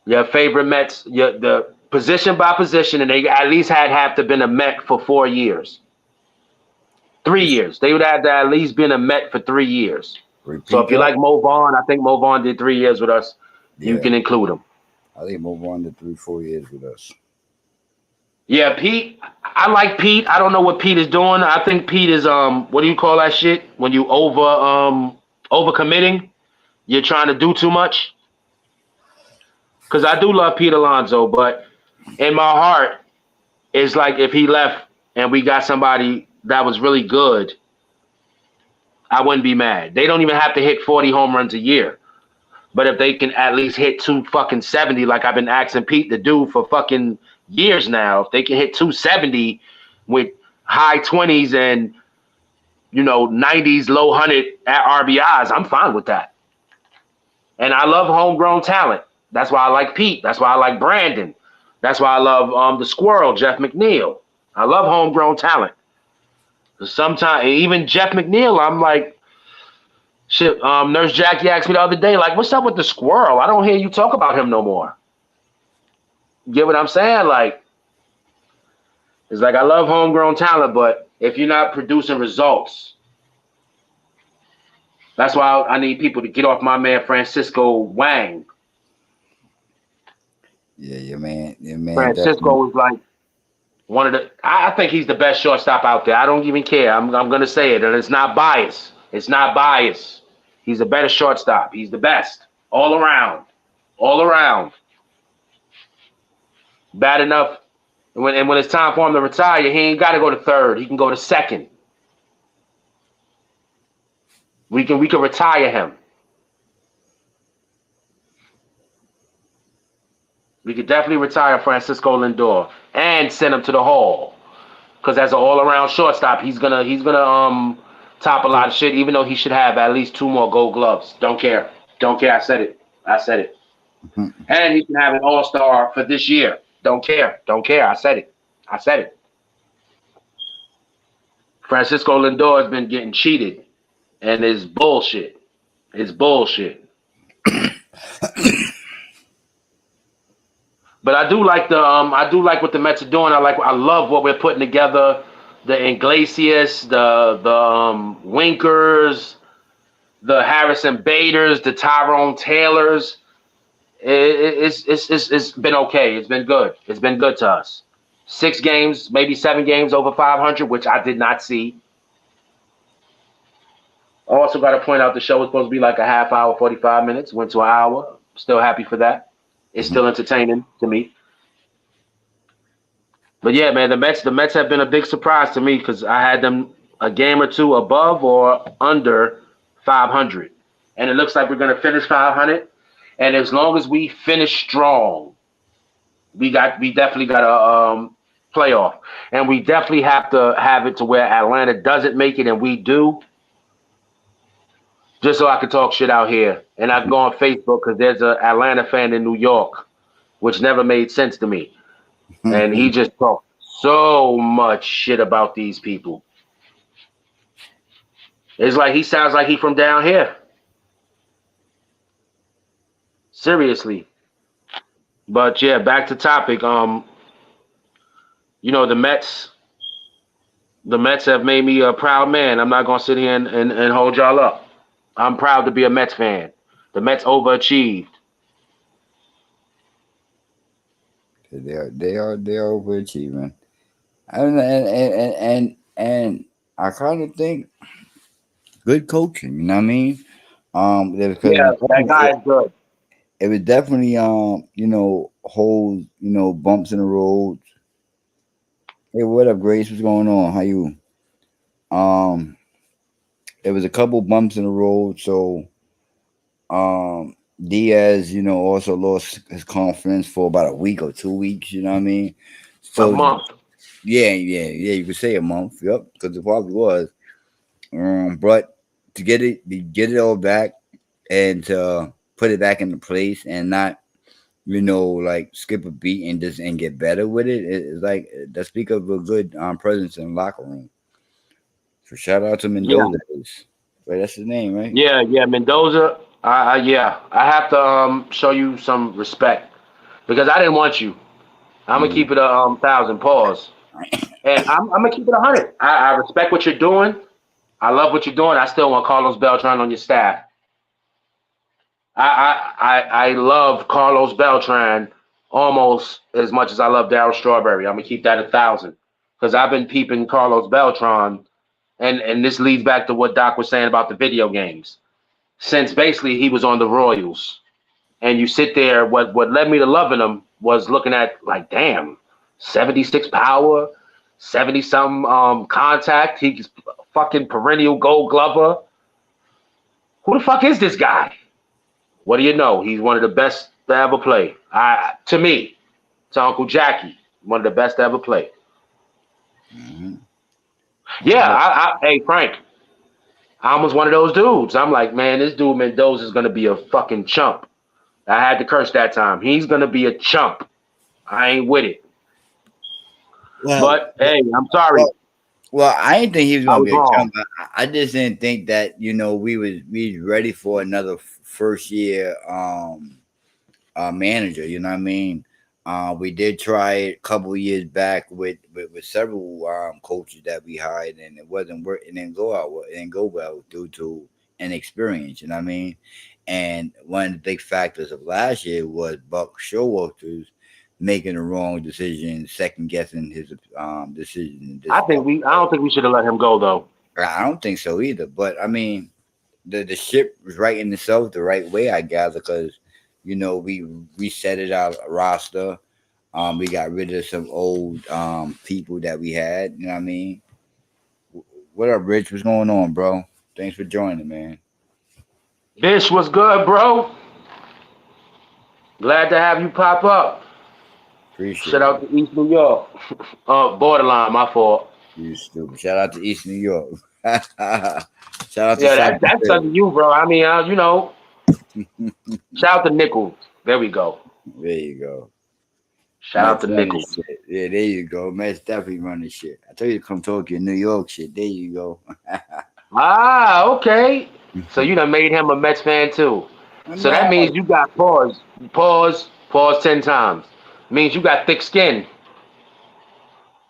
your favorite Mets, the position by position, and they at least have to been a Met for 4 years. 3 years. They would have to at least been a Met for 3 years. So Repeat if you that? like Mo Vaughn, I think Mo Vaughn did 3 years with us. You Yeah. can include him. I think move on to 3-4 years with us. Yeah, Pete. I like Pete. I don't know what Pete is doing. I think Pete is what do you call that shit? When you over committing, you're trying to do too much. Because I do love Pete Alonso, but in my heart, it's like if he left and we got somebody that was really good, I wouldn't be mad. They don't even have to hit 40 home runs a year. But if they can at least hit 270, like I've been asking Pete to do for fucking years now, if they can hit 270 with high 20s and 90s, low 100 at RBIs, I'm fine with that. And I love homegrown talent. That's why I like Pete. That's why I like Brandon. That's why I love the Squirrel, Jeff McNeil. I love homegrown talent. Sometimes even Jeff McNeil, I'm like, shit. Nurse Jackie asked me the other day, like, what's up with the Squirrel? I don't hear you talk about him no more. You get what I'm saying? Like, it's like I love homegrown talent, but if you're not producing results, that's why I need people to get off my man Francisco Wang. Yeah, your man Francisco definitely. was like one of the. I think he's the best shortstop out there. I don't even care. I'm gonna say it, and it's not bias. It's not bias. He's a better shortstop. He's the best all around, all around. Bad enough. And when it's time for him to retire, he ain't got to go to third. He can go to second. We can retire him. We could definitely retire Francisco Lindor and send him to the Hall. Because as an all-around shortstop, he's gonna top a lot of shit. Even though he should have at least 2 more Gold Gloves. Don't care. Don't care. I said it. I said it. And he can have an All-Star for this year. Don't care. Don't care. I said it. I said it. Francisco Lindor has been getting cheated, and it's bullshit. It's bullshit. But I do like what the Mets are doing. I love what we're putting together. The Iglesias, the Winkers, the Harrison Baders, the Tyrone Taylors. It's been okay. It's been good. It's been good to us. 6 games, maybe 7 games over 500, which I did not see. I also got to point out the show was supposed to be like a half hour, 45 minutes. Went to an hour. Still happy for that. It's still entertaining to me. But yeah, man, the Mets have been a big surprise to me because I had them a game or two above or under 500, and it looks like we're gonna finish 500. And as long as we finish strong, we definitely got a playoff, and we definitely have to have it to where Atlanta doesn't make it and we do, just so I can talk shit out here. And I can go on Facebook because there's an Atlanta fan in New York, which never made sense to me. And he just talked so much shit about these people. It's like he sounds like he from down here. Seriously. But yeah, back to topic. The Mets have made me a proud man. I'm not gonna sit here and hold y'all up. I'm proud to be a Mets fan. The Mets overachieved. They are overachieving. And I kind of think good coaching. You know what I mean? Because Yeah, that guy is good. it was definitely holes, bumps in the road. Hey, what up, Grace? What's going on? How you? Um, there was a couple bumps in the road, so Diaz, also lost his confidence for about a week or 2 weeks. You know what I mean? A So month. yeah. You could say a month. Yep, because it probably was. But to get it all back and to put it back into place and not like skip a beat and just and get better with it's like that speak of a good presence in the locker room. So shout out to Yeah, Mendoza. Right, that's his name, right? yeah. Mendoza. Yeah. I have to show you some respect because I didn't want you. I'm gonna Mhm. keep it a thousand pause, and I'm gonna keep it 100. I respect what you're doing. I love what you're doing. I still want Carlos Beltran on your staff. I love Carlos Beltran almost as much as I love Darryl Strawberry. I'm gonna keep that 1,000 because I've been peeping Carlos Beltran, and this leads back to what Doc was saying about the video games. Since basically he was on the Royals, and you sit there, what led me to loving him was looking at like, damn, 76 power, 70 some contact. He's fucking perennial Gold Glover. Who the fuck is this guy? What do you know? He's one of the best to ever play. To me, to Uncle Jackie, one of the best to ever play. Mm-hmm. Yeah, Yep. hey Frank, I was one of those dudes. I'm like, man, this dude Mendoza is gonna be a fucking chump. I had to curse that time. He's gonna be a chump. I ain't with it. Well, But hey, I'm sorry. well, well, I didn't think he was I gonna was be a wrong. chump. I just didn't think that we was ready for another first year manager. You know what I mean? We did try it a couple of years back with several coaches that we hired, and it wasn't work. It didn't go out. It didn't go well due to inexperience. You know what I mean? And one of the big factors of last year was Buck Showalter's making the wrong decision, second guessing his decision. I don't think we should have let him go though. I don't think so either. But I mean, the ship was writing itself the right way, I gather, because we reset it our roster. We got rid of some old people that we had. You know what I mean? What up, Rich? What's going on, bro? Thanks for joining, man. Bish was good, bro. Glad to have you pop up. Shout Appreciate out it. to East New York. Borderline, my fault. You stupid. Shout out to East New York. Shout out to Yeah, Central that's Philly. under you, bro. I mean, shout out to Nichols. There we go. There you go. Shout out Mets to running Nichols. shit. Yeah, there you go. Mets definitely running shit. I told you to come talk your New York shit. There you go. Okay. So you done made him a Mets fan too. So that No. means you got pause 10 times. Means you got thick skin.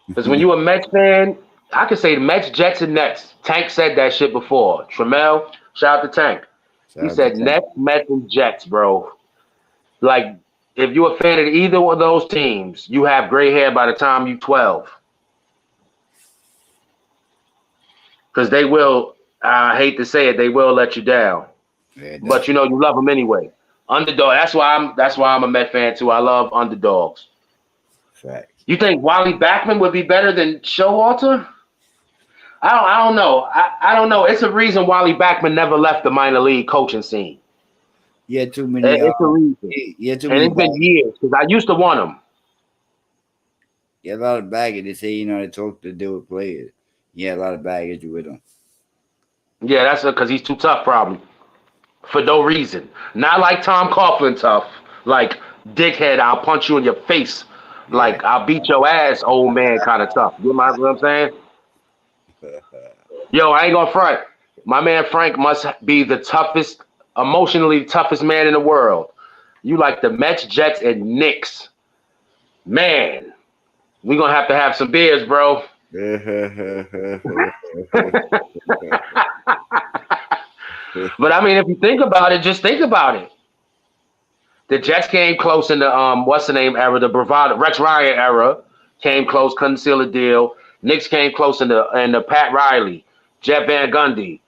Because when you a Mets fan, I could say the Mets, Jets, and Nets. Tank said that shit before. Tremel, shout out to Tank. Shout He out to said Tank. Nets, Mets, and Jets, bro. Like, if you're a fan of either of those teams, you have gray hair by the time you 12. Because they will, I hate to say it, they will let you down. Yeah, But definitely. you love them anyway. Underdog. That's why I'm a Met fan too. I love underdogs. Facts. You think Wally Backman would be better than Showalter? I don't know. I don't know. It's a reason Wally Backman never left the minor league coaching scene. He had too many. It's a reason, He had too and many it's been baggage. years because I used to want him. He had a lot of baggage. They say they talk to deal with players. He had a lot of baggage with him. Yeah, that's because he's too tough, probably for no reason. Not like Tom Coughlin tough. Like dickhead, I'll punch you in your face. Yeah. Like I'll beat your ass, old man, kind of tough. What I'm saying? Yo, I ain't gonna front. My man Frank must be the toughest, emotionally toughest man in the world. You like the Mets, Jets, and Knicks. Man, we gonna have to have some beers, bro. But I mean, if you think about it, just think about it. The Jets came close in the what's the name era, the bravado Rex Ryan era. Came close, couldn't seal a deal. Knicks came close in the Pat Riley, Jeff Van Gundy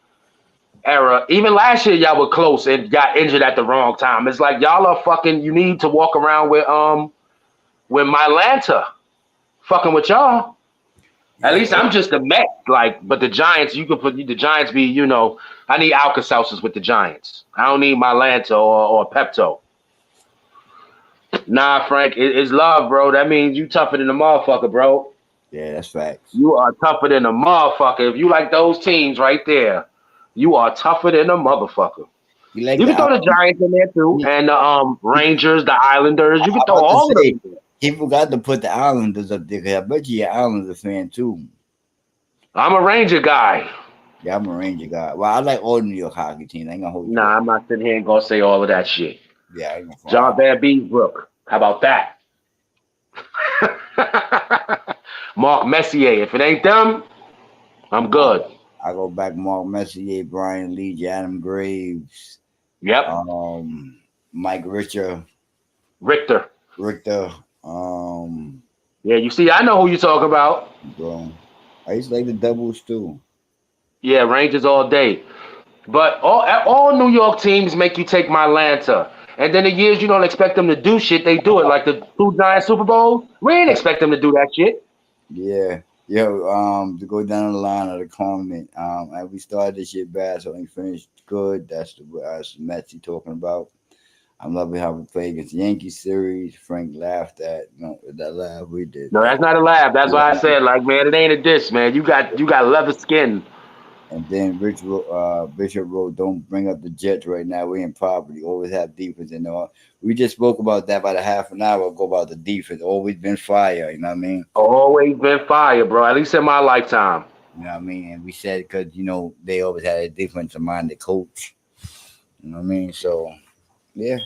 era. Even last year, y'all were close and got injured at the wrong time. It's like y'all are fucking. You need to walk around with my Lanta fucking with y'all. At least I'm just the Met, like, but the Giants, you could put the Giants be, you know, I need Alka-Seltzers with the Giants. I don't need my Lanta or Pepto. Nah, Frank, it's love, bro. That means you tougher than a motherfucker, bro. Yeah, that's facts. You are tougher than a motherfucker. If you like those teams right there, you are tougher than a motherfucker. You like You can throw the Giants in there too, and the Rangers, the Islanders. You can throw all of them in there. He forgot to put the Islanders up there. 'Cause I bet you're an Islanders fan too. I'm a Ranger guy. Yeah, I'm a Ranger guy. Well, I like all New York hockey teams. I ain't gonna hold you. Nah, I'm not sitting here and gonna say all of that shit. Yeah, I ain't gonna John Van Beesbrook. How about that? Mark Messier. If it ain't them, I'm good. I go back Mark Messier, Brian Leach, Adam Graves. Yep. Mike Richter. Richter. Yeah, you see, I know who you talk about. Bro, I used to like the Devils too. Yeah, Rangers all day. But all New York teams make you take my Lanta. And then the years you don't expect them to do shit, they do it. Like the 2 Giants Super Bowl, we didn't expect them to do that shit. Yeah. Yo, to go down the line of the comment, and we started this shit bad, so we finished good. That's the Mets he talking about. I'm loving how we played against the Yankees series. Frank laughed at that laugh we did. No, that's not a laugh. That's why I said, like, man, it ain't a diss, man. You got leather skin. And then Bishop wrote, "Don't bring up the Jets right now. We're in poverty. Always have defense." And we just spoke about that about a half an hour ago about the defense. Always been fire. You know what I mean? Always been fire, bro. At least in my lifetime. You know what I mean? And we said because they always had a defensive minded coach. You know what I mean? So yeah.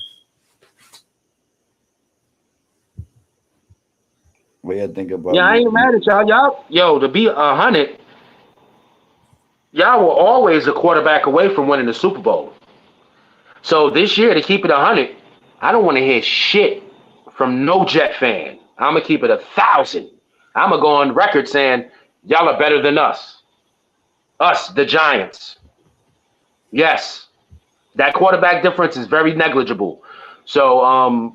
What do you think about? Yeah, I ain't mad at y'all. Yo, to be 100. Y'all were always a quarterback away from winning the Super Bowl. So this year, to keep it 100, I don't want to hear shit from no Jet fan. I'm going to keep it 1,000. I'm going to go on record saying, y'all are better than us. Us, the Giants. Yes. That quarterback difference is very negligible. So,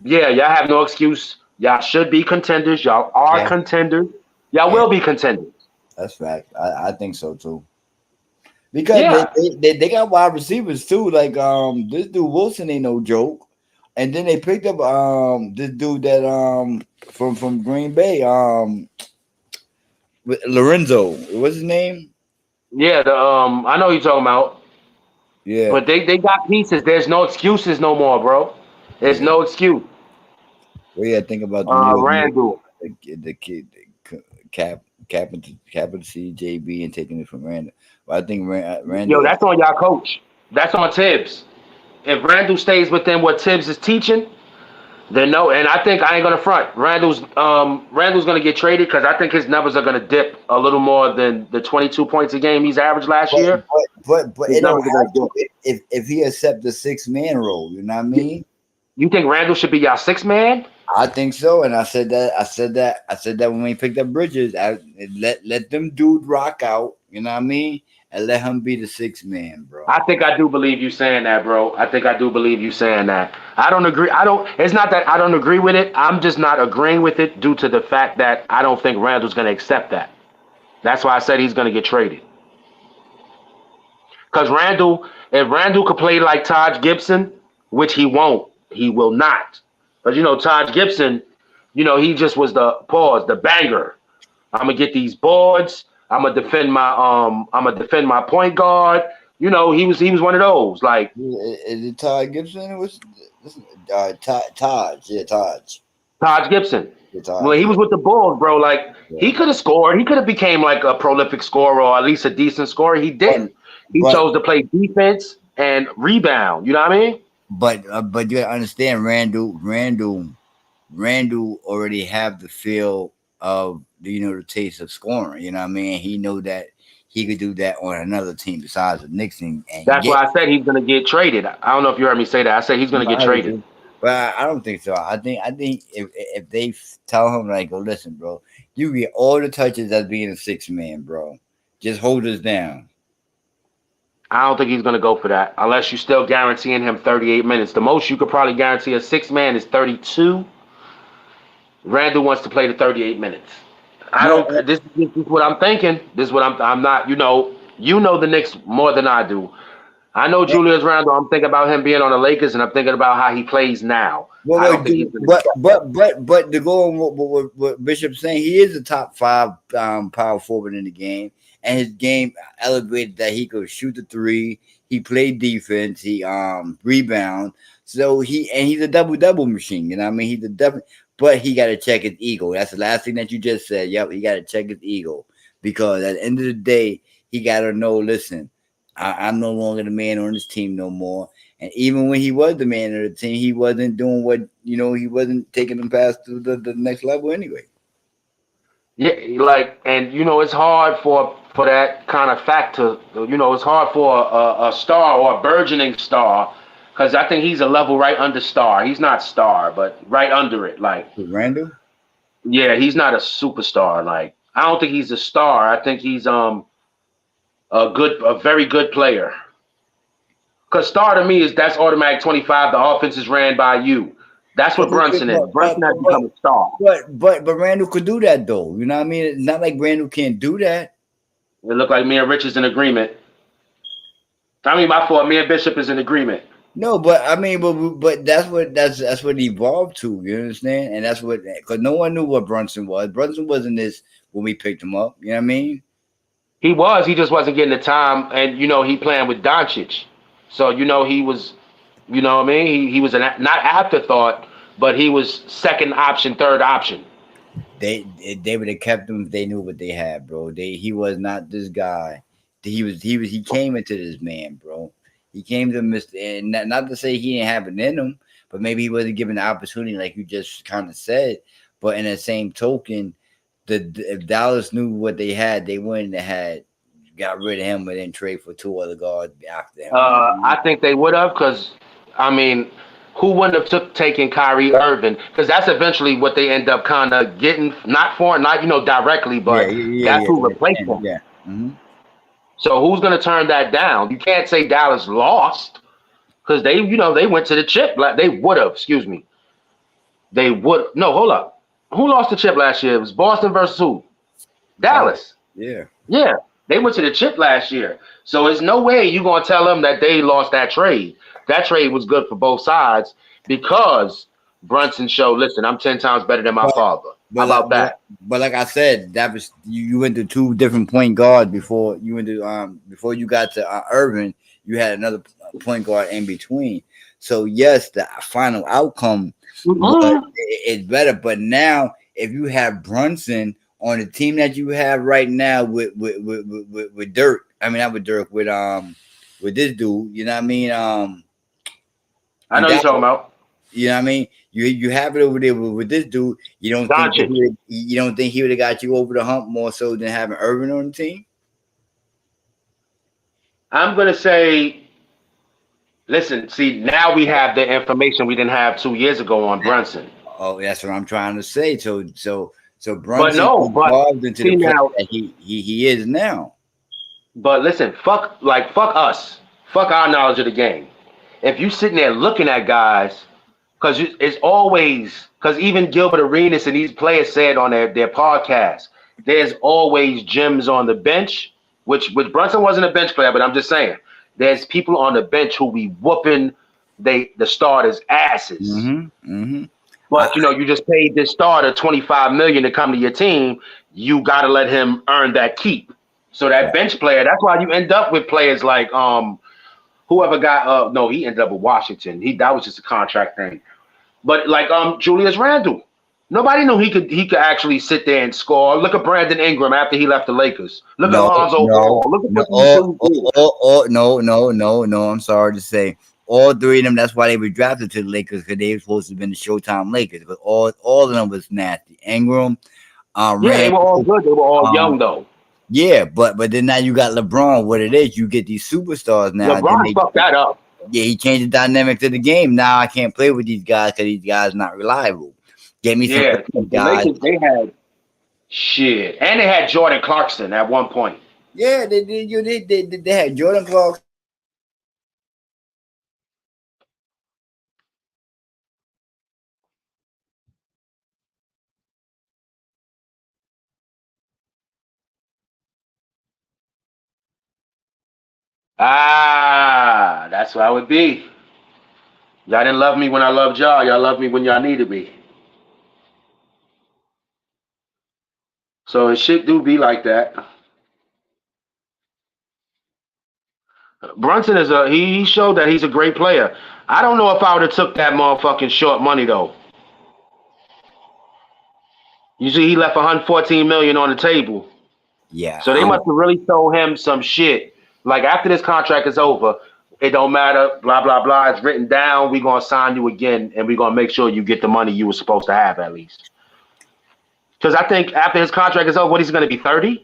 yeah, y'all have no excuse. Y'all should be contenders. Y'all are contenders. Y'all will be contenders. That's fact. I think so, too. Because they got wide receivers too. Like this dude Wilson ain't no joke. And then they picked up this dude that from Green Bay, Lorenzo. What's his name? Yeah, I know who you're talking about. Yeah. But they got pieces. There's no excuses no more, bro. There's no excuse. What do you think about Randall? The kid capping CJB and taking it from Randall. But I think Randall. Yo, that's on y'all coach. That's on Tibbs. If Randall stays within what Tibbs is teaching, then no. And I think I ain't gonna front. Randall's gonna get traded because I think his numbers are gonna dip a little more than the 22 points a game he's averaged last year. But it don't have to if he accepts the 6-man role. You know what I mean? You think Randall should be y'all 6-man? I think so, and I said that when we picked up Bridges. Let them dude rock out. You know what I mean? And let him be the 6-man, bro. I think I do believe you saying that, bro. I think I do believe you saying that. I don't agree. It's not that I don't agree with it. I'm just not agreeing with it due to the fact that I don't think Randall's going to accept that. That's why I said he's going to get traded. Because if Randall could play like Taj Gibson, which he won't, he will not. But Taj Gibson, he just was the banger. I'm gonna get these boards. I'm gonna defend my point guard. He was one of those. Like, is it Todd Gibson? Was Taj? Yeah, Taj. Taj Gibson. Yeah, Taj. Well, he was with the Bulls, bro. Like, he could have scored. He could have became like a prolific scorer or at least a decent scorer. He didn't. He chose to play defense and rebound. You know what I mean? But you gotta understand, Randall already have the feel of the taste of scoring. You know what I mean? He know that he could do that on another team besides the Knicks. And that's why I said he's gonna get traded. I don't know if you heard me say that. I said he's gonna get traded. But I don't think so. I think if they tell him like, "Oh, listen, bro, you get all the touches as being a 6 man, bro. Just hold us down." I don't think he's going to go for that unless you're still guaranteeing him 38 minutes. The most you could probably guarantee a 6 man is 32. Randall wants to play the 38 minutes. I No, don't. This is what I'm thinking. This is what I'm not. You know the Knicks more than I do. I know Julius Randle. I'm thinking about him being on the Lakers, and I'm thinking about how he plays now. I don't think he's going to. but to go on what Bishop's saying, he is a top 5 power forward in the game, and his game elevated that he could shoot the three. He played defense. He rebound. So he's a double machine. You know what I mean? He's a double, but he got to check his ego. That's the last thing that you just said. Yep, he got to check his ego because at the end of the day, he got to know. Listen, I'm no longer the man on this team no more. And even when he was the man of the team, he wasn't doing what, he wasn't taking them past the next level anyway. Yeah, and it's hard for that kind of fact to, it's hard for a star or a burgeoning star, because I think he's a level right under star. He's not star, but right under it. Like, Randall? yeah, he's not a superstar. Like, I don't think he's a star. I think he's a very good player. Because star to me that's automatic 25. The offense is ran by you. That's what Brunson is. Brunson has become a star. But Randall could do that though. You know what I mean? It's not like Randall can't do that. It look like me and Rich is in agreement. I mean, my fault. Me and Bishop is in agreement. No, but I mean, but that's what it evolved to. You understand? And that's what, because no one knew what Brunson was. Brunson wasn't this when we picked him up. You know what I mean? He was. He just wasn't getting the time, and he playing with Doncic, so he was. You know what I mean? He was not afterthought, but he was second option, third option. They would have kept him if they knew what they had, bro. He was not this guy. He came into this man, bro. He came to Mr. And not to say he didn't have it in him, but maybe he wasn't given the opportunity, like you just kind of said. But in the same token, if Dallas knew what they had, they wouldn't have got rid of him and then trade for 2 other guards after him. I think they would have, because I mean, who wouldn't have taken Kyrie Irving? Because that's eventually what they end up kind of getting, not directly, but that's who replaced him. Yeah. Mm-hmm. So who's going to turn that down? You can't say Dallas lost, because they went to the chip. They would have. Excuse me. They would. No, hold up. Who lost the chip last year? It was Boston versus who? Dallas. Yeah. Yeah. They went to the chip last year. So there's no way you're going to tell them that they lost that trade. That trade was good for both sides because Brunson showed, listen, I'm 10 times better than my father. How about that? But like I said, that was you went to 2 different point guards before you went to before you got to Irving. You had another point guard in between. So yes, the final outcome is better. But now, if you have Brunson on the team that you have right now with Dirk, I mean not with Dirk, with this dude, you know what I mean? I know you're talking about. You know what I mean? You have it over there with this dude. You don't think he would have got you over the hump more so than having Irving on the team? I'm gonna say, listen, see, now we have the information we didn't have 2 years ago on Brunson. Oh, that's what I'm trying to say. So Brunson evolved into the player that he is now. But listen, fuck us. Fuck our knowledge of the game. If you sitting there looking at guys, because it's always, because even Gilbert Arenas and these players said on their podcast, there's always gems on the bench, which Brunson wasn't a bench player, but I'm just saying, there's people on the bench who be whooping the starters' asses. Mm-hmm, mm-hmm. But you just paid this starter $25 million to come to your team. You got to let him earn that keep. So that bench player, that's why you end up with players like whoever got no, he ended up with Washington. That was just a contract thing. But like Julius Randle, nobody knew he could actually sit there and score. Look at Brandon Ingram after he left the Lakers. Look at Lonzo Ball. Look at no. I'm sorry to say, all 3 of them. That's why they were drafted to the Lakers, because they were supposed to have been the Showtime Lakers. But all of them was nasty. Ingram, they were all good. They were all young though. Yeah, but then now you got LeBron. What it is, you get these superstars now. LeBron fucked that up. Yeah, he changed the dynamics of the game. Now I can't play with these guys because these guys not reliable. Get me some Yeah, some the guys. Lakers, they had shit. And they had Jordan Clarkson at one point. Yeah, they did. They had Jordan Clark. Ah, that's what I would be. Y'all didn't love me when I loved y'all. Y'all loved me when y'all needed me. So it shit do be like that. Brunson is he showed that he's a great player. I don't know if I would have took that motherfucking short money though. You see, he left 114 million on the table. Yeah, So they must have really told him some shit. Like after this contract is over, it don't matter, blah blah blah. It's written down. We gonna sign you again, and we gonna make sure you get the money you were supposed to have at least. Because I think after his contract is over, what he's gonna be 30?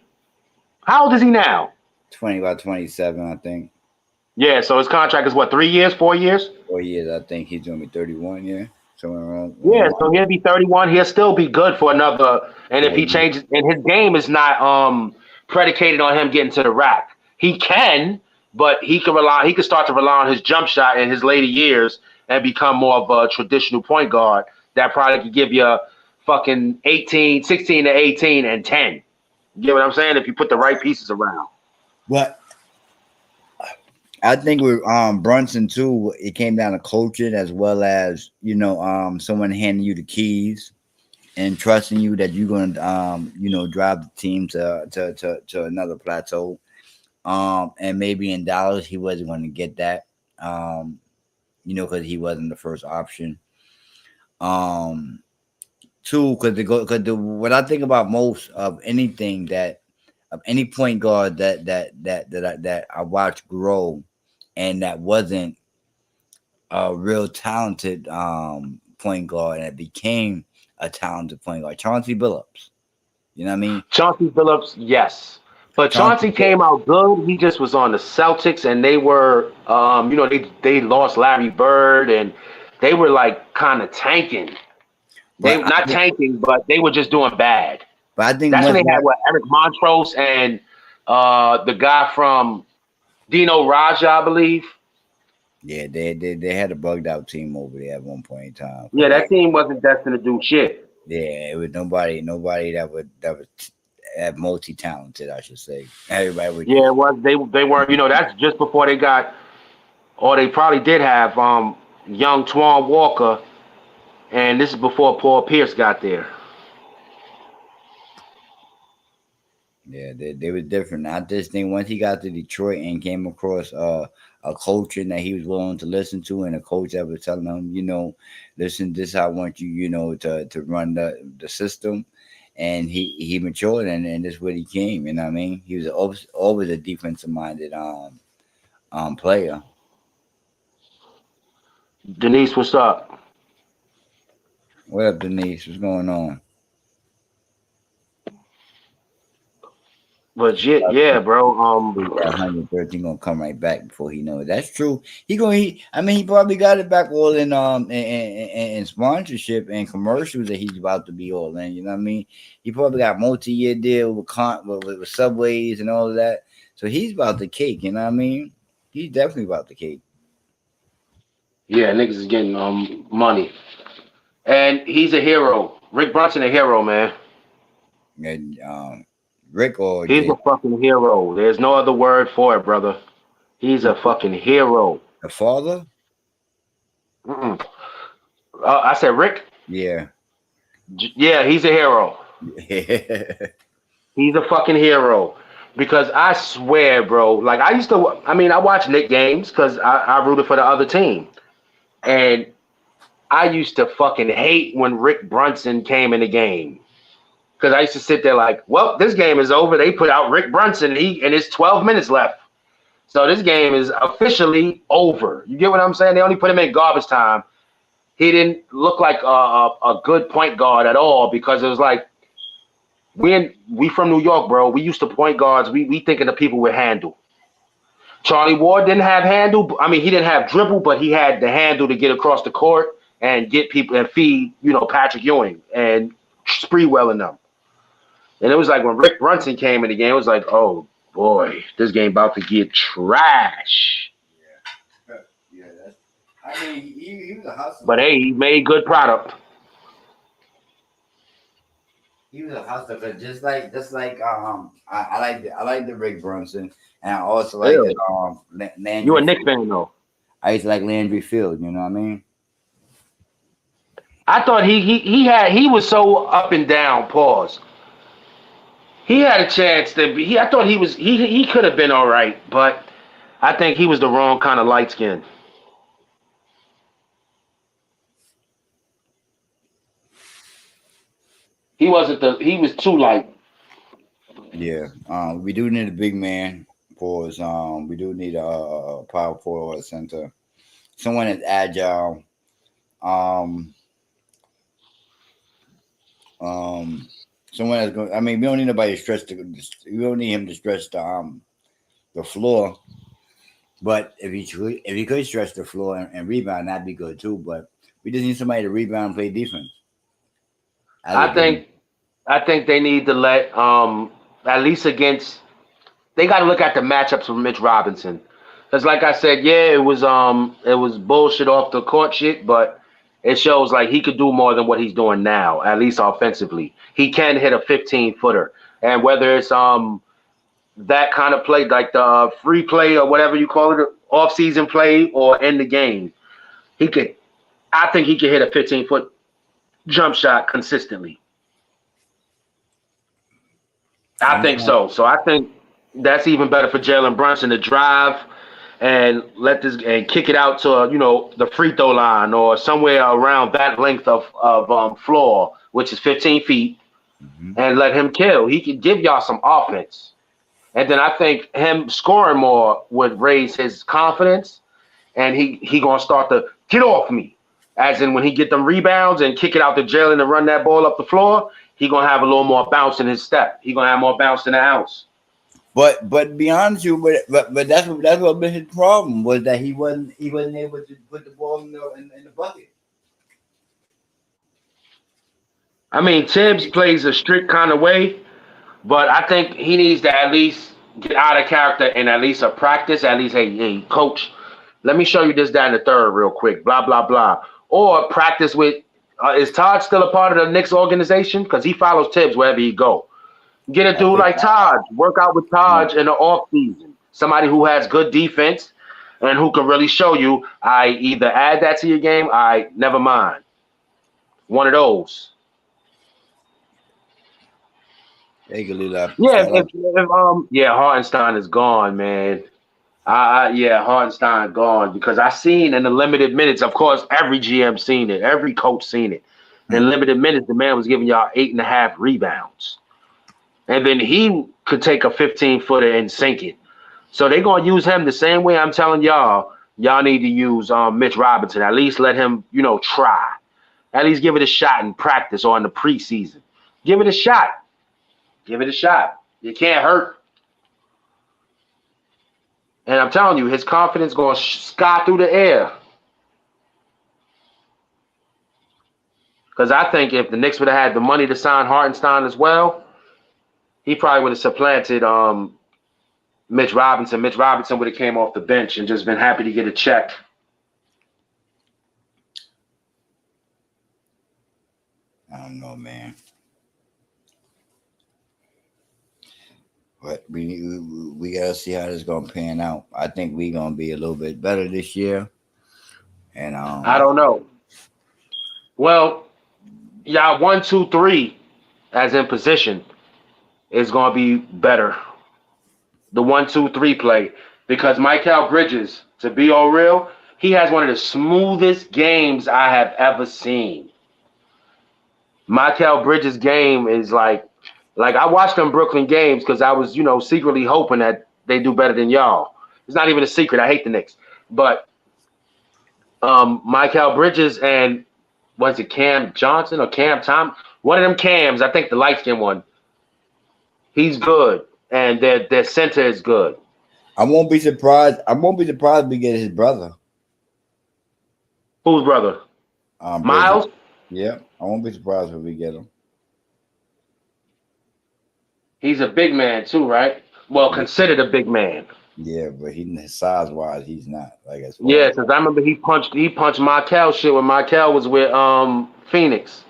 How old is he now? 20 by 27, I think. Yeah, so his contract is what, 3 years, 4 years? 4 years, I think he's gonna be 31. Yeah, somewhere around. Yeah, so he'll be 31. He'll still be good for another. And if he changes, and his game is not predicated on him getting to the rack, he can, but he can rely. He can start to rely on his jump shot in his later years and become more of a traditional point guard that probably could give you fucking 18, 16 to 18 and 10. You get what I'm saying? If you put the right pieces around. But I think with Brunson too, it came down to coaching as well as someone handing you the keys and trusting you that you're going to drive the team to another plateau. And maybe in Dallas he wasn't going to get that, because he wasn't the first option. Two, because what I think about most of anything of any point guard that I watched grow, and that wasn't a real talented point guard, and it became a talented point guard. Chauncey Billups. You know what I mean? Chauncey Billups, yes. But Chauncey Chauncey came out good. He just was on the Celtics, and they were, they lost Larry Bird, and they were like kind of tanking. They But not tanking, but they were just doing bad. I think That's when once they had that, what Eric Montrose and the guy from Dino Raja, I believe. yeah, they had a bugged out team over there at one point in time. Yeah, that team wasn't destined to do shit. Yeah, it was nobody that would have multi talented, I should say. Everybody would Yeah, just it was. They weren't. That's just before they got, or they probably did have young T.O.N.Y.S Walker, and this is before Paul Pierce got there. yeah, they were different. I just think once he got to Detroit and came across a coach and that he was willing to listen to, and a coach that was telling him, listen, this is how I want you, to run the system. And he matured, and this is what he came. You know what I mean? He was always a defensive minded player. Denise, what's up? What up, Denise? What's going on? Legit, yeah, bro. That 113 gonna come right back before he knows. That's true. He probably got it back all in sponsorship and commercials that he's about to be all in. You know what I mean? He probably got multi-year deal with Subways and all of that. So he's about the cake. You know what I mean? He's definitely about the cake. Yeah, niggas is getting money, and he's a hero. Rick Brunson, a hero, man. And Rick or He's Jay, a fucking hero. There's no other word for it, brother. He's a fucking hero. the father? Mm-mm. I said Rick. Yeah. Yeah, he's a hero. He's a fucking hero. Because I swear, bro, like I watched Knick games because I rooted for the other team. And I used to fucking hate when Rick Brunson came in the game. Because I used to sit there like, well, this game is over. They put out Rick Brunson and it's 12 minutes left. So this game is officially over. You get what I'm saying? They only put him in garbage time. He didn't look like a good point guard at all because it was like, we from New York, bro. We used to point guards. We thinking of people with handle. Charlie Ward didn't have handle. I mean, he didn't have dribble, but he had the handle to get across the court and get people and feed, Patrick Ewing and Spreewell and them. And it was like when Rick Brunson came in the game, it was like, oh boy, this game about to get trash. Yeah, I mean, he was a hustler. But hey, he made good product. He was a hustler, but just like I like the Rick Brunson, and I also like Really? the Landry. You a Knicks fan though? I used to like Landry Field. You know what I mean? I thought he was so up and down. Pause. He had a chance to be. I thought he could have been all right, but I think he was the wrong kind of light skin. He was too light. Yeah. We do need a big man. Pause. We do need a power forward center, someone that's agile. Um, Someone that's going. I mean, we don't need nobody to stretch we don't need him to stretch the floor. But if he could stretch the floor and rebound, that'd be good too. But we just need somebody to rebound and play defense. I think they need to let at least against. They got to look at the matchups with Mitch Robinson, because like I said, yeah, it was bullshit off the court shit, but it shows like he could do more than what he's doing now, at least offensively. He can hit a 15-footer, and whether it's that kind of play, like the free play or whatever you call it, off-season play or in the game, he could. I think he could hit a 15-foot jump shot consistently. I think so. So I think that's even better for Jalen Brunson to drive and kick it out to the free throw line or somewhere around that length of floor, which is 15 feet, and let him kill. He could give y'all some offense, and then I think him scoring more would raise his confidence, and he gonna start to get off me. As in when he get them rebounds and kick it out to Jalen and run that ball up the floor, he gonna have a little more bounce in his step. He gonna have more bounce in the ounce. But be honest with you, but that's what been his problem was that he wasn't able to put the ball in the bucket. I mean, Tibbs plays a strict kind of way, but I think he needs to at least get out of character and at least a practice. At least, hey, coach, let me show you this down the third real quick. Blah blah blah. Or practice with. Is Todd still a part of the Knicks organization? Because he follows Tibbs wherever he go. Get a dude like Todd. Work out with Todd in the off season. Somebody who has good defense and who can really show you. I either add that to your game. Never mind. One of those. They could leave that. Yeah, Hartenstein is gone, man. Hartenstein gone because I seen in the limited minutes. Of course, every GM seen it. Every coach seen it. In limited minutes, the man was giving y'all 8.5 rebounds. And then he could take a 15-footer and sink it. So they're going to use him the same way I'm telling y'all need to use Mitch Robinson. At least let him, try. At least give it a shot in practice or in the preseason. Give it a shot. Give it a shot. It can't hurt. And I'm telling you, his confidence going to sky through the air. Because I think if the Knicks would have had the money to sign Hartenstein as well, he probably would have supplanted Mitch Robinson. Mitch Robinson would have came off the bench and just been happy to get a check. I don't know, man. But we gotta see how this is gonna pan out. I think we're gonna be a little bit better this year. And I don't know. Well, y'all 1, 2, 3, as in position, is gonna be better. The 1, 2, 3 play. Because Mikal Bridges, to be all real, he has one of the smoothest games I have ever seen. Mikal Bridges' game is like I watched them Brooklyn games because I was, secretly hoping that they do better than y'all. It's not even a secret. I hate the Knicks. But Mikal Bridges and was it Cam Johnson or Cam Tom? One of them Cams, I think the light-skinned one. He's good. And their center is good. I won't be surprised. I won't be surprised if we get his brother. Whose brother? Bridges. Miles? Yeah, I won't be surprised if we get him. He's a big man too, right? Well, Yeah, considered a big man. yeah, but he size wise, he's not like as far Yeah, as. because I remember he punched Michael shit when Michael was with Phoenix.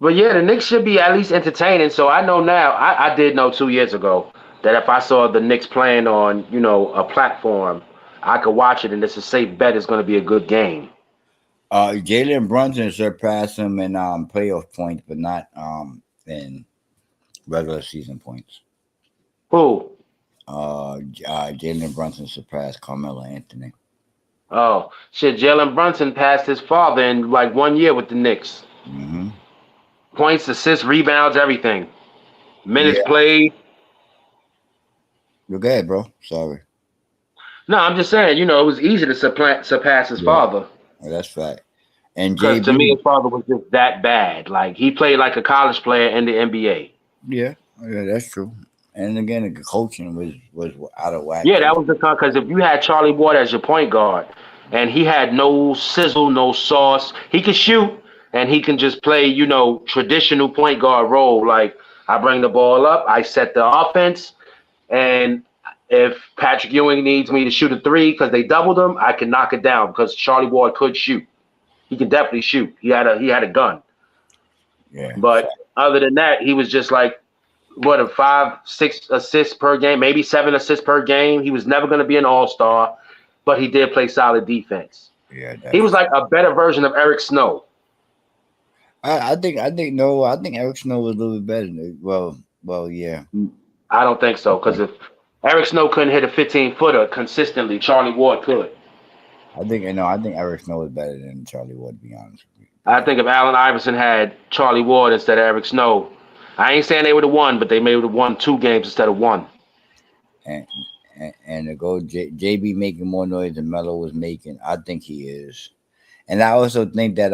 But yeah, the Knicks should be at least entertaining. So I know now. I did know 2 years ago that if I saw the Knicks playing on a platform, I could watch it, and it's a safe bet. It's going to be a good game. Jalen Brunson surpassed him in playoff points, but not in regular season points. Who? Jalen Brunson surpassed Carmelo Anthony. Oh shit! Jalen Brunson passed his father in like 1 year with the Knicks. Mm-hmm. Points, assists, rebounds, everything. Minutes Yeah, played. you're good, bro. Sorry. No, I'm just saying. It was easy to surpass his Yeah, father. that's fact. And Because to me, JB, his father was just that bad. Like he played like a college player in the NBA. yeah, that's true. And again, the coaching was out of whack Yeah, too. that was the time. Because if you had Charlie Ward as your point guard, and he had no sizzle, no sauce, he could shoot, and he can just play, traditional point guard role. Like I bring the ball up, I set the offense, and if Patrick Ewing needs me to shoot a three because they doubled him, I can knock it down because Charlie Ward could shoot. He could definitely shoot. He had a gun. Yeah, But other than that, he was just like what a 5, 6 assists per game, maybe 7 assists per game. He was never going to be an all-star, but he did play solid defense. yeah, He that's was true. like a better version of Eric Snow. I think Eric Snow was a little bit better. Well, yeah. I don't think so because if Eric Snow couldn't hit a 15-footer consistently, Charlie Ward could. I think Eric Snow was better than Charlie Ward, to be honest with I think if Allen Iverson had Charlie Ward instead of Eric Snow, I ain't saying they would have won, but they may have won 2 games instead of one. you. And to go JB making more noise than Melo was making, I think he is. And I also think that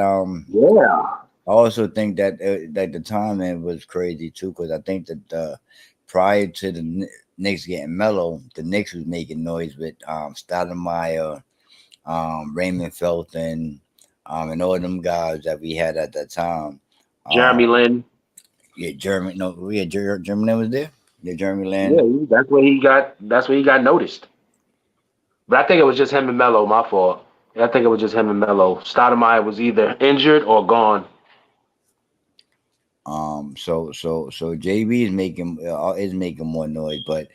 Yeah. like the timing was crazy too, because I think that prior to the Knicks getting Melo, the Knicks was making noise with Stoudemire, Raymond Felton, and all them guys that we had at that time. Jeremy Lin. Yeah, Jeremy. No, we had Jeremy Lin was there. Yeah, Jeremy Yeah, Lin. that's where he got noticed. But I think it was just him and Melo. My fault. I think it was just him and Melo. Stoudemire was either injured or gone. So JB is making more noise, but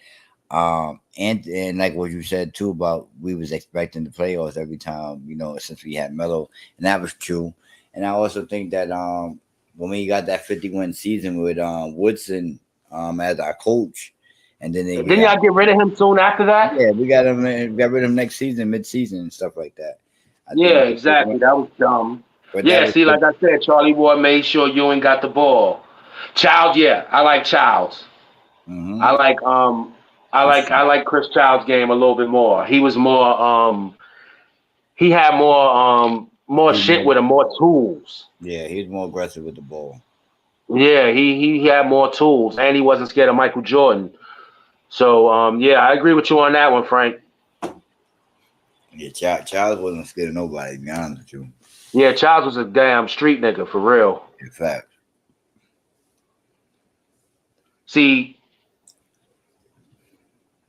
and like what you said too about we was expecting the playoffs every time, since we had Melo, and that was true. And I also think that when we got that 50-win season with Woodson as our coach, and then Didn't y'all get rid of him soon after that? we got rid of him next season, mid-season and stuff like that. I Yeah, think exactly. That was dumb. but that Yeah, was see, like I said, Charlie Ward made sure Ewing got the ball. Childs, yeah, I like Childs. mm-hmm. I like Chris Childs' game a little bit more. He was more he had more shit with him, more tools. Yeah, he's more aggressive with the ball. Yeah, he had more tools, and he wasn't scared of Michael Jordan. So yeah, I agree with you on that one, Frank. Yeah, Charles wasn't scared of nobody, to be honest with you. Yeah, Childs was a damn street nigga for real. In fact. See,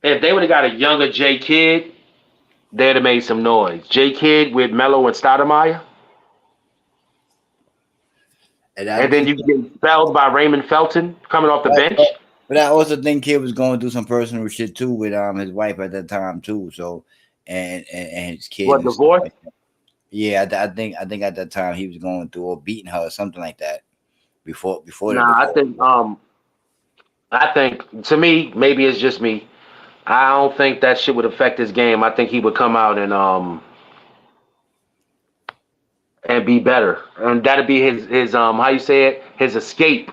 if they would have got a younger J Kidd, they'd have made some noise. J Kidd with Melo and Stoudemire. And then you get expelled by Raymond Felton coming off the bench. But I also think Kid was going through some personal shit too with his wife at that time too. So and his kid. What, divorce? Like yeah, I think at that time he was going through or beating her or something like that. Before. Nah, I think to me, maybe it's just me. I don't think that shit would affect his game. I think he would come out and be better, and that'd be his how you say it, his escape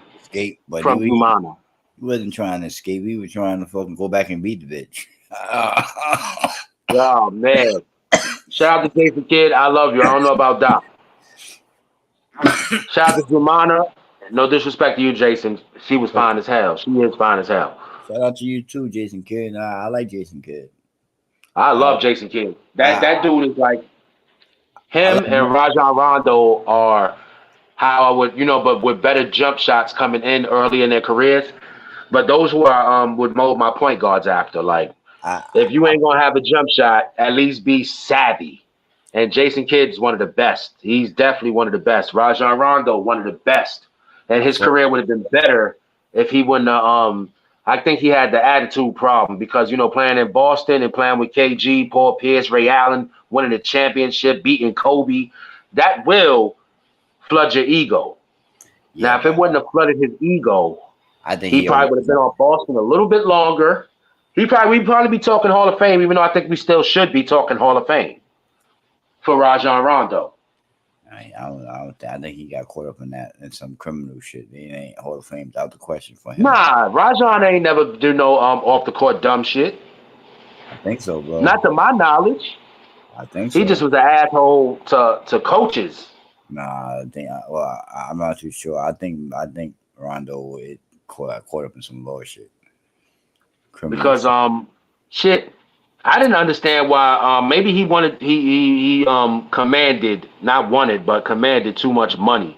but from Humana. He wasn't trying to escape. He was trying to fucking go back and beat the bitch. Oh man! Shout out to Jason Kidd. I love you. I don't know about Doc. Shout out to Humana. No disrespect to you, Jason. She was fine as hell. She is fine as hell. Shout out to you too, Jason Kidd. I like Jason Kidd. I I love Jason Kidd. That I, that dude is like I him like and Rajon Rondo are how I would, but with better jump shots coming in early in their careers. But those who are would mold my point guards after. Like, I, if you ain't gonna have a jump shot, at least be savvy. And Jason Kidd's one of the best. He's definitely one of the best. Rajon Rondo, one of the best. And I his felt career would have been better if he wouldn't have, I think he had the attitude problem because, playing in Boston and playing with KG, Paul Pierce, Ray Allen, winning the championship, beating Kobe, that will flood your ego. yeah, Now, if it but wouldn't have flooded his ego, I think he he probably would have been overcame. on Boston a little bit longer. We'd probably be talking Hall of Fame, even though I think we still should be talking Hall of Fame for Rajon Rondo. I think he got caught up in that in some criminal shit. It ain't Hall of Fame's out the question for him. Nah, Rajon ain't never do no off the court dumb shit. I think so, bro. Not to my knowledge. I think He just so. was an asshole to coaches. Nah, I'm not too sure. I think Rondo it caught up in some law shit, criminal Because shit. shit, I didn't understand why maybe he wanted he commanded, not wanted, but commanded too much money.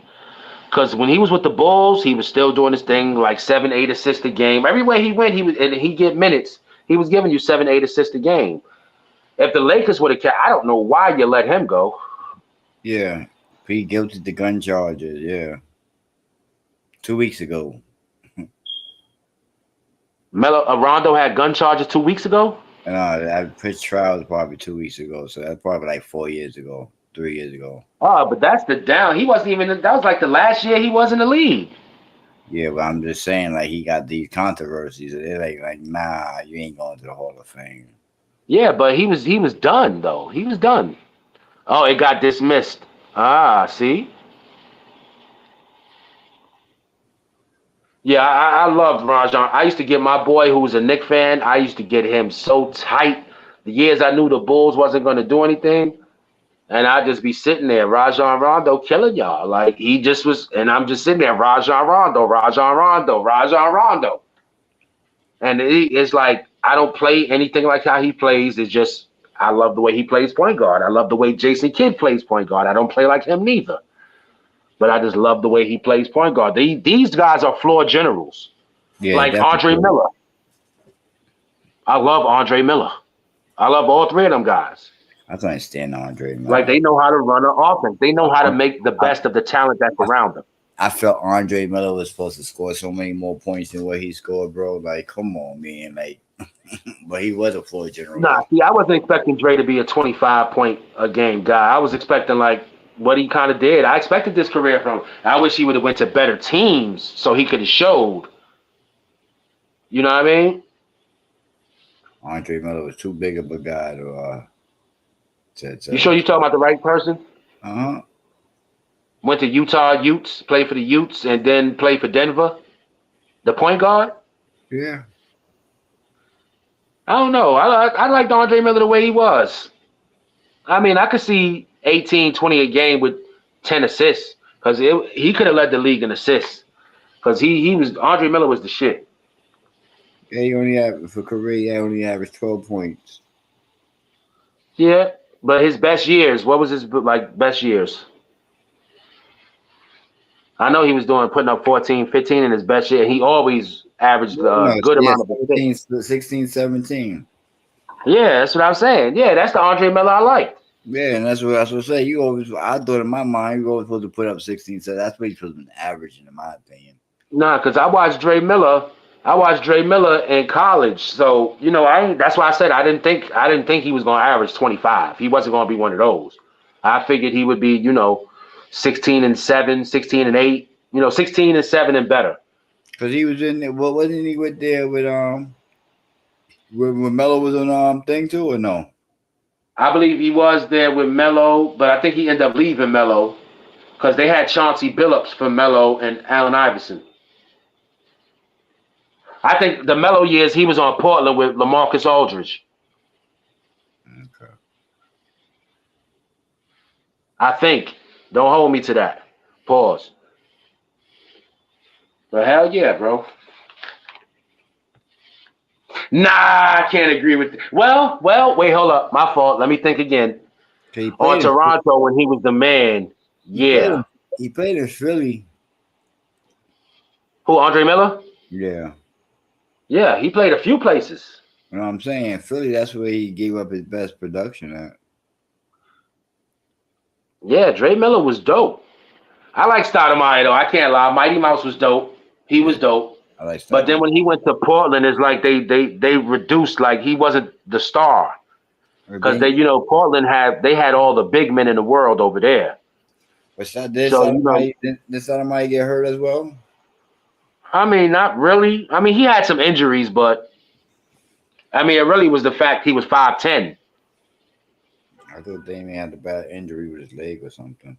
Because when he was with the Bulls, he was still doing this thing like 7, 8 assists a game. Everywhere he went, he get minutes. He was giving you 7, 8 assists a game. If the Lakers would have kept, I don't know why you let him go. Yeah, he guilty to gun charges. Yeah, 2 weeks ago. Rondo had gun charges 2 weeks ago. And his trial was probably 2 weeks ago, so that's probably like 4 years ago, 3 years ago. Oh, but that's the down. He wasn't even. That was like the last year he was in the league. Yeah, but I'm just saying, like he got these controversies. They're like, nah, you ain't going to the Hall of Fame. Yeah, but he was done though. He was done. Oh, it got dismissed. Ah, see. Yeah, I loved Rajon. I used to get my boy who was a Knicks fan. I used to get him so tight. The years I knew the Bulls wasn't going to do anything, and I'd just be sitting there, Rajon Rondo killing y'all. Like he just was, and I'm just sitting there, Rajon Rondo, Rajon Rondo, Rajon Rondo. And it's like I don't play anything like how he plays. It's just I love the way he plays point guard. I love the way Jason Kidd plays point guard. I don't play like him neither, but I just love the way he plays point guard. These guys are floor generals, Yeah, like Andre definitely. Miller. I love Andre Miller. I love all three of them guys. I can't stand Andre Like Miller. they know how to run an offense. They know how to I, make the I, best of the talent that's I around them. I felt Andre Miller was supposed to score so many more points than what he scored, bro. Like, come on, man. Like, but he was a floor general, Nah, though. see, I wasn't expecting Dre to be a 25 point a game guy. I was expecting like what he kind of did. I expected this career from him. I wish he would have went to better teams so he could have showed. You know what I mean? Andre Miller was too big of a guy to, You sure to you talking about the right person? uh-huh. Went to Utah Utes, played for the Utes, and then played for Denver. The point guard? Yeah. I don't know. I liked Andre Miller the way he was. I mean, I could see 18, 20 a game with 10 assists because he could have led the league in assists because he was Andre Miller was the shit. Yeah, he only had for career, he only averaged 12 points. Yeah, but his best years, what was his like best years? I know he was putting up 14, 15 in his best year. He always averaged Yeah, a no, good yeah, amount of assists. 16, 17. Yeah, that's what I'm saying. Yeah, that's the Andre Miller I like. Yeah, and that's what I say. You always, I thought in my mind, you always supposed to put up 16. So that's what he's supposed to be averaging, in my opinion. Nah, because I watched Dre Miller. I watched Dre Miller in college, so that's why I said I didn't think he was going to average 25. He wasn't going to be one of those. I figured he would be 16-7, 16-8, 16-7 and better. Because he was in there. What wasn't he with there with when Melo was on thing too, or no? I believe he was there with Melo, but I think he ended up leaving Melo because they had Chauncey Billups for Melo and Allen Iverson. I think the Melo years he was on Portland with LaMarcus Aldridge. Okay. I think. Don't hold me to that. Pause. But hell yeah, bro. Nah, I can't agree with. Well, wait, hold up. My fault. Let me think again. He On played in Toronto when he was the man. he played Yeah. in, he played in Philly. Who? Andre Miller? Yeah. Yeah, he played a few places. You know what I'm saying? Philly, that's where he gave up his best production at. Yeah, Dre Miller was dope. I like Stoudemire though. I can't lie. Mighty Mouse was dope. He Yeah, was dope. I like But then Stoudemire. when he went to Portland, it's like they reduced. Like he wasn't the star But because Portland had all the big men in the world over there. did So Stoudemire get hurt as well? I mean, not really. I mean, he had some injuries, but I mean, it really was the fact he was 5'10". I thought Damian had a bad injury with his leg or something.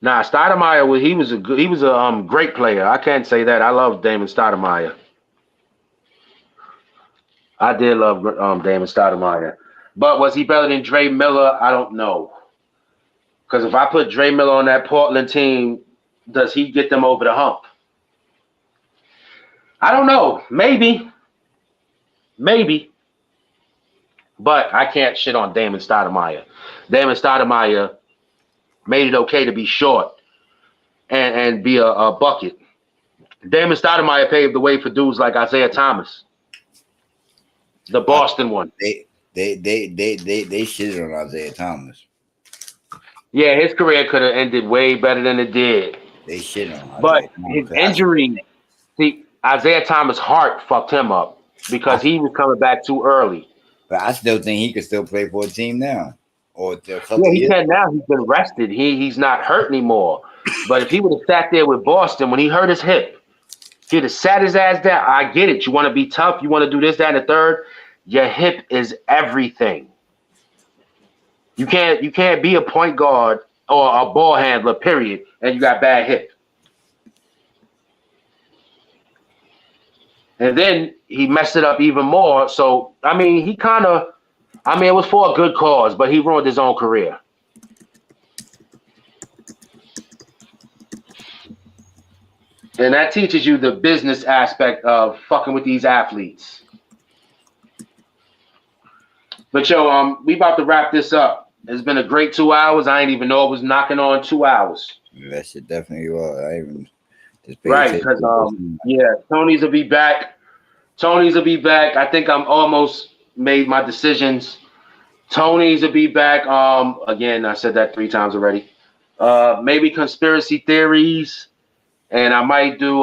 Nah, Stoudemire he was a great player. I can't say that. I love Damon Stoudemire. I did love Damon Stoudemire. But was he better than Dre Miller? I don't know. Because if I put Dre Miller on that Portland team, does he get them over the hump? I don't know. Maybe. Maybe. But I can't shit on Damon Stoudemire. Damon Stoudemire made it okay to be short and be a bucket. Damon Stoudemire paved the way for dudes like Isaiah Thomas, the Boston one. They shitted on Isaiah Thomas. Yeah, his career could have ended way better than it did. They shitted on But Isaiah his Thomas. injury, see, Isaiah Thomas' heart fucked him up because he was coming back too early. But I still think he could still play for a team now. Or a couple Yeah, he years. can now. He's been rested. He's not hurt anymore. But if he would have sat there with Boston when he hurt his hip, he'd have sat his ass down. I get it. You want to be tough. You want to do this, that, and the third. Your hip is everything. You can't be a point guard or a ball handler, period, and you got bad hip. And then he messed it up even more. So, I mean, it was for a good cause, but he ruined his own career. And that teaches you the business aspect of fucking with these athletes. But yo, we about to wrap this up. It's been a great 2 hours. I didn't even know it was knocking on 2 hours. That shit definitely was. I even just paid Right, because Tony's will be back. I think I'm almost made my decisions. Tony's will be back. Again, I said that 3 times already. Maybe conspiracy theories, and I might do.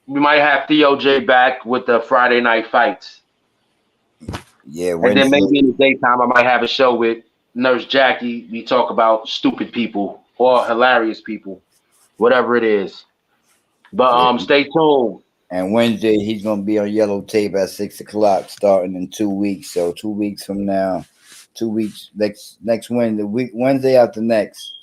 We might have Theo back with the Friday night fights. Yeah, and then maybe in the daytime I might have a show with Nurse Jackie. We talk about stupid people or hilarious people, whatever it is. But stay tuned. And Wednesday he's gonna be on Yellow Tape at 6 o'clock, starting in 2 weeks. So 2 weeks from now, 2 weeks next Wednesday after next,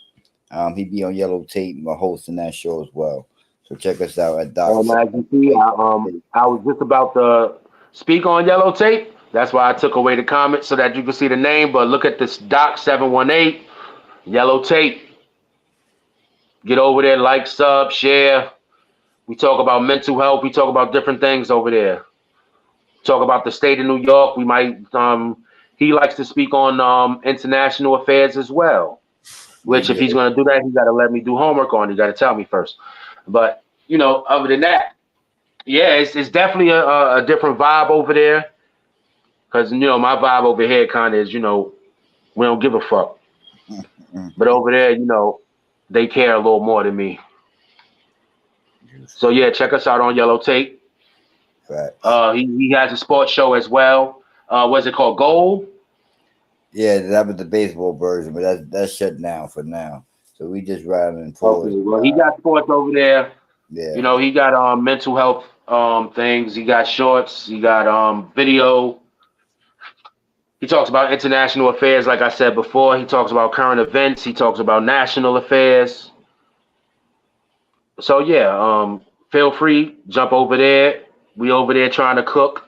he'll be on Yellow Tape hosting that show as well. So check us out at Doc. As you see, I was just about to speak on Yellow Tape. That's why I took away the comment so that you can see the name. But look at this Doc 718 Yellow Tape. Get over there, like, sub, share. We talk about mental health. We talk about different things over there. Talk about the state of New York. We might. He likes to speak on international affairs as well. Which, if he's going to do that, he's got to let me do homework on. He got to tell me first. But other than that, yeah, it's definitely a different vibe over there. Because my vibe over here kind of is, we don't give a fuck. But over there, they care a little more than me. So yeah, check us out on Yellow Tape. Right. He has a sports show as well. What's it called? Gold? Yeah, that was the baseball version, but that's shut down for now. So we just riding forward. Okay, well, he got sports over there. Yeah. He got mental health things. He got shorts. He got video. He talks about international affairs, like I said before. He talks about current events. He talks about national affairs. So yeah, feel free, jump over there. We over there trying to cook.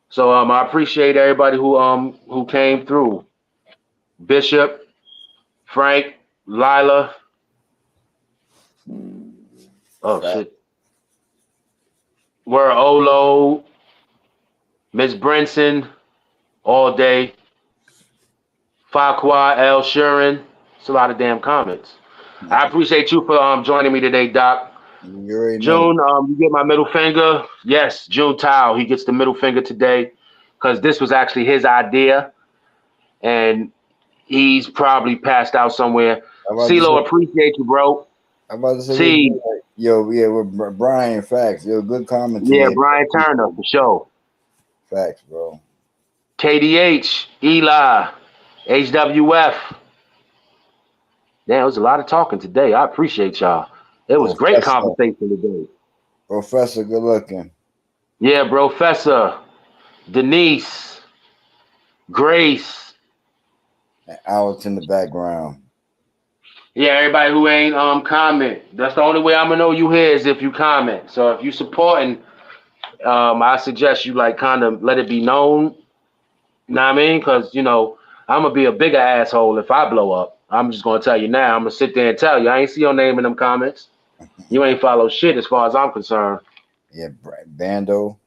So I appreciate everybody who came through. Bishop, Frank, Lila. Oh Fact. shit. We're Olo, Miss Brinson, all day. Farquhar, L. Shurin. It's a lot of damn comments. I appreciate you for joining me today, Doc. You already know. June, you get my middle finger. Yes, June Tao, he gets the middle finger today because this was actually his idea, and he's probably passed out somewhere. I'm about to CeeLo, say, appreciate you, bro. I'm about to say See, yo, yeah, with Brian, facts. Yo, good comment yeah, today. Brian Turner for sure. Facts, bro. KDH, Eli, HWF. Damn, it was a lot of talking today. I appreciate y'all. It was great conversation today. Professor, good looking. Yeah, Professor, Denise, Grace. And Alex in the background. Yeah, everybody who ain't comment. That's the only way I'm gonna know you here is if you comment. So if you supporting, I suggest you like kind of let it be known. You know what I mean? Because I'm gonna be a bigger asshole if I blow up. I'm just gonna tell you now. I'm gonna sit there and tell you. I ain't see your name in them comments. You ain't follow shit as far as I'm concerned. Yeah, Bando.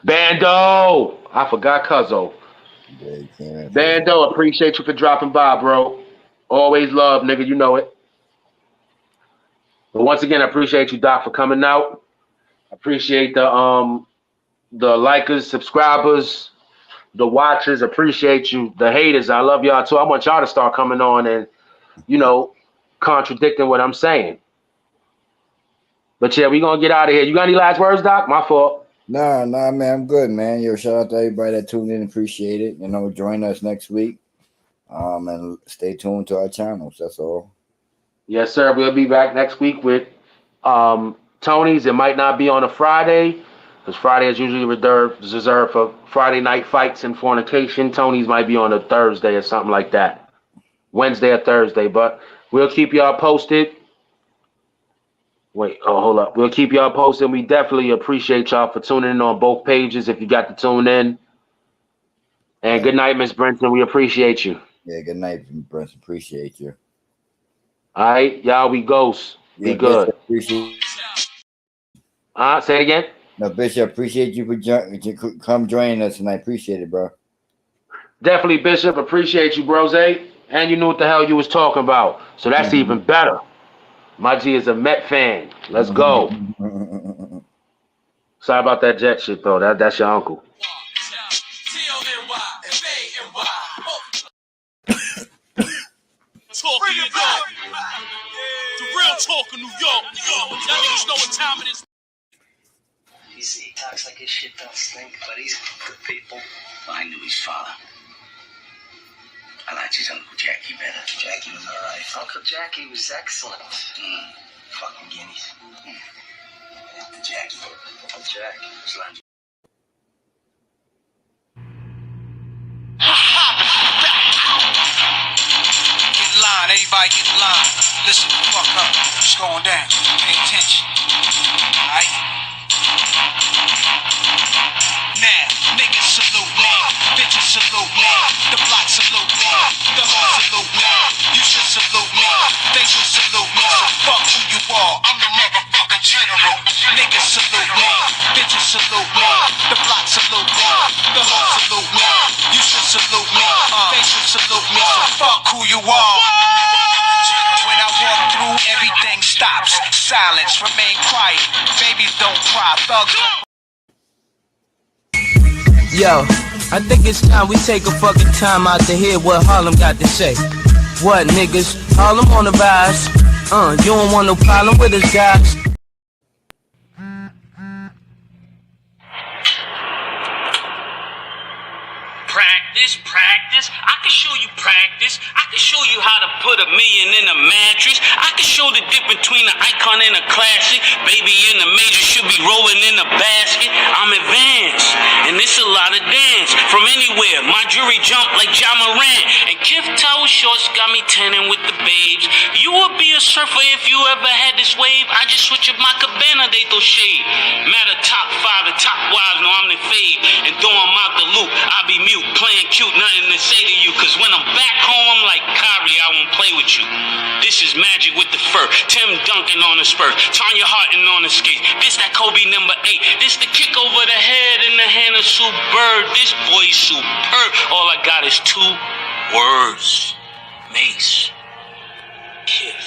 Bando, I forgot Cuzzo. Yeah, he came in. Bando, appreciate you for dropping by, bro. Always love, nigga. You know it. But once again, I appreciate you, Doc, for coming out. Appreciate the likers, subscribers, the watchers. Appreciate you. The haters, I love y'all too. I want y'all to start coming on and contradicting what I'm saying. But yeah, we gonna get out of here. You got any last words, Doc? My fault. Nah, man, I'm good, man. Yo, shout out to everybody that tuned in. Appreciate it. Join us next week. And stay tuned to our channels. That's all. Yes, sir. We'll be back next week with Tony's. It might not be on a Friday, because Friday is usually reserved for Friday night fights and fornication. Tony's might be on a Thursday or something like that. Wednesday or Thursday. But we'll keep y'all posted. Wait, hold up. We'll keep y'all posted. We definitely appreciate y'all for tuning in on both pages if you got to tune in. And good night, Miss Brenton. We appreciate you. Yeah, good night, Brenton. Appreciate you. All right, y'all, we ghosts. Be good. Appreciate. Say it again. No, Bishop, appreciate you for come joining us, and I appreciate it, bro. Definitely, Bishop. Appreciate you, bros. And you knew what the hell you was talking about. So that's even better. My G is a Met fan. Let's go. Sorry about that Jet shit, though. That's your uncle. Talk of New York. The real talk of New York. Y'all niggas know what time it is. He talks like his shit don't stink, but he's good people. I knew his father. I liked his Uncle Jackie better. Jackie was all right. Uncle Jackie was excellent. Fucking guineas. Uncle Jackie. Uncle Jack was like... Get in line, everybody get in line. Listen the fuck up. It's going down. Pay attention. Alright? Now, niggas salute me. Bitches salute me. The block salute me. The hood salute me. You should salute me. They should salute me. So fuck who you are. I'm the motherfucking general. Niggas salute me. Bitches salute me. The block salute me. The hood salute me. You should salute me. They should salute me. So fuck who you are. When I walk through, everything stops. Silence, remain quiet. Babies don't cry. Thugs don't. Yo, I think it's time we take a fucking time out to hear what Harlem got to say. What, niggas? Harlem on the rise. You don't want no problem with us, guys. Practice. I can show you practice. I can show you how to put $1 million in a mattress. I can show the difference between an icon and a classic. Baby in the major should be rolling in a basket. I'm advanced. and it's a lot of dance. From anywhere, my jewelry jump like John Moran. And Kif Tower shorts got me tanning with the babes. You would be a surfer if you ever had this wave. I just switch up my cabana, they throw shade. Matter top 5, the top wives know I'm the fade. And though I'm out the loop, I be mute, playing cute, nothing to say to you. Cause when I'm back home, I'm like Kyrie, I won't play with you. This is magic with the fur. Tim Duncan on the spur. Tanya Harton on the skate. This that Kobe number 8. This the kick over the head in the hand of Sue Bird. This boy's superb. All I got is 2 words. Mace. Kiss.